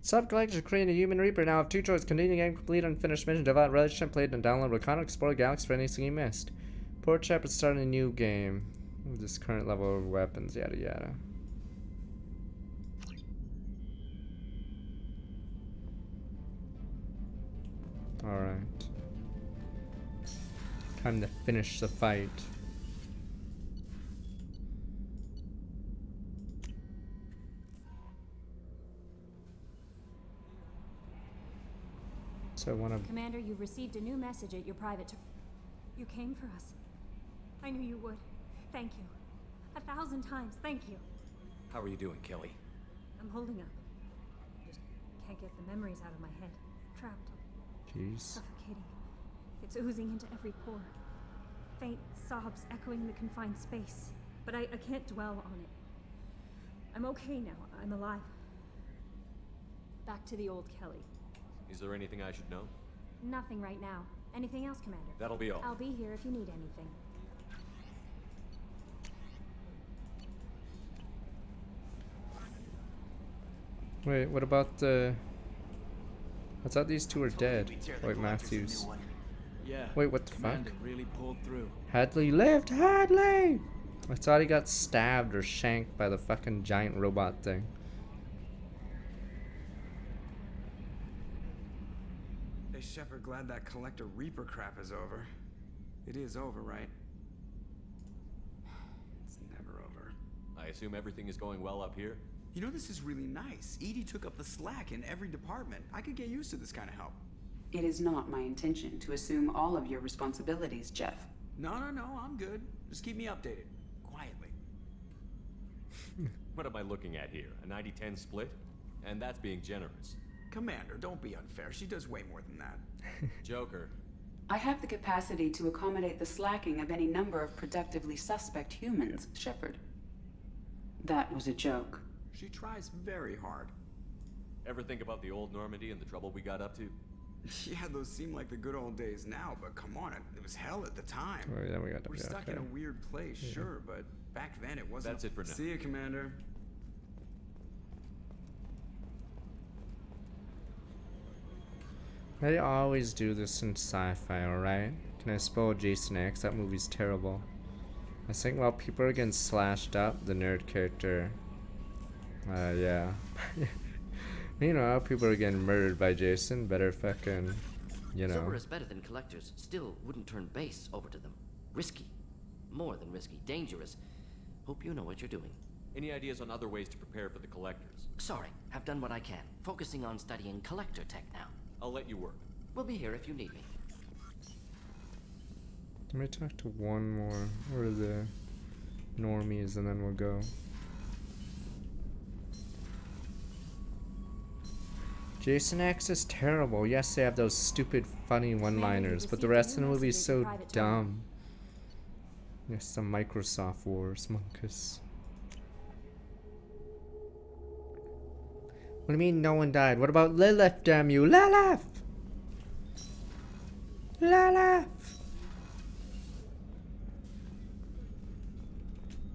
Sub-collectors creating a human reaper now have two choices: continue game, complete unfinished mission, devout relish, played and download Recon, explore galaxy for anything you missed. Port chapter starting a new game with this current level of weapons, yada yada. Alright. Time to finish the fight. So I want to... Commander, you've received a new message at your private... You came for us. I knew you would. Thank you. 1,000 times, thank you. How are you doing, Kelly? I'm holding up. Just can't get the memories out of my head. Trapped. Jeez. Suffocating. It's oozing into every pore. Faint sobs echoing the confined space. But I can't dwell on it. I'm okay now. I'm alive. Back to the old Kelly. Is there anything I should know? Nothing right now. Anything else, Commander? That'll be all. I'll be here if you need anything. Wait, what about the... I thought these two were dead. Wait, Matthews. Yeah. Wait, what the fuck? Commander really pulled through. Hadley lived! Hadley! I thought he got stabbed or shanked by the fucking giant robot thing. Hey, Shepard, glad that Collector Reaper crap is over. It is over, right? It's never over. I assume everything is going well up here? You know, this is really nice. Edie took up the slack in every department. I could get used to this kind of help. It is not my intention to assume all of your responsibilities, Jeff. No, I'm good. Just keep me updated. Quietly. What am I looking at here? A 90-10 split? And that's being generous. Commander, don't be unfair. She does way more than that. Joker. I have the capacity to accommodate the slacking of any number of productively suspect humans, Shepard. That was a joke. She tries very hard. Ever think about the old Normandy and the trouble we got up to? Yeah, those seem like the good old days now, but come on, it was hell at the time. Oh, yeah, we got We're stuck in a weird place, sure, but back then it wasn't. That's it for now. See you, Commander. They always do this in sci-fi, alright? Can I spoil Jason X? That movie's terrible. I think while people are getting slashed up, the nerd character... yeah. Meanwhile, people are getting murdered by Jason. Better fucking, you know. Cerberus better than collectors. Still wouldn't turn base over to them. Risky. More than risky. Dangerous. Hope you know what you're doing. Any ideas on other ways to prepare for the collectors? Sorry, I've done what I can. Focusing on studying collector tech now. I'll let you work. We'll be here if you need me. Let me talk to one more. Or the normies, and then we'll go. Jason X is terrible. Yes, they have those stupid, funny one-liners, but the rest of the movie is so dumb. Yes, some Microsoft Wars, Monkus. What do you mean no one died? What about Lilith, damn you? Lilith! Lilith!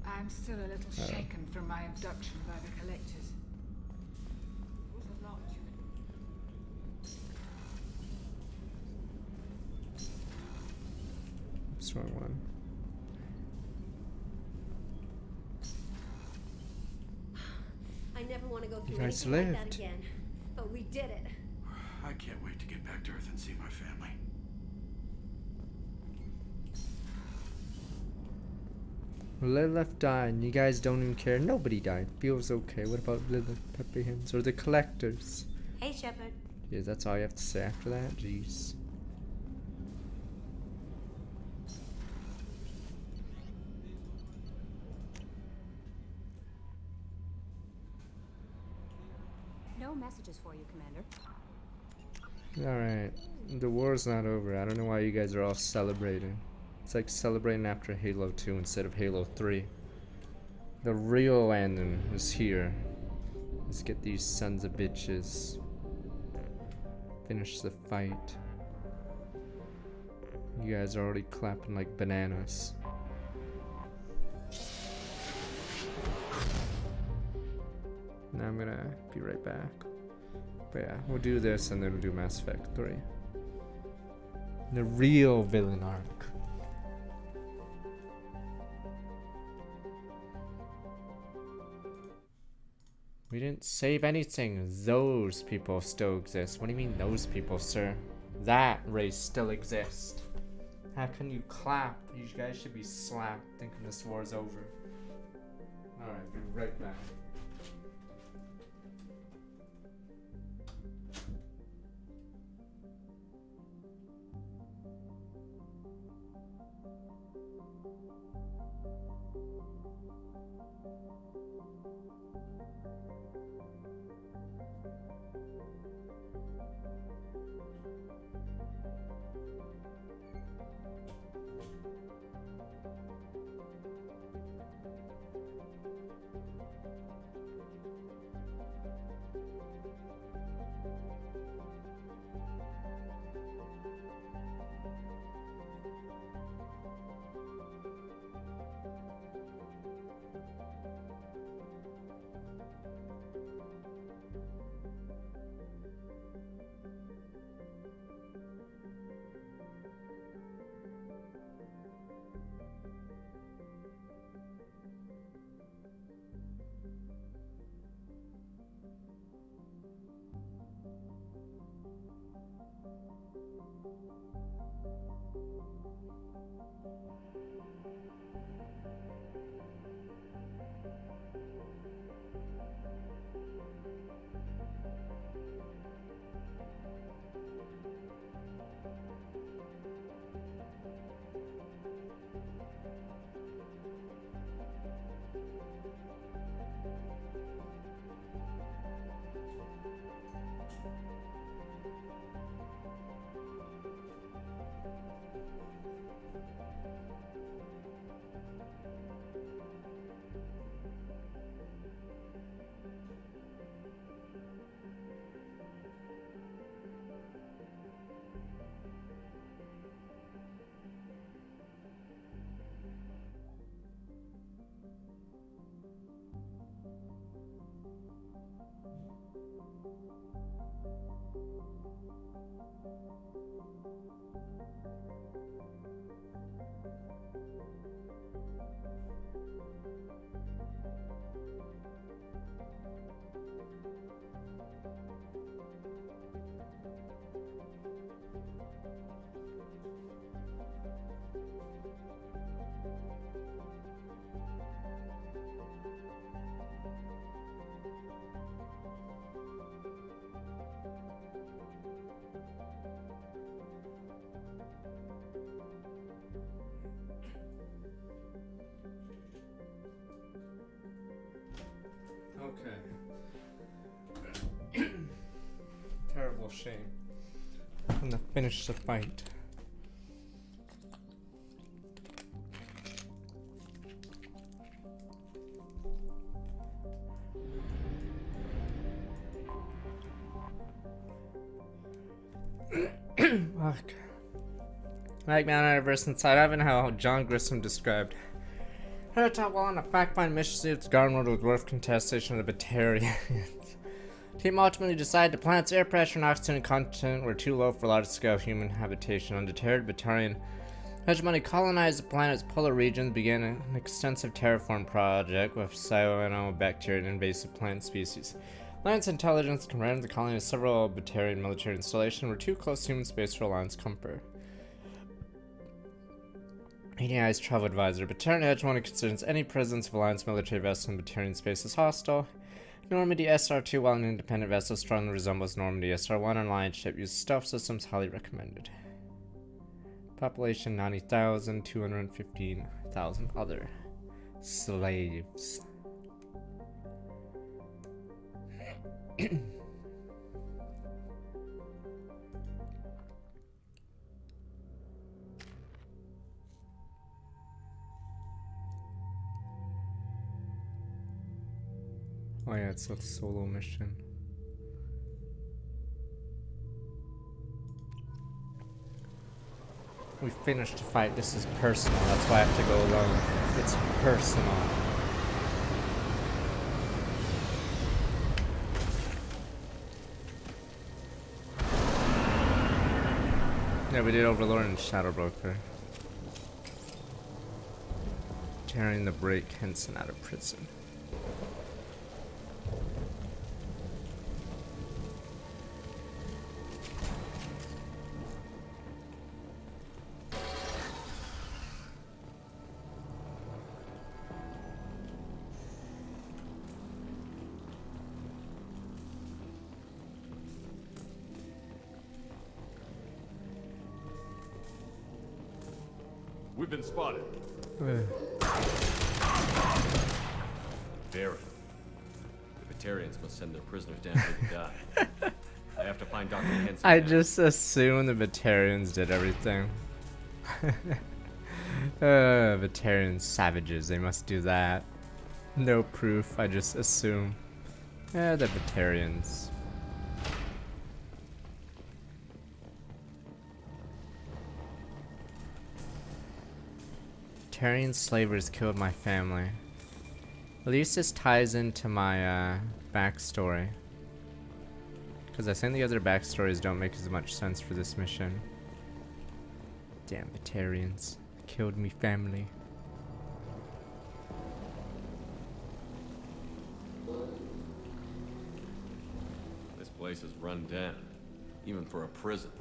I'm still a little shaken from my abduction by the collectors. It was a lot. Oops, wrong one. I never want to go through You guys anything like that lived. again. But we did it. I can't wait to get back to Earth and see my family. Lilith died, and you guys don't even care. Nobody died. Feels okay. What about Lilith, Peppy Hens, or the collectors? Hey, Shepard. Yeah, that's all you have to say after that? Jeez. No messages for you, Commander. Alright. The war's not over. I don't know why you guys are all celebrating. It's like celebrating after Halo 2 instead of Halo 3. The real ending is here. Let's get these sons of bitches. Finish the fight. You guys are already clapping like bananas. Now I'm gonna be right back. But yeah, we'll do this and then we'll do Mass Effect 3. The real villain arc. We didn't save anything. Those people still exist. What do you mean those people, sir? That race still exists. How can you clap? You guys should be slapped thinking this war's over. Alright, be right back. Okay. Terrible shame. I'm gonna finish the fight. Fuck. Like Mount Everest inside heaven, how John Grissom described. Her top while on a fact-find mission to its Garden with dwarf contestation of the Batarians. Team ultimately decided the planet's air pressure and oxygen content were too low for large-scale human habitation. Undeterred, Batarian hegemony colonized the planet's polar regions, began an extensive terraform project with cyanobacteria and invasive plant species. Alliance intelligence confirmed the colony of several Batarian military installations were too close to human space for Alliance comfort. ADI's travel advisor, Batarian hegemony considers any presence of Alliance military vessels in Batarian space as hostile. Normandy SR2, while an independent vessel, strongly resembles Normandy SR1, an Alliance ship uses stealth systems, highly recommended. Population 90,000, 215,000 other slaves. Oh yeah, it's a solo mission. We finished the fight. This is personal. That's why I have to go alone. It's personal. Yeah, we did Overlord and Shadow Broker. Tearing the break Henson out of prison. We've been spotted. Very. The Batarians must send their prisoners down here to die. I have to find Dr. Henson. I just assume the Batarians did everything. Batarian savages, they must do that. No proof, I just assume. Yeah, the Batarians. Batarian slavers killed my family. At least this ties into my backstory. Because I think the other backstories don't make as much sense for this mission. Damn Batarians. Killed me family. This place is run down, even for a prison.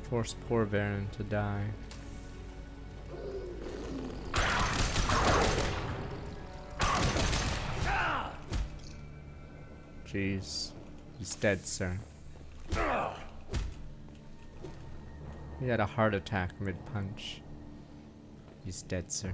Force poor Varen to die. Jeez. He's dead, sir. He had a heart attack mid-punch. He's dead, sir.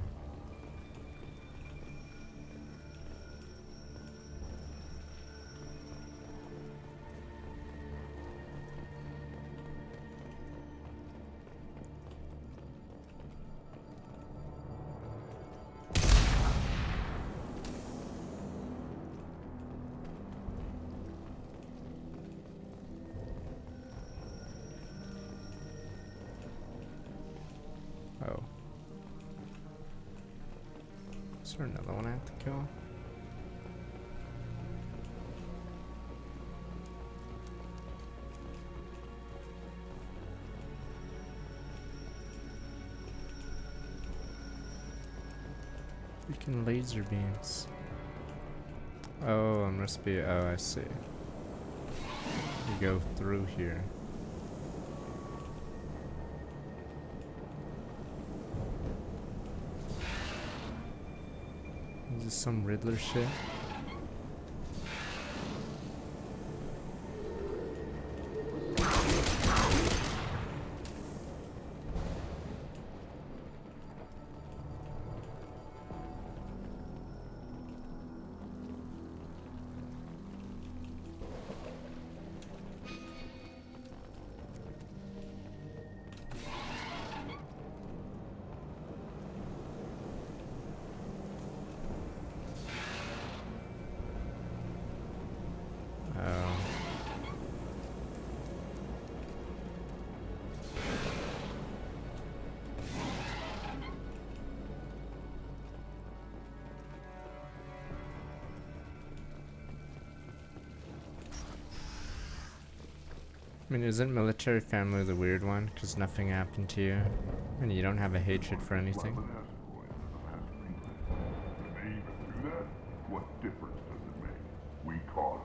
Oh. Is there another one I have to kill? Freaking laser beams. Oh, it must be. Oh, I see. You go through here. Is this some Riddler shit? I mean, isn't military family the weird one? Because nothing happened to you, and you don't have a hatred for anything. What difference does it make? We caught him.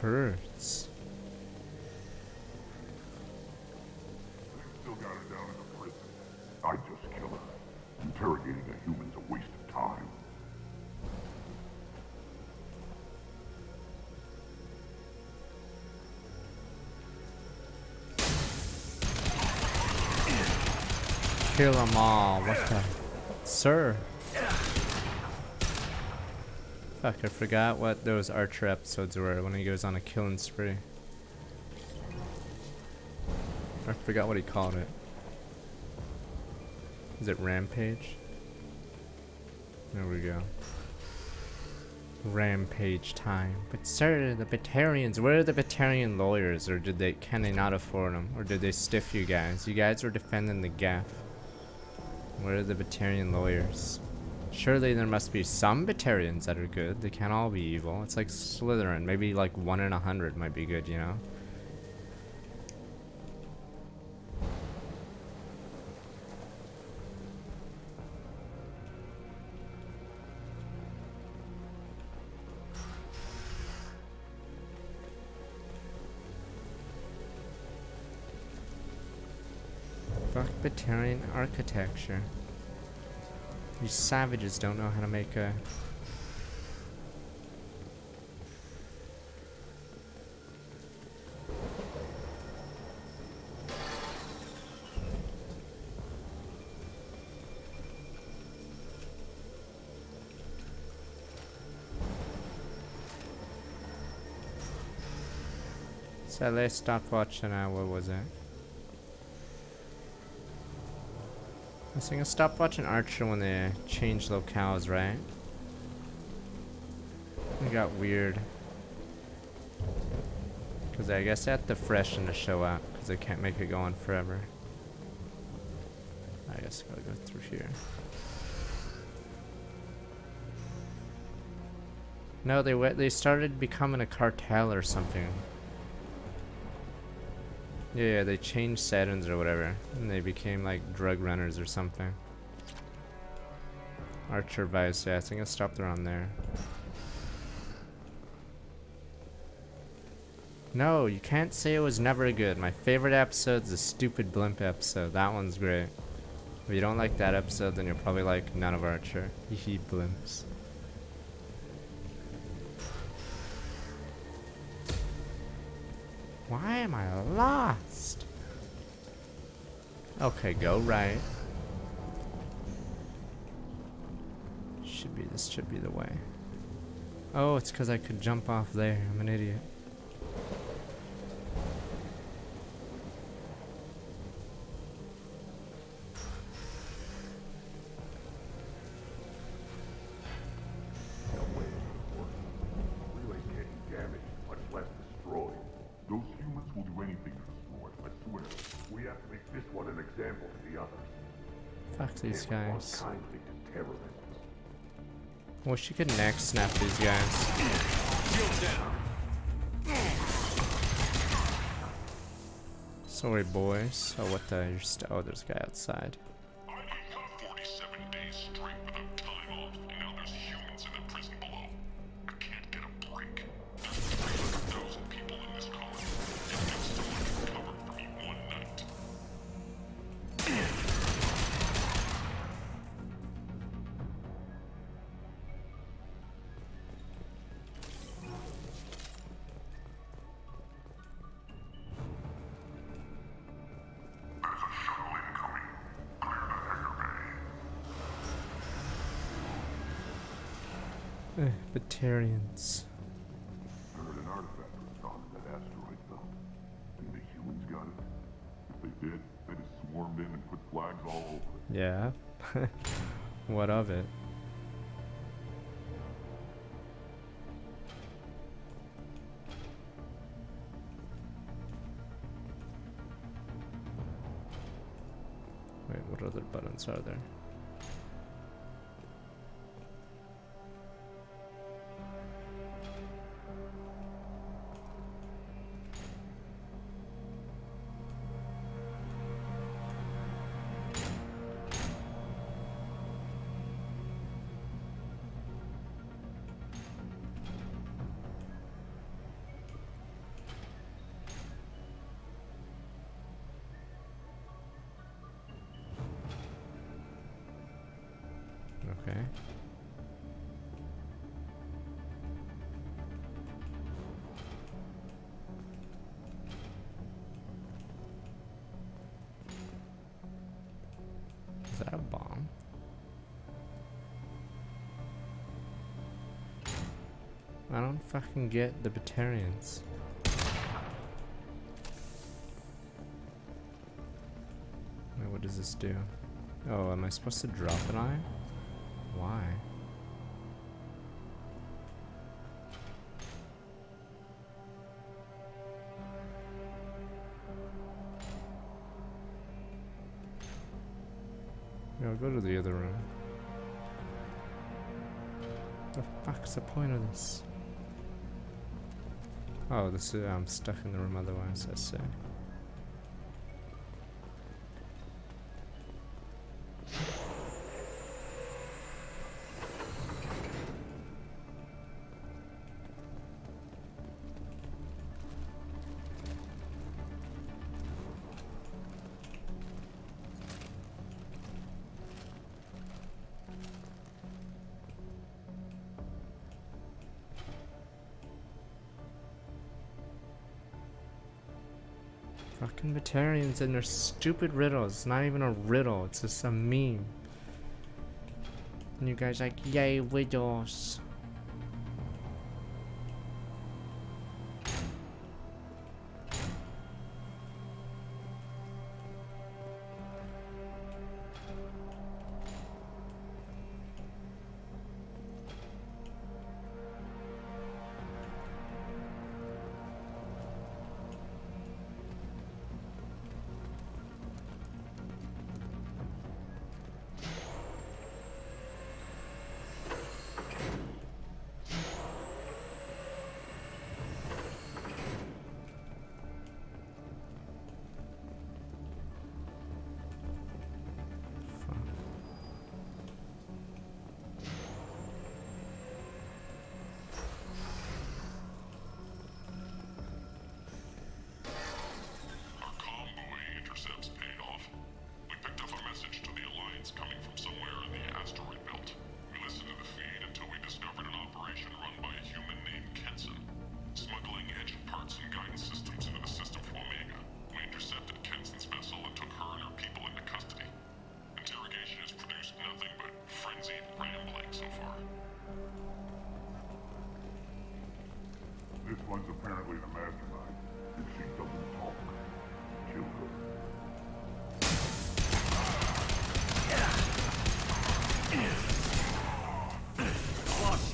Birds. Still got her down in the prison. I'd just kill her. Interrogating a human's a waste of time. Kill them all. What the? Sir. Fuck, I forgot what those Archer episodes were when he goes on a killing spree. I forgot what he called it. Is it Rampage? There we go. Rampage time. But sir, the Batarians, where are the Batarian lawyers? Or can they not afford them? Or did they stiff you guys? You guys were defending the gaff. Where are the Batarian lawyers? Surely there must be some Batarians that are good. They can't all be evil. It's like Slytherin. Maybe like 1 in 100 might be good, you know? Fuck Batarian architecture. These savages don't know how to make a... So let's stop watching what was it? I think I stopped watching Archer when they changed locales, right? It got weird. Because I guess they have to freshen the show up, because they can't make it go on forever. I guess I gotta go through here. No, they started becoming a cartel or something. Yeah, they changed settings or whatever, and they became like drug runners or something. Archer Vice, yeah, I think I stopped around there. No, you can't say it was never good. My favorite episode's the stupid blimp episode. That one's great. If you don't like that episode, then you're probably like none of Archer. Hee blimps. Why am I lost? Okay, go right. This should be the way. Oh, it's because I could jump off there. I'm an idiot. Relays can't be damaged, much less destroyed. Those humans will do anything to destroy, I swear. We have to make this one an example to the others. Fuck these guys. Kindly to terrorists. Wish you could neck snap these guys. Sorry, boys. Oh, what the? You're oh, there's a guy outside. I gave them 47 days straight without time off, and now there's humans in the prison below. I can't get a break. There's 300,000 people in this colony. It takes someone to cover for me one night. Batarians. I heard an artifact was found in that asteroid belt. Think the humans got it? If they did, they'd have swarmed in and put flags all over it. Yeah. What of it? Wait, what other buttons are there? Okay. Is that a bomb? I don't fucking get the Batarians. Wait, what does this do? Oh, am I supposed to drop an eye? Why? Yeah, I'll go to the other room. The fuck's the point of this? Oh, this is I'm stuck in the room otherwise, I see. Fucking Batarians and their stupid riddles. It's not even a riddle, it's just a meme. And you guys like, yay, riddles.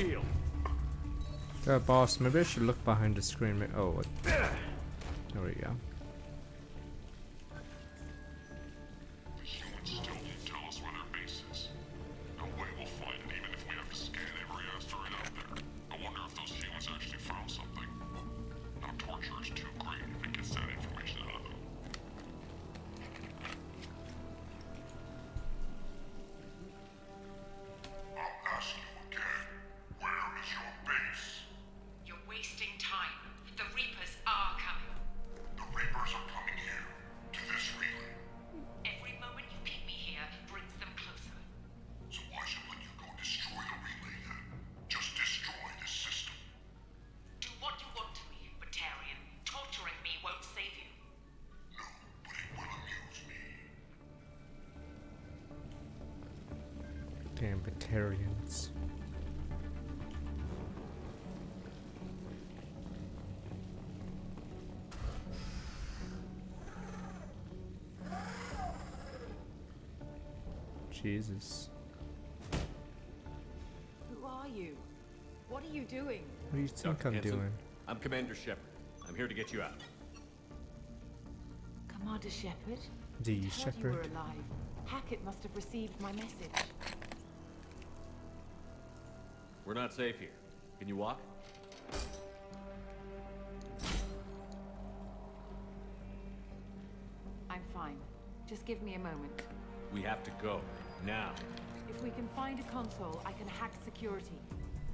shield. Boss, maybe I should look behind the screen. Oh, what? There we go. The humans still won't tell us where their base is. No way we'll find it, even if we have to scan every asteroid out there. I wonder if those humans actually found something. Now torture is too great if it gets that information out of them. I'll ask you again. Where is your base? You're wasting time. The Reapers are coming. The Reapers are coming here, to this relay. Every moment you keep me here brings them closer. So why should let you go destroy the relay then? Just destroy this system. Do what you want to me, Batarian. Torturing me won't save you. No, but it will amuse me. Damn Batarians. Jesus. Who are you? What are you doing? What do you think Dr. I'm Hanson, doing? I'm Commander Shepard. I'm here to get you out. Commander Shepard? The I heard you were Shepard. alive. Hackett must have received my message. We're not safe here. Can you walk? I'm fine. Just give me a moment. We have to go. Now. If we can find a console, I can hack security.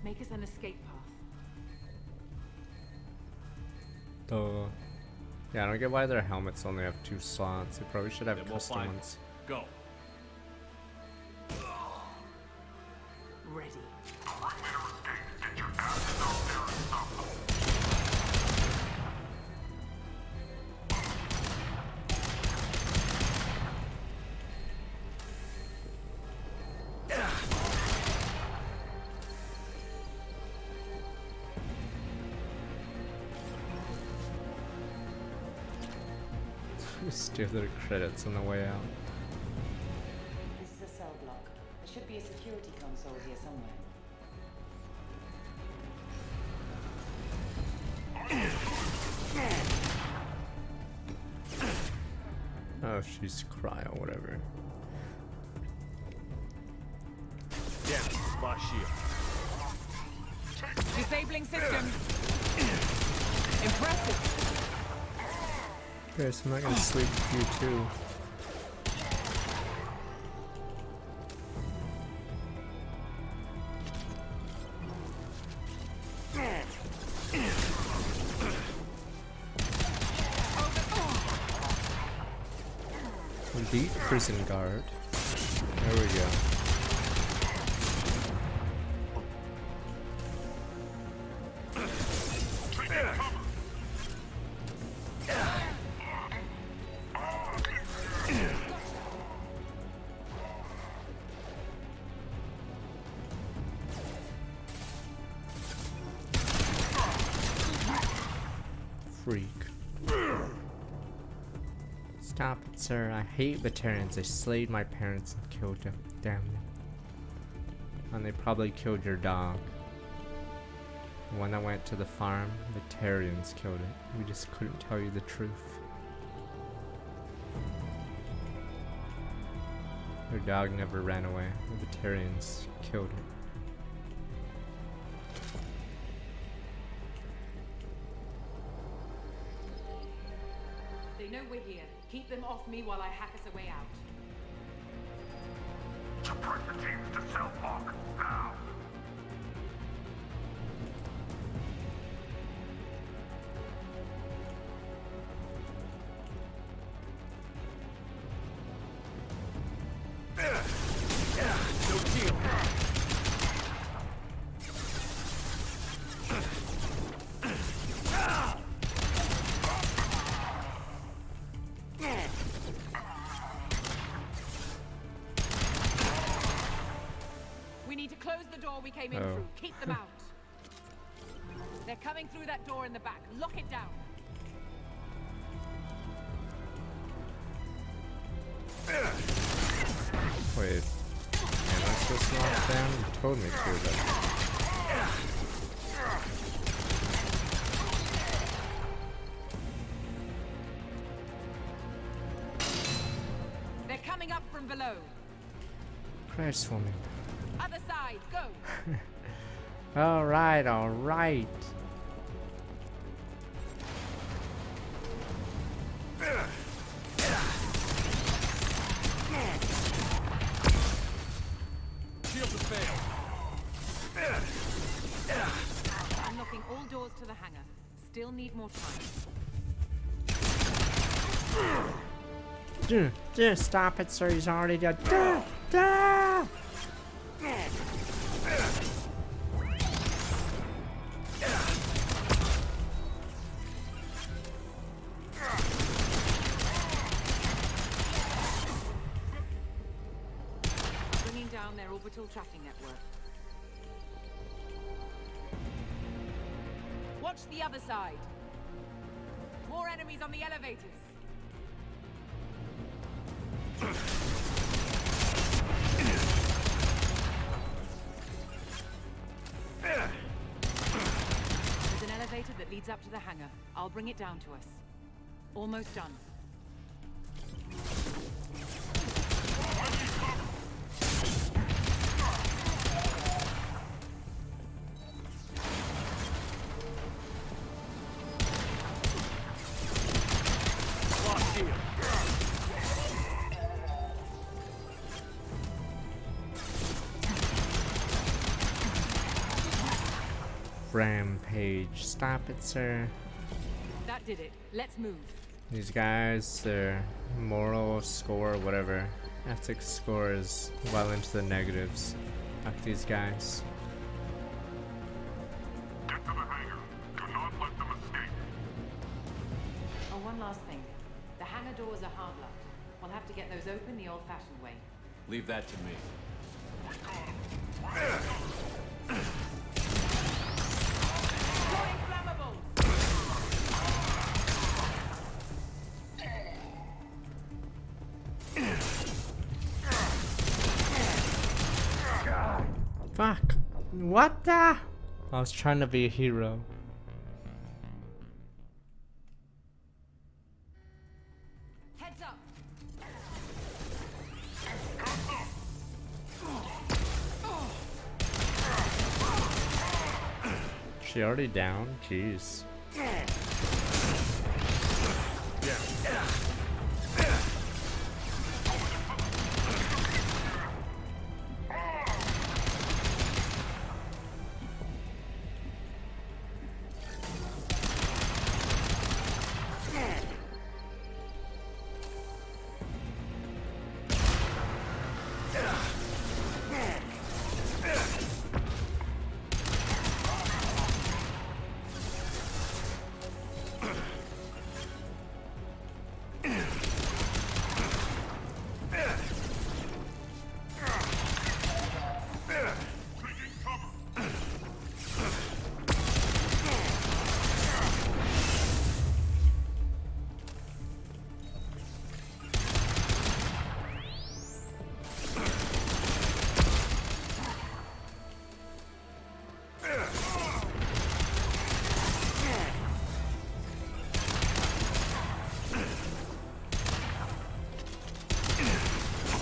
Make us an escape path. Duh. Yeah, I don't get why their helmets only have 2 slots. They probably should have Then we'll custom find ones. Go. Ready. Steal their credits on the way out. This is a cell block. There should be a security console here somewhere. Oh, she's cryo, whatever. Yeah, spot shield. Disabling system. Impressive. Okay, so I'm not gonna sleep with you too. Elite prison guard. There we go. Freak. Stop it, sir. I hate Batarians. They slayed my parents and killed them. Damn them. And they probably killed your dog. The one that went to the farm, Batarians killed it. We just couldn't tell you the truth. Your dog never ran away. The Batarians killed it. They know we're here. Keep them off me while I hack us a way out. Support the teams to cell block, now! No shield. We need to close the door we came in Oh. through. Keep them out. They're coming through that door in the back. Lock it down. Wait. Am I supposed to knock down? You told me to, but... Christ, woman. Other side, go. Alright, alright. Shields have failed. Unlocking all doors to the hangar. Still need more time. Just stop it, sir. He's already dead. Bringing down their orbital tracking network. Watch the other side. More enemies on the elevators. There's an elevator that leads up to the hangar. I'll bring it down to us. Almost done. Rampage. Stop it, sir. That did it. Let's move. These guys, their moral score, whatever, ethics score is well into the negatives. Fuck these guys. Get to the hangar. Do not let them escape. Oh, one last thing. The hangar doors are hard locked. We'll have to get those open the old-fashioned way. Leave that to me. Throwing flammables! Fuck. What the? I was trying to be a hero. Heads up! She already down? Jeez.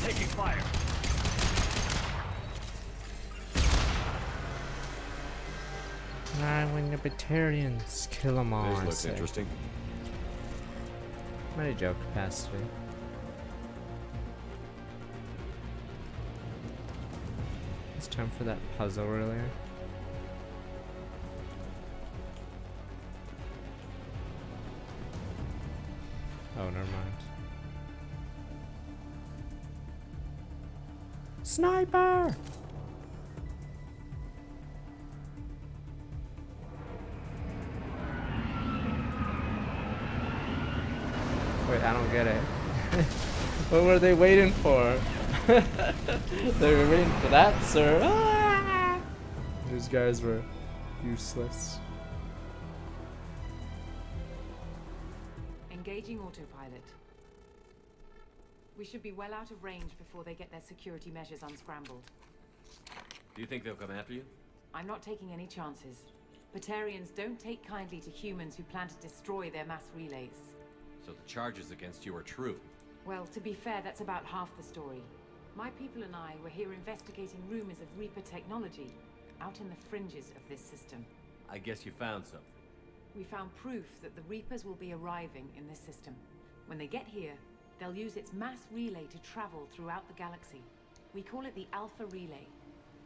Taking fire. When the Batarians kill them all. This I looks say. interesting. Many joke capacity. It's time for that puzzle earlier. Oh, never mind. Sniper! Wait, I don't get it. What were they waiting for? They were waiting for that, sir. Ah! These guys were useless. Engaging autopilot. We should be well out of range before they get their security measures unscrambled. Do you think they'll come after you? I'm not taking any chances. Batarians don't take kindly to humans who plan to destroy their mass relays. So the charges against you are true. Well, to be fair, that's about half the story. My people and I were here investigating rumors of Reaper technology out in the fringes of this system. I guess you found something. We found proof that the Reapers will be arriving in this system. When they get here, they'll use its mass relay to travel throughout the galaxy. We call it the Alpha Relay.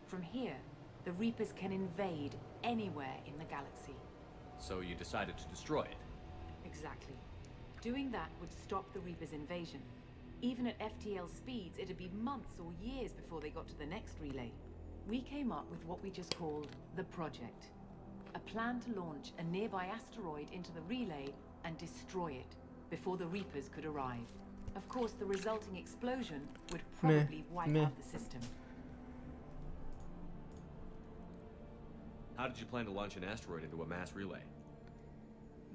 From here, the Reapers can invade anywhere in the galaxy. So you decided to destroy it? Exactly. Doing that would stop the Reapers' invasion. Even at FTL speeds, it'd be months or years before they got to the next relay. We came up with what we just called the Project. A plan to launch a nearby asteroid into the relay and destroy it before the Reapers could arrive. Of course, the resulting explosion would probably wipe out the system. How did you plan to launch an asteroid into a mass relay?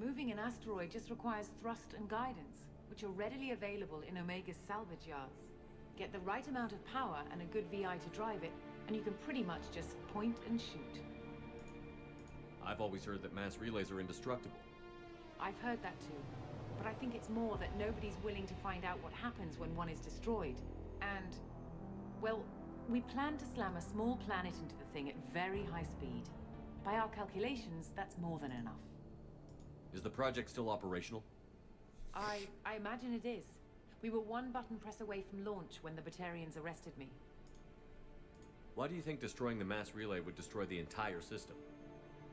Moving an asteroid just requires thrust and guidance, which are readily available in Omega's salvage yards. Get the right amount of power and a good VI to drive it, and you can pretty much just point and shoot. I've always heard that mass relays are indestructible. I've heard that too, but I think it's more that nobody's willing to find out what happens when one is destroyed. And, well, we plan to slam a small planet into the thing at very high speed. By our calculations, that's more than enough. Is the project still operational? I imagine it is. We were one button press away from launch when the Batarians arrested me. Why do you think destroying the mass relay would destroy the entire system?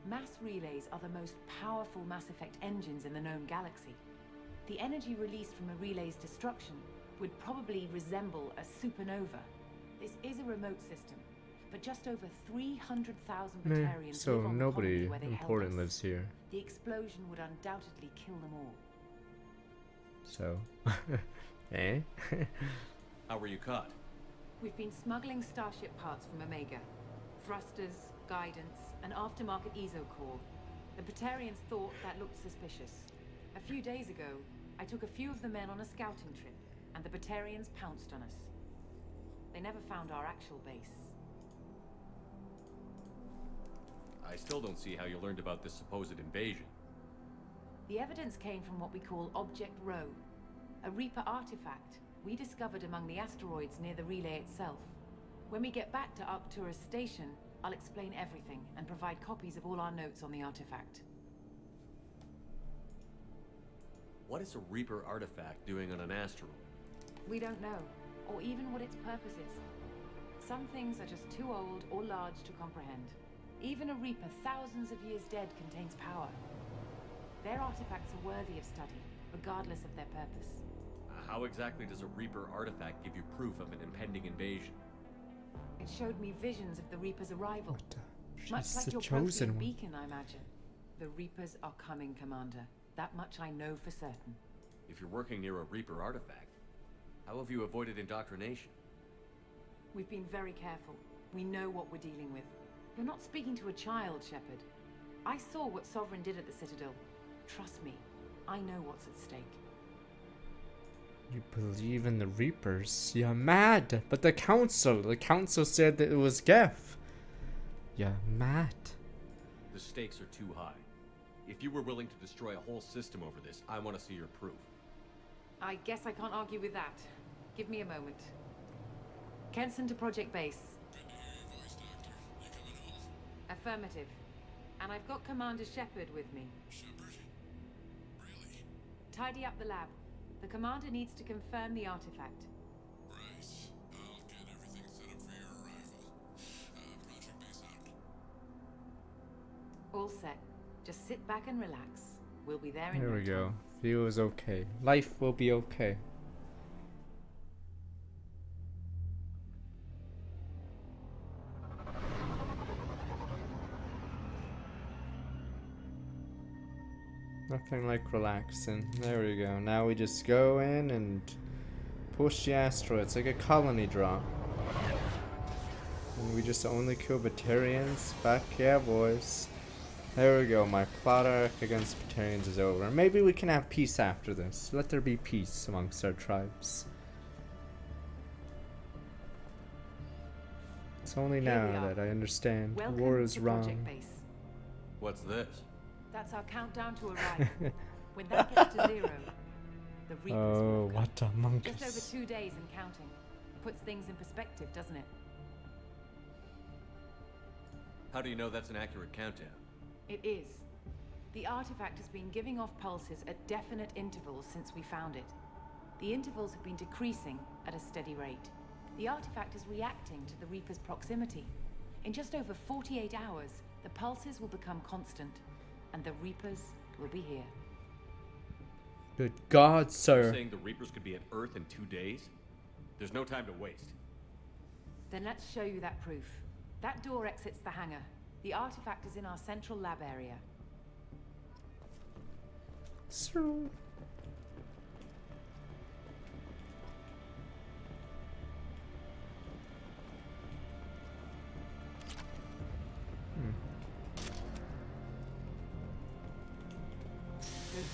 Mass relays are the most powerful Mass Effect engines in the known galaxy. The energy released from a relay's destruction would probably resemble a supernova. This is a remote system, but just over 300,000 Batarians so live on the nobody colony where they important held us. lives here. The explosion would undoubtedly kill them all. So, eh? How were you caught? We've been smuggling Starship parts from Omega. Thrusters, guidance, and aftermarket ESO core. The Batarians thought that looked suspicious. A few days ago, I took a few of the men on a scouting trip, and the Batarians pounced on us. They never found our actual base. I still don't see how you learned about this supposed invasion. The evidence came from what we call Object Row, a Reaper artifact we discovered among the asteroids near the relay itself. When we get back to Arcturus Station, I'll explain everything and provide copies of all our notes on the artifact. What is a Reaper artifact doing on an asteroid? We don't know, or even what its purpose is. Some things are just too old or large to comprehend. Even a Reaper thousands of years dead contains power. Their artifacts are worthy of study, regardless of their purpose. How exactly does a Reaper artifact give you proof of an impending invasion? It showed me visions of the Reaper's arrival. Much She's like the your chosen protein one. beacon, I imagine. The Reapers are coming, Commander. That much I know for certain. If you're working near a Reaper artifact, how have you avoided indoctrination? We've been very careful. We know what we're dealing with. You're not speaking to a child, Shepard. I saw what Sovereign did at the Citadel. Trust me, I know what's at stake. You believe in the Reapers? You're mad. But the council said that it was Geth. You're mad. The stakes are too high. If you were willing to destroy a whole system over this, I want to see your proof. I guess I can't argue with that. Give me a moment. Kenson to Project Base. Affirmative. And I've got Commander Shepard with me. Shepard? Really? Tidy up the lab. The commander needs to confirm the artifact. Right. I'll get everything set up for your arrival. Project Base out. All set. Just sit back and relax. We'll be there in There no we go. time. View is okay. Life will be okay. Nothing like relaxing. There we go. Now we just go in and push the asteroids like a colony drop. And we just only kill Batarians. Back, yeah, boys. There we go. My plot arc against Batarians is over. Maybe we can have peace after this. Let there be peace amongst our tribes. It's only Here we now are. that I understand Welcome war is to wrong. Project Base. What's this? That's our countdown to arrival. When that gets to 0, the Reapers Oh, will come. what a monk. Just over 2 days and counting. Puts things in perspective, doesn't it? How do you know that's an accurate countdown? It is. The artifact has been giving off pulses at definite intervals since we found it. The intervals have been decreasing at a steady rate. The artifact is reacting to the Reaper's proximity. In just over 48 hours, the pulses will become constant, and the Reapers will be here. Good God, You're sir. saying the Reapers could be at Earth in 2 days? There's no time to waste. Then let's show you that proof. That door exits the hangar. The artifact is in our central lab area. Sir. Go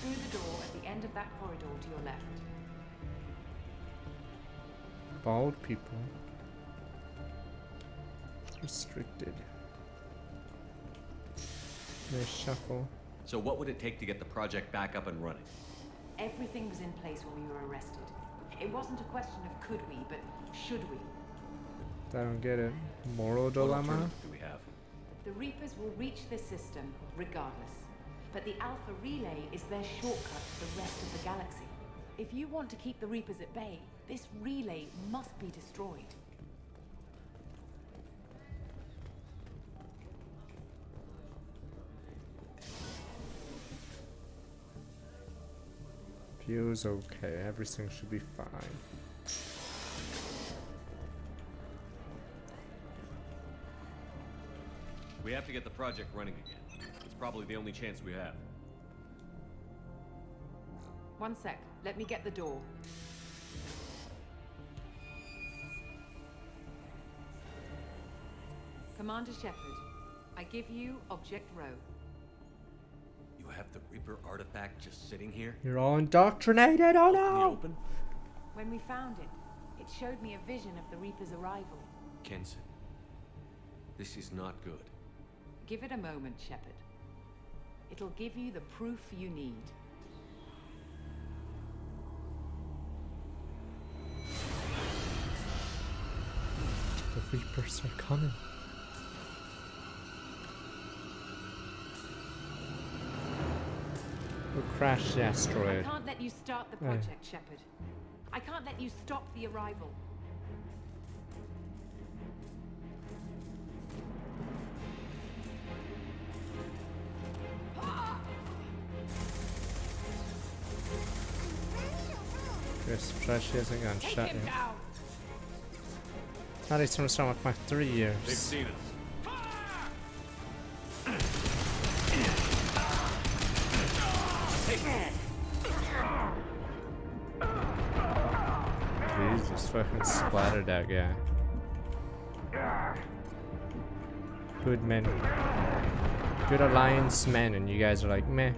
through the door at the end of that corridor to your left. Bald people. Restricted. They shuffle. So what would it take to get the project back up and running? Everything was in place when we were arrested. It wasn't a question of could we, but should we. I don't get it. Moral What dilemma? alternative do we have? The Reapers will reach this system regardless. But the Alpha Relay is their shortcut to the rest of the galaxy. If you want to keep the Reapers at bay, this relay must be destroyed. View's okay. Everything should be fine. We have to get the project running again. It's probably the only chance we have. One sec. Let me get the door. Commander Shepard, I give you Object Row. You have the Reaper artifact just sitting here? You're all indoctrinated. Oh In the no! open? When we found it, it showed me a vision of the Reaper's arrival. Kenson, this is not good. Give it a moment, Shepard. It'll give you the proof you need. The Reapers are coming. We'll crash the I asteroid. can't let you start the project, Shepard. I can't let you stop the arrival. Chris Fresh hasn't gone Take shut him yet. down. Not even start with my 3 years. They've seen us. Jesus, fucking splattered that guy. Good men. Good alliance men, and you guys are like, meh.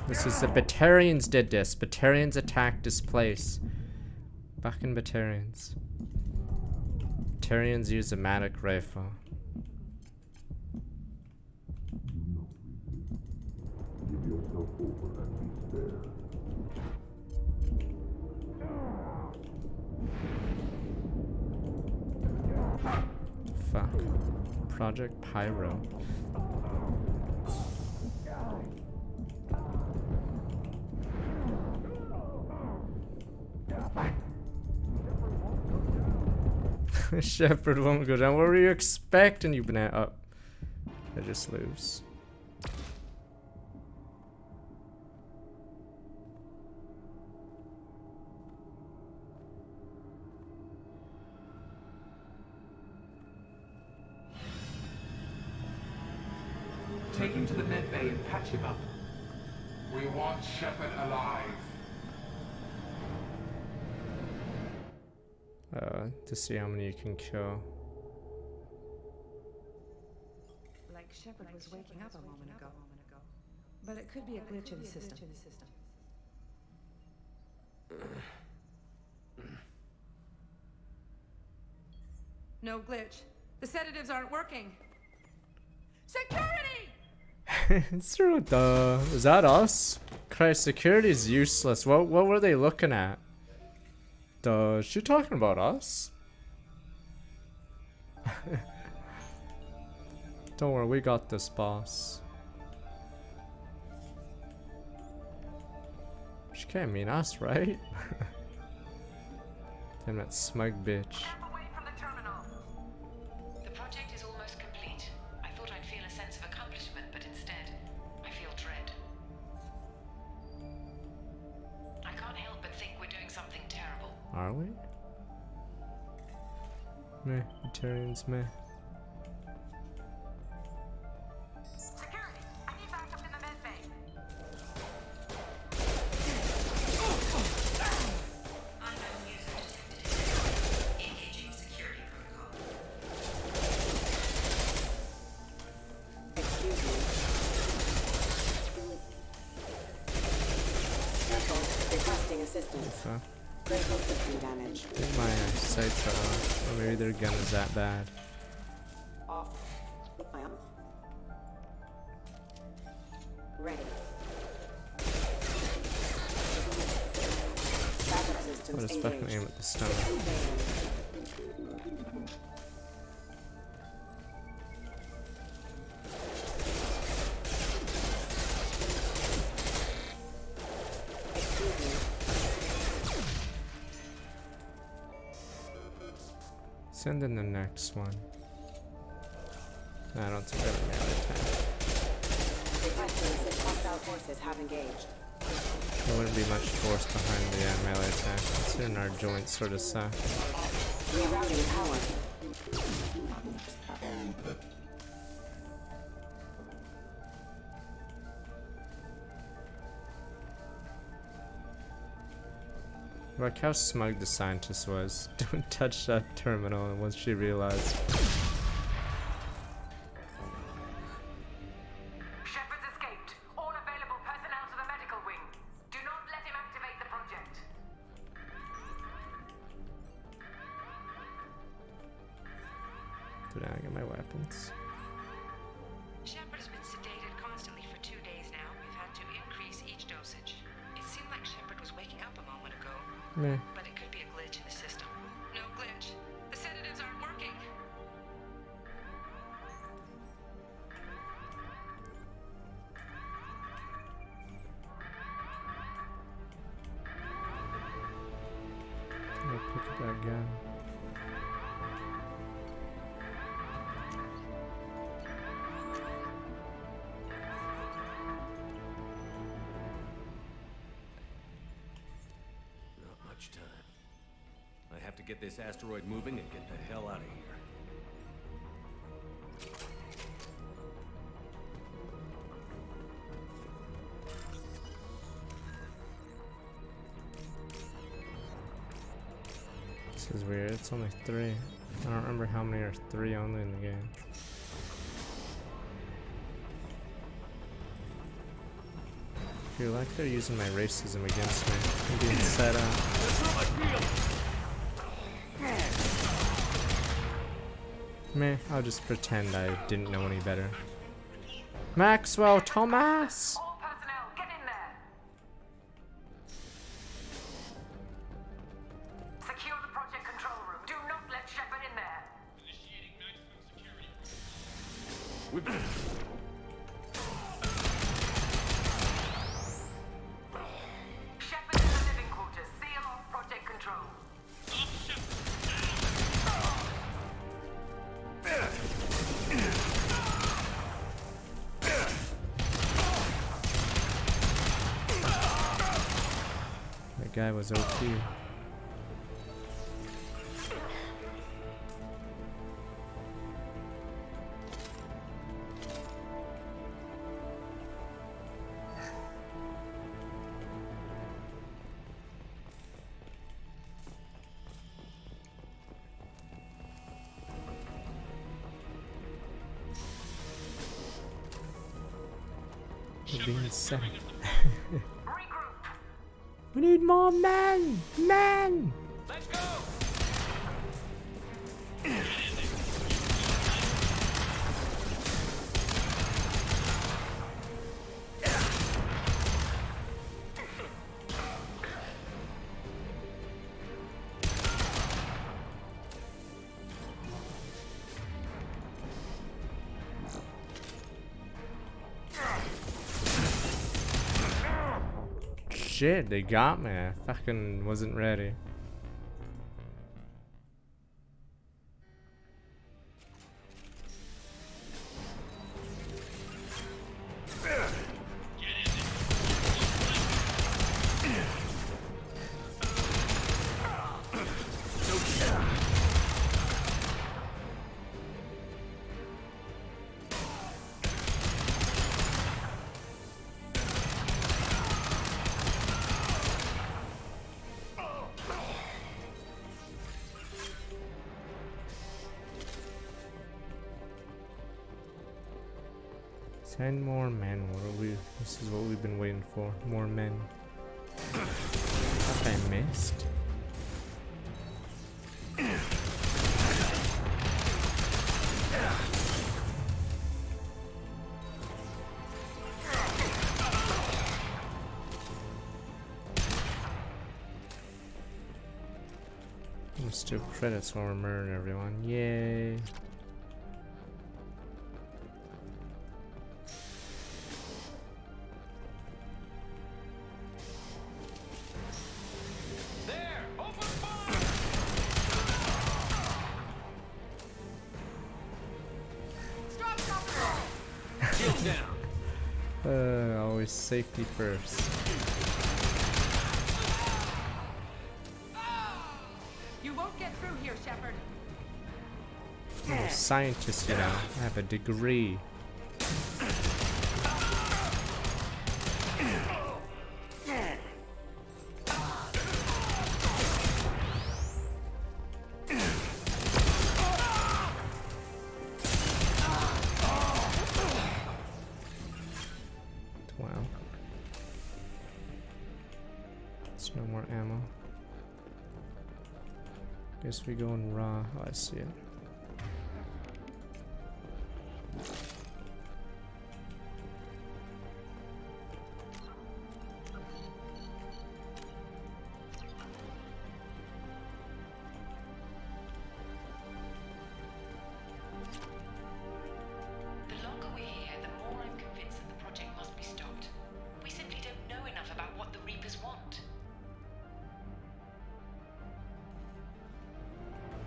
This is the Batarians did this. Batarians attacked this place. Back in Batarians. Batarians used a Matic rifle. Fuck. Project Pyro. Shepard won't go down. What were you expecting, you banana? Oh, I just lose. Take him to the med bay and patch him up. We want Shepard alive. To see how many you can kill. Like Shepard was waking up a moment ago. But it could be a glitch in the system. No glitch. The sedatives aren't working. Security! It's true, duh. Is that us? Christ, security is useless. What were they looking at? Is she talking about us? Don't worry, we got this, boss. She can't mean us, right? Damn that smug bitch. The project is almost complete. I thought I'd feel a sense of accomplishment, but instead, I feel dread. I can't help but think we're doing something terrible. Are we? Meh, Etarians, meh. Maybe their gun is that bad. Off. I am. Ready. I'll just fucking aim at the stone. Send in the next one. I don't think I have a melee attack. Hostile forces have engaged. There wouldn't be much force behind the melee attack, considering our joints sort of suck. Rerouting power. Like how smug the scientist was. Don't touch that terminal, and once she realized. Shepard's escaped. All available personnel to the medical wing. Do not let him activate the project. Did I get my weapons? Shepard has been sedated constantly for 2 days now. We've had to increase each dosage. It seemed like Shepard was waking up a moment ago. Meh. But it could be a glitch in the system. No glitch. The sedatives aren't working. I'll pick up that gun. I have to get this asteroid moving and get the hell out of here. This is weird, it's only 3. I don't remember how many are 3 only in the game. I feel like they're using my racism against me. I'm being set up. Meh, I'll just pretend I didn't know any better. Maxwell Thomas! All personnel, get in there. Secure the project control room. Do not let Shepard in there. Initiating maximum security. Shepard in the living quarters. Seal off project control. That guy was OP. We're being set. We need more men! Men! Let's go! shit, they got me. I fucking wasn't ready. Ten more men. What are we? This is what we've been waiting for. More men. What I missed. Let's do credits while we're murdering everyone. Yay. Always safety first. You won't get through here, Shepard. I'm a scientist, you know. I have a degree. No more ammo. Guess we go in raw. Oh, I see it. The longer we're here, the more I'm convinced that the project must be stopped. We simply don't know enough about what the Reapers want.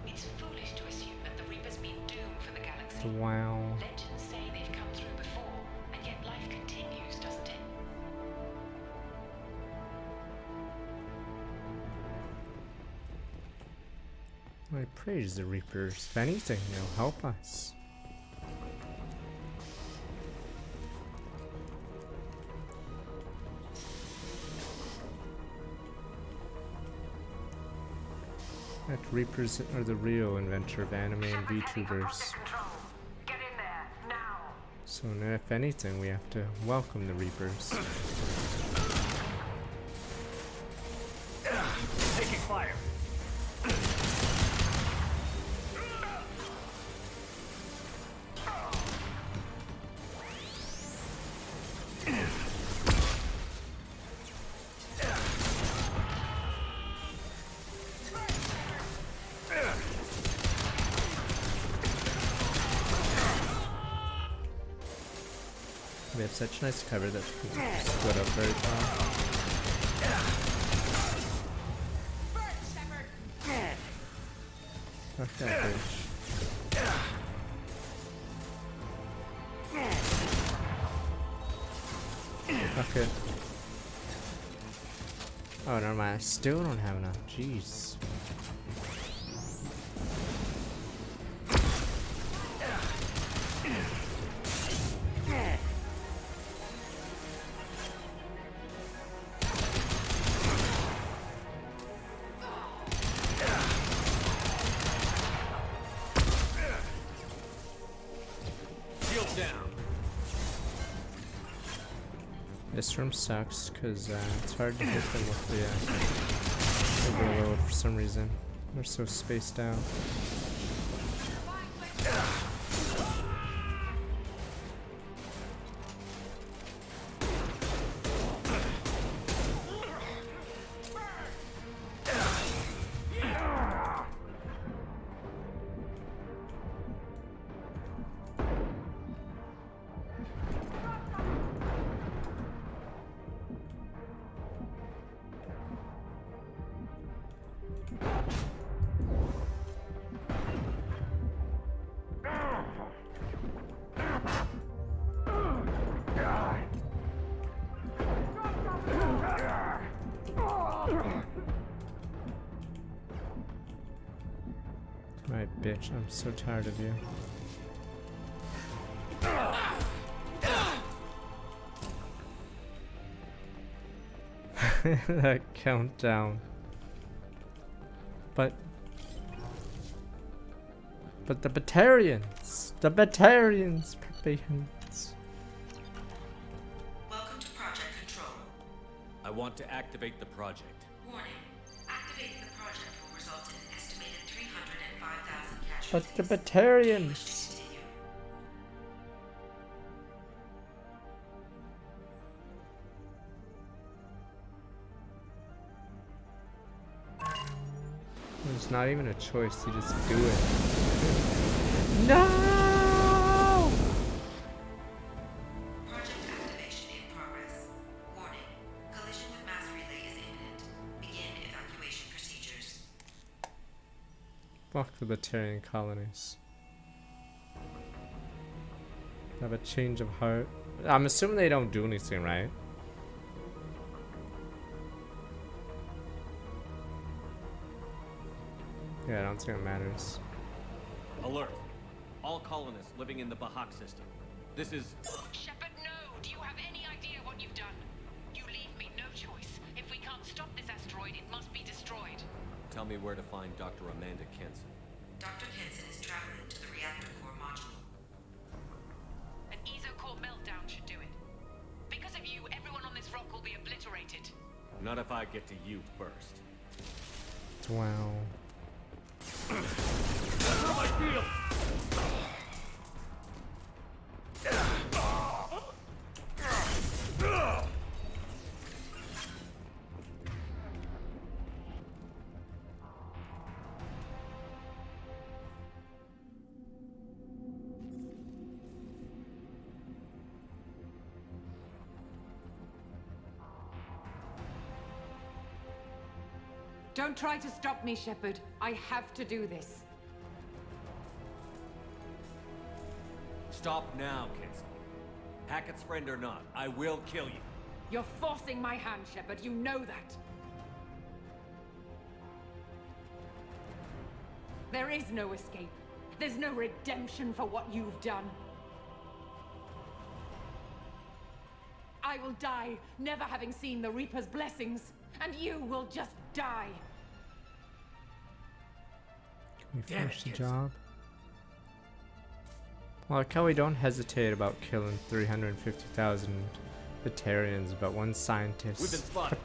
It's foolish to assume that the Reapers mean doom for the galaxy. Wow. Legends say they've come through before, and yet life continues, doesn't it? I praise the Reapers. If anything, they'll help us. That Reapers are the real inventor of anime and VTubers. So if anything, we have to welcome the Reapers. Taking fire. We have such nice cover that we can split up very far. Fuck that bitch. Okay. Oh, never mind. I still don't have enough. Jeez. This room sucks because it's hard to hit them with the reload for some reason. They're so spaced out. bitch. I'm so tired of you. That countdown. But the Batarians! The Batarians! Prepations. Welcome to Project Control. I want to activate the project. Warning. Activating the project will result in an estimated 305,000 casualties. But the Batarians! There's not even a choice, you just do it. No! Project activation in progress. Warning. Collision with mass relay is imminent. Begin evacuation procedures. Fuck the Batarian colonies. Have a change of heart. I'm assuming they don't do anything, right? Yeah, I don't think it matters. Alert. All colonists living in the Bahak system. This is... Shepard, no! Do you have any idea what you've done? You leave me no choice. If we can't stop this asteroid, it must be destroyed. Tell me where to find Dr. Amanda Kenson. Dr. Kenson is traveling to the reactor core module. An ESO-core meltdown should do it. Because of you, everyone on this rock will be obliterated. Not if I get to you first. Wow. That's how I feel! Don't try to stop me, Shepard. I have to do this. Stop now, Kenson. Hackett's friend or not, I will kill you. You're forcing my hand, Shepard. You know that. There is no escape. There's no redemption for what you've done. I will die, never having seen the Reaper's blessings, and you will just die. Can we finish the job? Well, like how we don't hesitate about killing 350,000 Batarians, but one scientist. We've been spotted.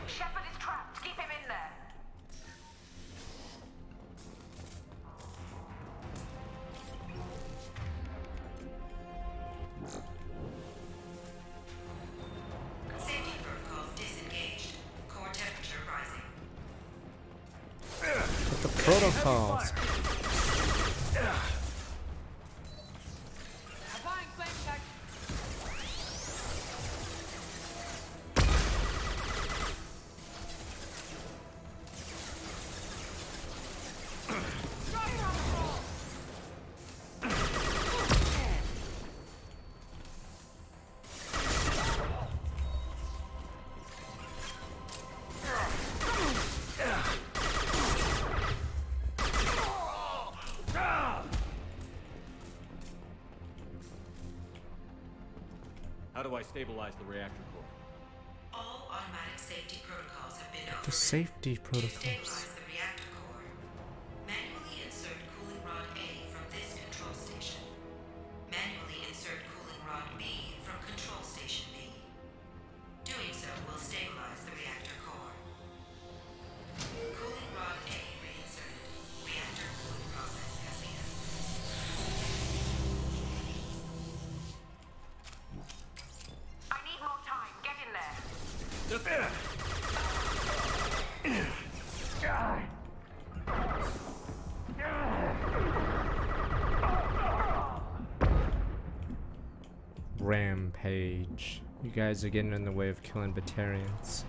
Shepard is trapped. Keep him in there. Safety protocols disengaged. Core temperature rising. But the protocols. Applying flame tech. How do I stabilize the reactor core? All automatic safety protocols have been overridden. The safety To protocols. stabilize the reactor core, manually insert cooling rod A from this control station. Manually insert cooling rod B from control station B. Doing so will stabilize the reactor core. Cooling rod A reinserted. Reactor cooling process has begun. I need more time. Get in there. Rampage. You guys are getting in the way of killing Batarians.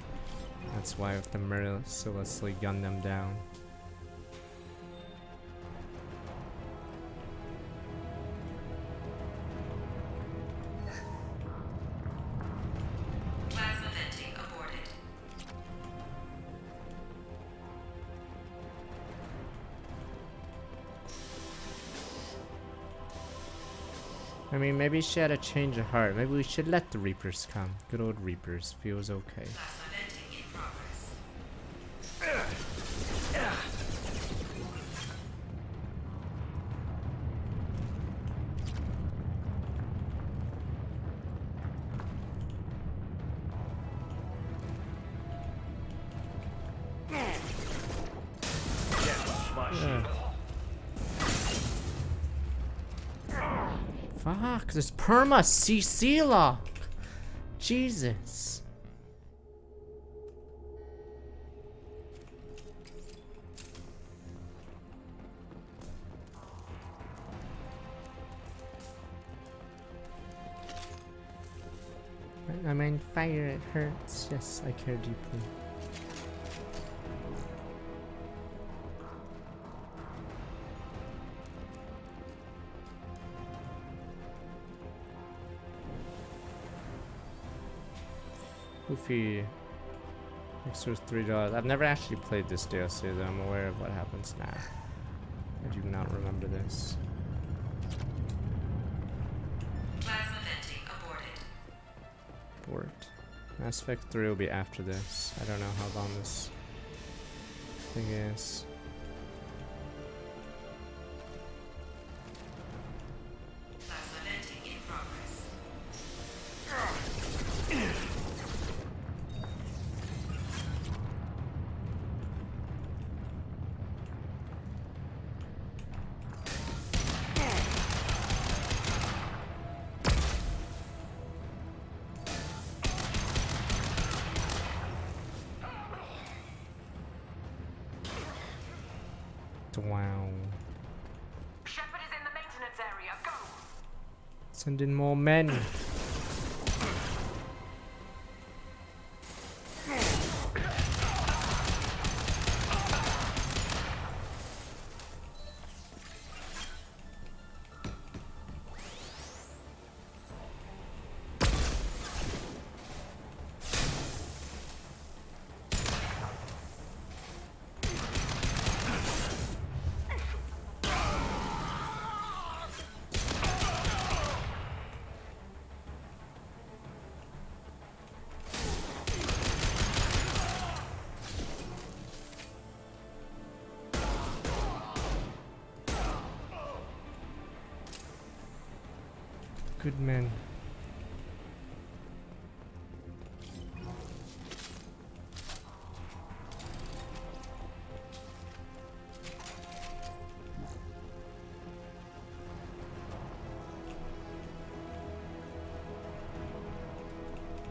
That's why I have to mercilessly gun them down. Plasma venting aborted. I mean, maybe she had a change of heart. Maybe we should let the Reapers come. Good old Reapers. Feels okay. Plasma venting in progress. Fuck, this perma CC lock. Jesus. I mean, fire, it hurts. Yes, I care deeply. Goofy. Extra $3. I've never actually played this DLC, though I'm aware of what happens now. I do not remember this. Plasma venting aborted. Abort. Mass Effect 3 will be after this. I don't know how long this thing is. Plasma venting in progress. Wow. Shepard is in the maintenance area. Go! Send in more men. Good men.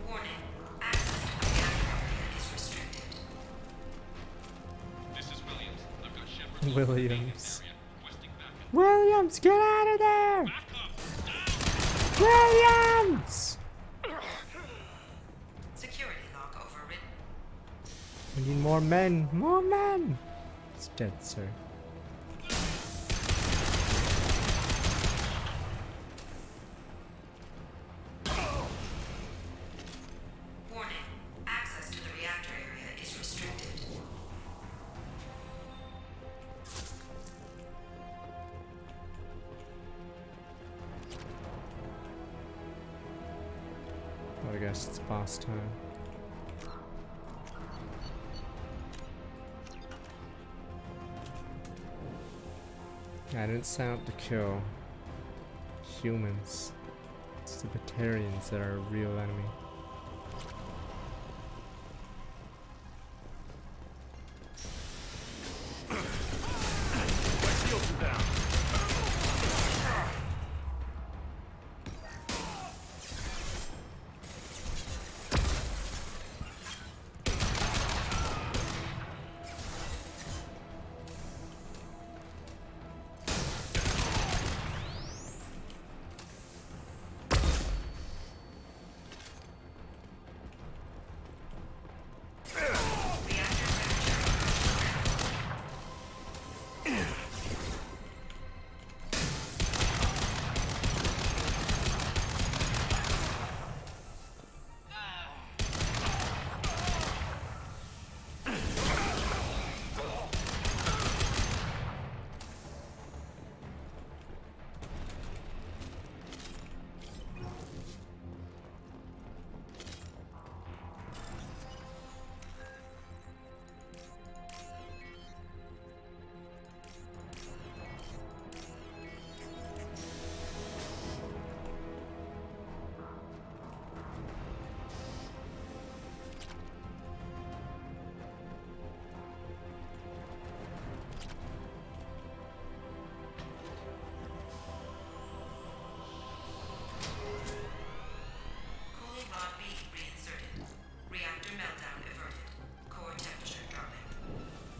Warning. Access to the reactor area is restricted. This is Williams. I've got Shepard. Williams. Williams, get out of there! Williams! Security log overwritten. We need more men. More men! He's dead, sir. Warning. Access to the reactor area is restricted. Well, I guess it's boss time. I didn't set out to kill humans. It's the Batarians that are a real enemy.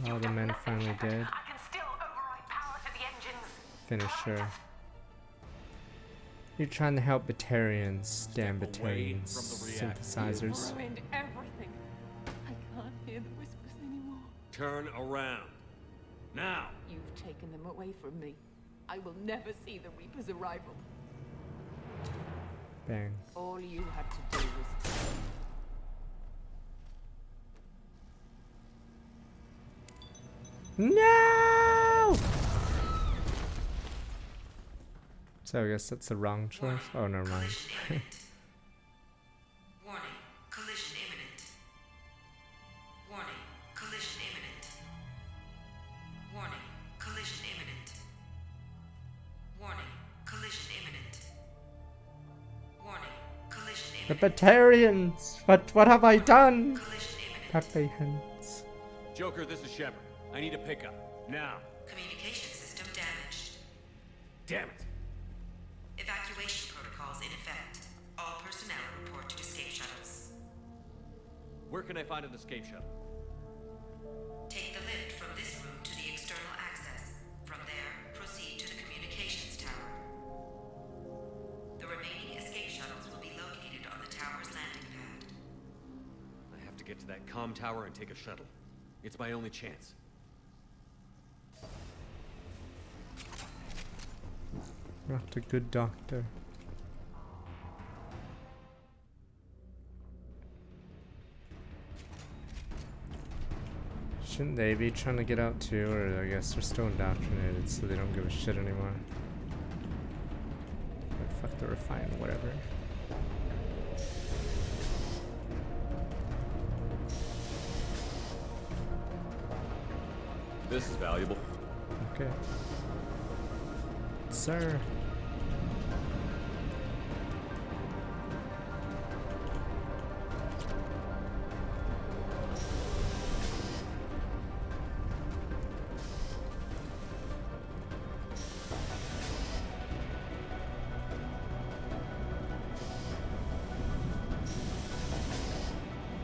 All the men finally dead. I can still override power to the engines. Finish her. You're trying to help Batarians. Damn Batarians. Synthesizers. You ruined everything. I can't hear the whispers anymore. Turn around. Now! You've taken them away from me. I will never see the Reaper's arrival. Bang. All you had to do was... No! So I guess that's the wrong choice. Oh, never mind. Warning, collision imminent. Warning, collision imminent. Warning, collision imminent. Warning, collision imminent. Warning, collision The imminent. Batarians! What have I done? Batarians. Joker, this is Shepard. I need a pickup. Now. Communication system damaged. Damn it. Evacuation protocols in effect. All personnel report to escape shuttles. Where can I find an escape shuttle? Take the lift from this room to the external access. From there, proceed to the communications tower. The remaining escape shuttles will be located on the tower's landing pad. I have to get to that comm tower and take a shuttle. It's my only chance. Not a good doctor. Shouldn't they be trying to get out too? Or I guess they're still indoctrinated, so they don't give a shit anymore. Like, fuck the refined, whatever. This is valuable. Okay. Sir.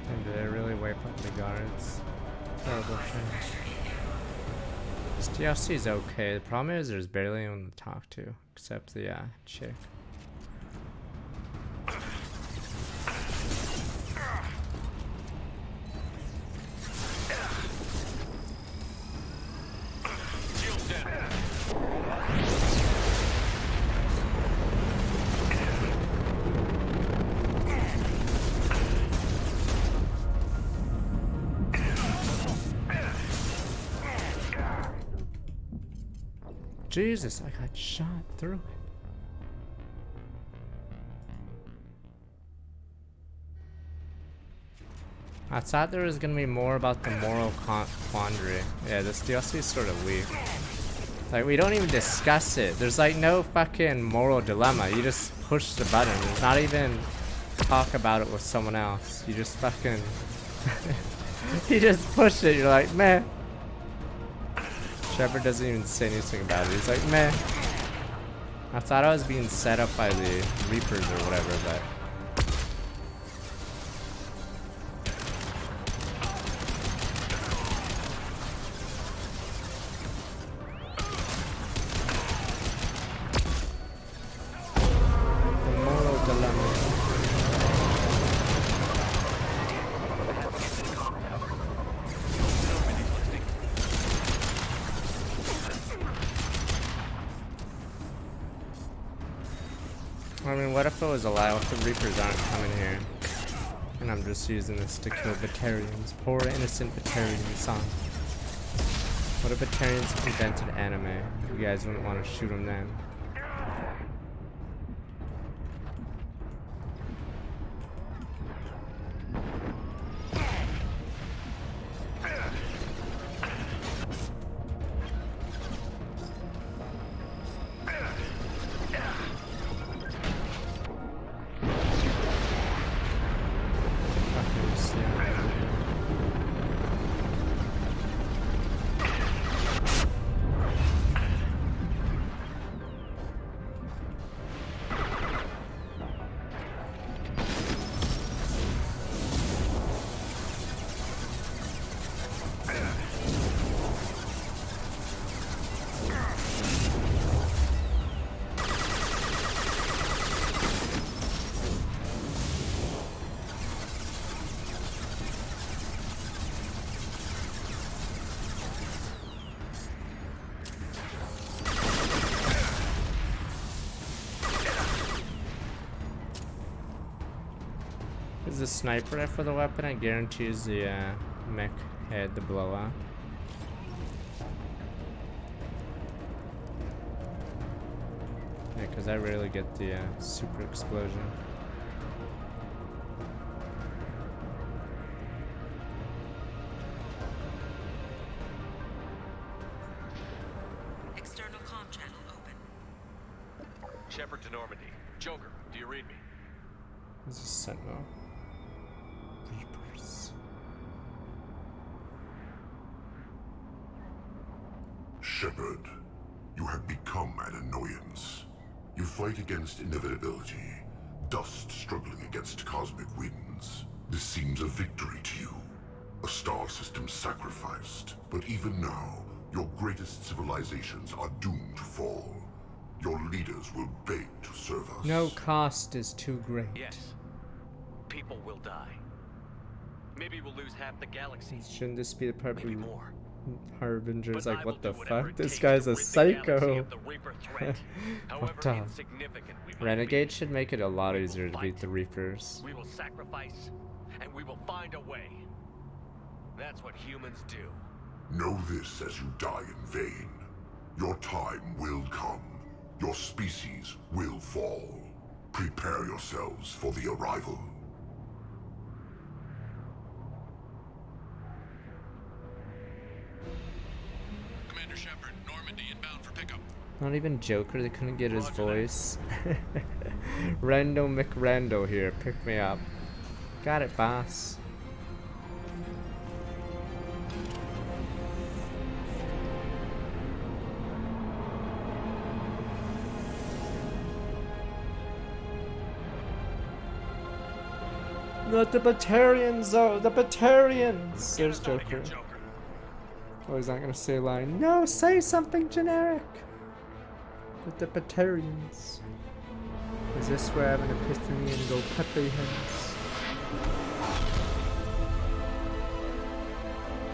And did they really wipe out the guards? Terrible thing. This DLC is okay. The problem is there's barely anyone to talk to, except the chick. Jesus, I got shot through it. I thought there was gonna be more about the moral quandary. Yeah, this DLC is sort of weak. Like, we don't even discuss it. There's like no fucking moral dilemma. You just push the button. There's not even talk about it with someone else. You just fucking... you just push it. You're like, man. Shepard doesn't even say anything about it. He's like, meh. I thought I was being set up by the Reapers or whatever, but... The moral dilemma. I mean, what if it was a lie? What if the Reapers aren't coming here? And I'm just using this to kill Batarians. Poor innocent Batarians, huh? What if Batarians invented anime? You guys wouldn't want to shoot them then. Is the sniper rifle the weapon? It guarantees the mech head to blow up. Yeah, because I rarely get the super explosion. External comm channel open. Shepard to Normandy. Joker, do you read me? This is Sentinel. Reapers. Shepard, you have become an annoyance. You fight against inevitability, dust struggling against cosmic winds. This seems a victory to you. A star system sacrificed. But even now, your greatest civilizations are doomed to fall. Your leaders will beg to serve us. No cost is too great. Yes. People will die. Maybe we'll lose half the galaxy. Shouldn't this be the part Maybe where more. Harbinger's But like, I will what the do whatever fuck? it This takes guy's to a rid the galaxy psycho. of the Reaper threat. However Dumb. insignificant we might Renegade be, should make it a lot easier to beat the Reapers. we will sacrifice, and we will find a way. That's what humans do. Know this as you die in vain. Your time will come. Your species will fall. Prepare yourselves for the arrival. Commander Shepard, Normandy inbound for pickup. Not even Joker, they couldn't get his voice. Rando McRando here, pick me up. Got it, boss. Not the Batarians, though! The Batarians! There's Joker. Oh, he's not gonna say a line. No, say something generic! With the Batarians. Is this where I have an epiphany and go Pepe Hens?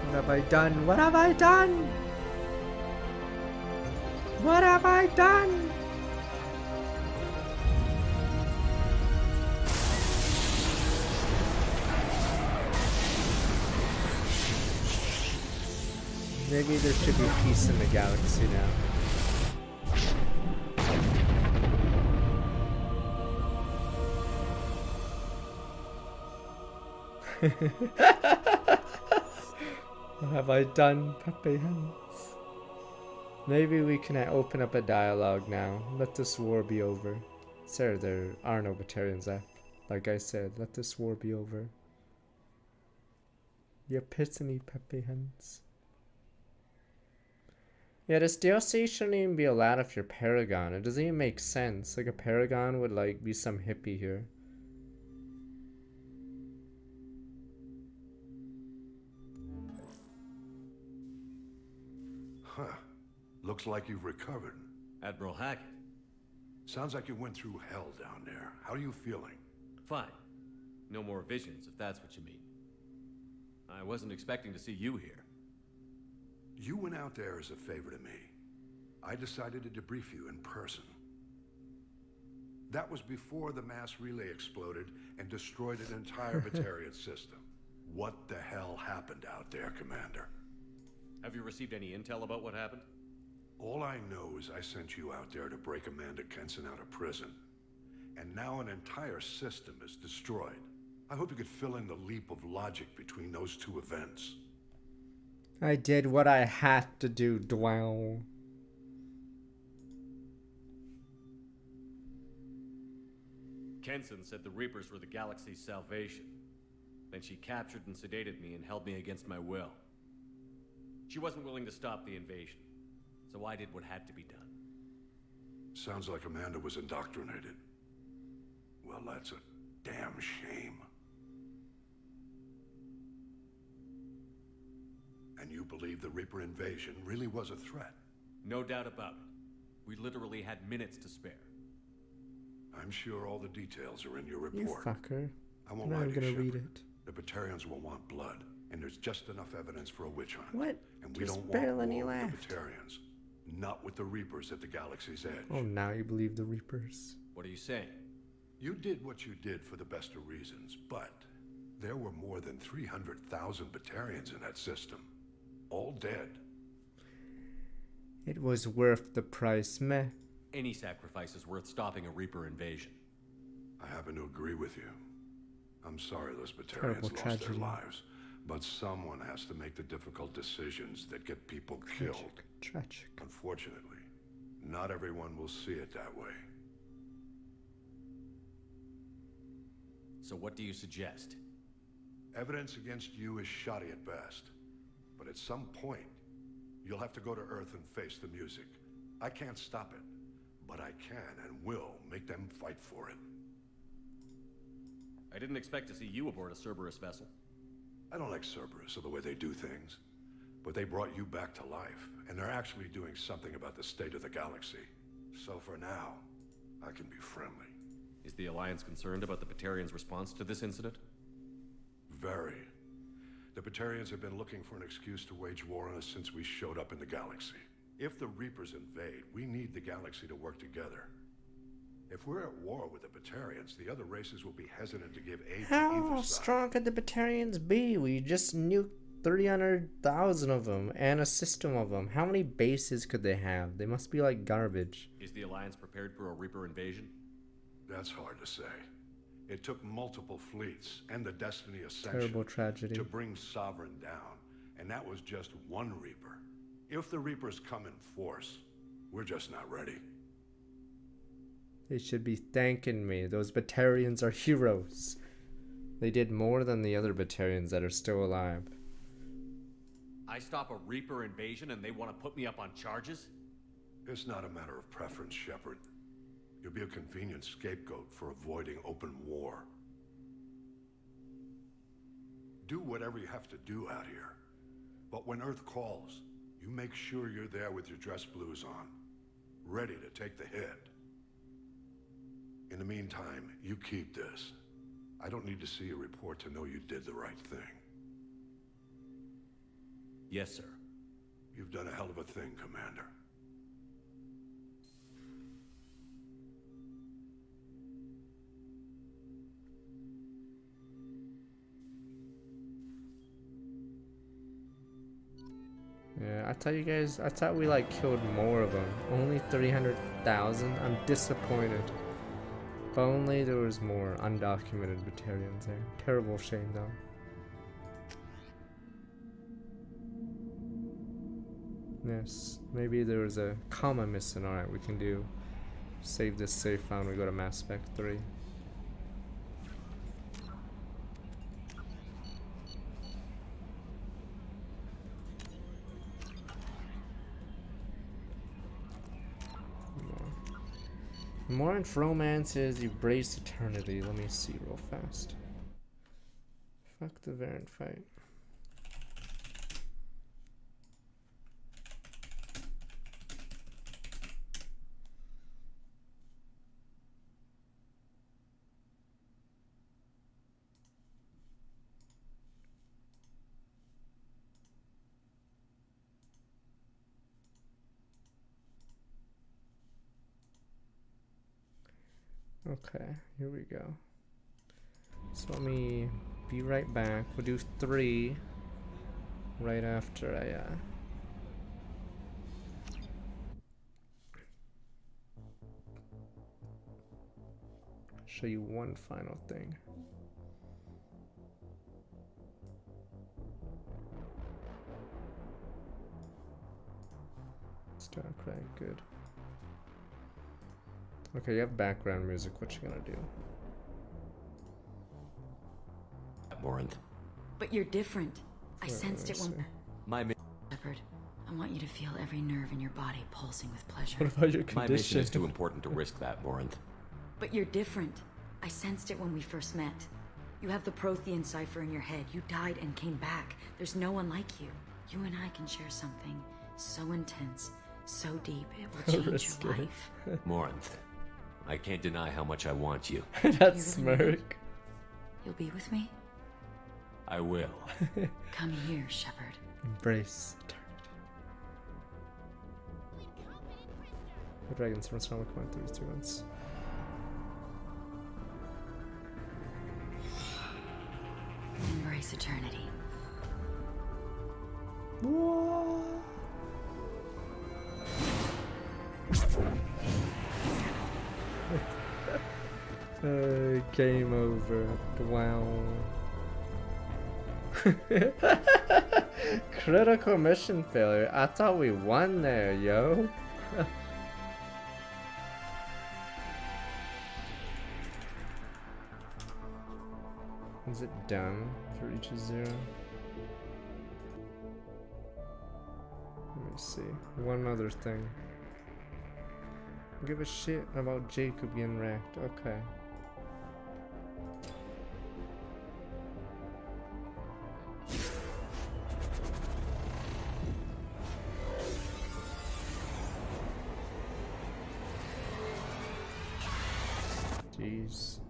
What have I done? What have I done? What have I done? Maybe there should be peace in the galaxy now. What have I done, Pepe Hens? Maybe we can open up a dialogue now. Let this war be over. Sir, there are no Batarians left. Like I said, let this war be over. The epiphany, Pepe Hens. Yeah, this DLC shouldn't even be allowed if you're Paragon. It doesn't even make sense. Like, a Paragon would, like, be some hippie here. Huh. Looks like you've recovered. Admiral Hackett. Sounds like you went through hell down there. How are you feeling? Fine. No more visions, if that's what you mean. I wasn't expecting to see you here. You went out there as a favor to me. I decided to debrief you in person. That was before the mass relay exploded and destroyed an entire Batarian system. What the hell happened out there, Commander? Have you received any intel about what happened? All I know is I sent you out there to break Amanda Kenson out of prison. And now an entire system is destroyed. I hope you could fill in the leap of logic between those two events. I did what I had to do, Dwell. Kenson said the Reapers were the galaxy's salvation. Then she captured and sedated me and held me against my will. She wasn't willing to stop the invasion, so I did what had to be done. Sounds like Amanda was indoctrinated. Well, that's a damn shame. And you believe the Reaper invasion really was a threat? No doubt about it. We literally had minutes to spare. I'm sure all the details are in your You report. fucker. I won't I'm lie not to you, gonna read Shepard. it. The Batarians will want blood, and there's just enough evidence for a witch hunt. What? And we Just don't want barely any war with left. the Batarians. Not with the Reapers at the galaxy's edge. Oh, now you believe the Reapers. What are you saying? You did what you did for the best of reasons, but There were more than 300,000 Batarians in that system. All dead. It was worth the price, meh. Any sacrifice is worth stopping a Reaper invasion. I happen to agree with you. I'm sorry those Terrible Batarians lost tragedy. their lives, but someone has to make the difficult decisions that get people killed. Tragic. Unfortunately, not everyone will see it that way. So what do you suggest? Evidence against you is shoddy at best, but at some point, you'll have to go to Earth and face the music. I can't stop it, but I can and will make them fight for it. I didn't expect to see you aboard a Cerberus vessel. I don't like Cerberus or the way they do things, but they brought you back to life, and they're actually doing something about the state of the galaxy. So for now, I can be friendly. Is the Alliance concerned about the Batarians' response to this incident? Very. The Batarians have been looking for an excuse to wage war on us since we showed up in the galaxy. If the Reapers invade, we need the galaxy to work together. If we're at war with the Batarians, the other races will be hesitant to give aid to either How side. strong could the Batarians be? We just nuked 300,000 of them and a system of them. How many bases could they have? They must be like garbage. Is the Alliance prepared for a Reaper invasion? That's hard to say. It took multiple fleets and the Destiny Ascension Terrible tragedy. to bring Sovereign down, and that was just one Reaper. If the Reapers come in force, we're just not ready. They should be thanking me. Those Batarians are heroes. They did more than the other Batarians that are still alive. I stop a Reaper invasion and they want to put me up on charges? It's not a matter of preference, Shepard. You'll be a convenient scapegoat for avoiding open war. Do whatever you have to do out here. But when Earth calls, you make sure you're there with your dress blues on, ready to take the hit. In the meantime, you keep this. I don't need to see a report to know you did the right thing. Yes, sir. You've done a hell of a thing, Commander. Yeah, I thought you guys, I thought we like killed more of them. Only 300,000? I'm disappointed. If only there was more undocumented Batarians there. Terrible shame though. Yes, maybe there was a comma missing. Alright, we can do save this safe file when we go to Mass Effect 3. Morant romance is embrace eternity. Let me see real fast. Fuck the Variant fight. Okay, here we go. So let me be right back. We'll do 3 right after I show you one final thing. Starcraft, good. Okay, you have background music. What you gonna do? Morinth. But you're different. I sensed it when... My Shepard, I want you to feel every nerve in your body pulsing with pleasure. What about your My mission condition? is too important to risk that, Morinth. But you're different. I sensed it when we first met. You have the Prothean cipher in your head. You died and came back. There's no one like you. You and I can share something so intense, so deep, it will change your life. Morinth, I can't deny how much I want you. That smirk. You'll be with me? I will. Come here, Shepard. Embrace eternity. The dragons from Summer Command 32 months. thrice eternity. Game over. Wow. Critical mission failure. I thought we won there, yo. Is it done if it reaches 0? Let me see. One other thing. Give a shit about Jacob getting wrecked. Okay. Jeez.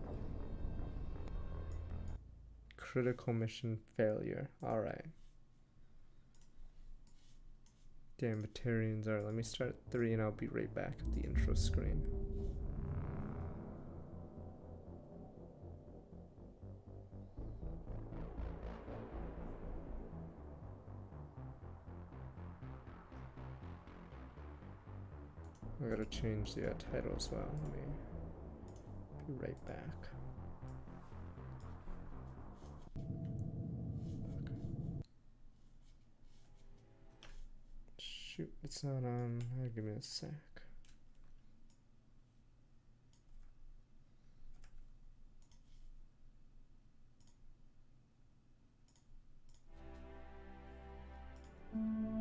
Critical mission failure. Alright. Damn, Batarians are. Let me start 3 and I'll be right back at the intro screen. I gotta change the title as well. Let me be right back. Shoot, it's not on. Give me a sec.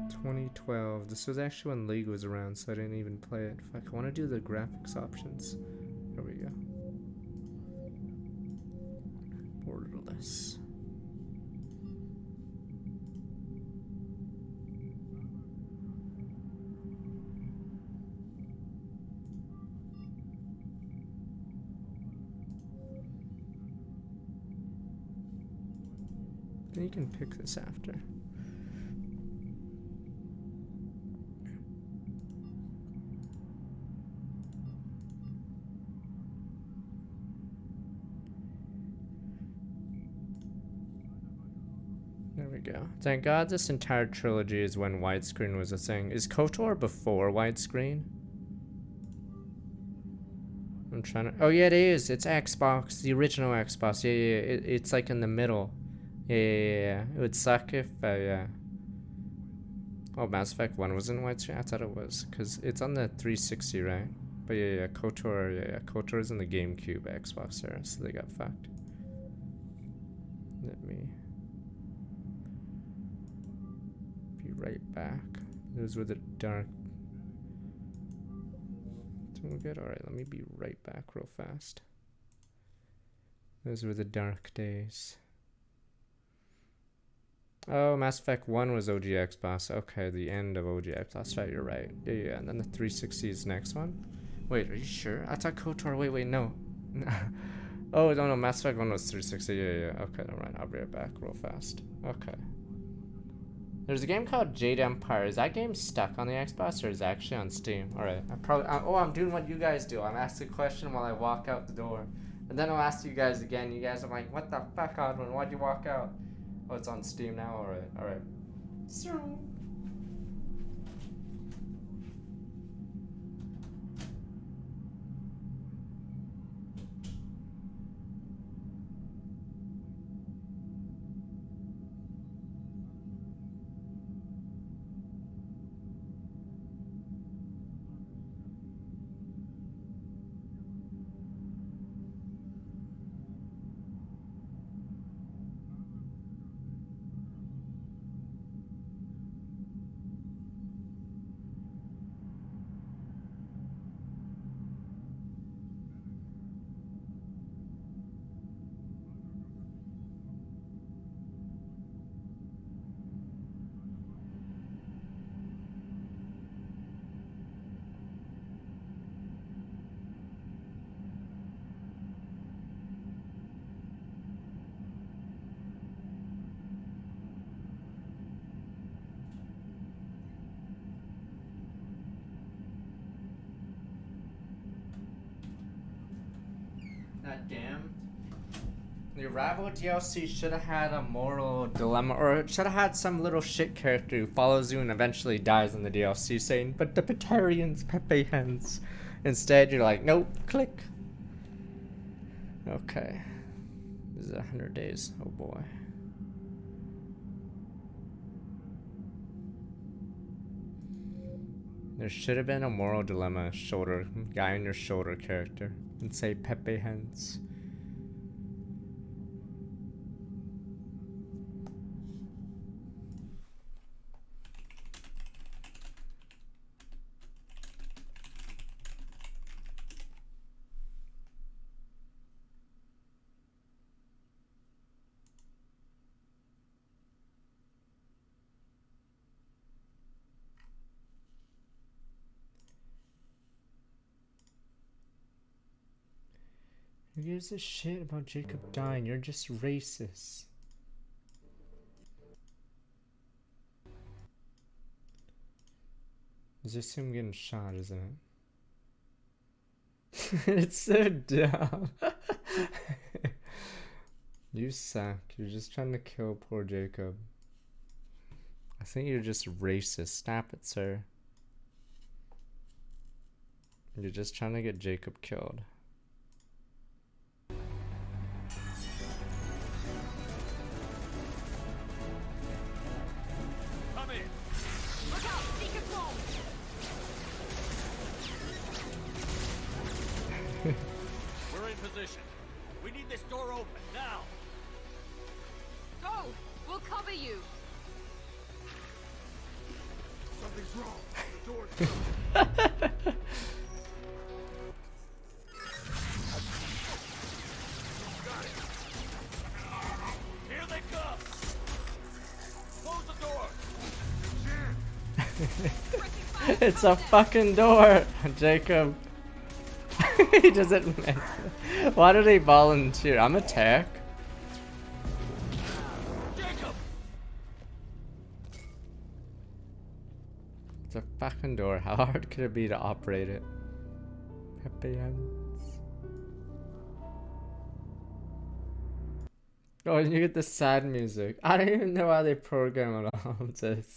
"2012. This was actually when League was around, so I didn't even play it. Fuck, I want to do the graphics options. There we go. Borderless. Then you can pick this after. There we go. Thank God this entire trilogy is when widescreen was a thing. Is KOTOR before widescreen? I'm trying to... Oh yeah, it is. It's Xbox. The original Xbox. Yeah. It's like in the middle. Yeah. It would suck if... yeah. Oh, Mass Effect 1 was in widescreen? I thought it was. Because it's on the 360, right? But yeah. KOTOR, yeah. KOTOR is in the GameCube Xbox era, so they got fucked. Let me... be right back. Those were the dark... Doing good? Alright, let me be right back real fast. Those were the dark days. Oh, Mass Effect 1 was OG Xbox. Okay, the end of OG Xbox. That's right, you're right. Yeah. And then the 360 is next one? Wait, are you sure? I thought KOTOR... Wait, no. Oh, no, Mass Effect 1 was 360. Yeah. Okay, never mind. I'll be right back real fast. Okay. There's a game called Jade Empire. Is that game stuck on the Xbox or is it actually on Steam? Alright. I'm doing what you guys do. I'm asking a question while I walk out the door. And then I'll ask you guys again. You guys are like, what the fuck, Odwin? Why'd you walk out? Oh, it's on Steam now? Alright. So... The Arrival DLC should have had a moral dilemma, or it should have had some little shit character who follows you and eventually dies in the DLC saying, but the Batarians, Pepe Hens. Instead, you're like, nope, click. Okay. This is 100 days. Oh boy. There should have been a moral dilemma shoulder, guy on your shoulder character, and say Pepe Hens. Who gives a shit about Jacob dying? You're just racist. It's just him getting shot, isn't it? It's so dumb. You suck. You're just trying to kill poor Jacob. I think you're just racist. Stop it, sir. You're just trying to get Jacob killed. Come in. Look out! Seeker swarm! We're in position. We need this door open now. Go! We'll cover you! Something's wrong. The door's closed. Got it. Here they come! Close the door! It's a fucking door, Jacob. He doesn't admit it. Why did he volunteer? I'm a tech. Jacob! It's a fucking door. How hard could it be to operate it? Happy ends. Oh, and you get the sad music. I don't even know how they program it all this.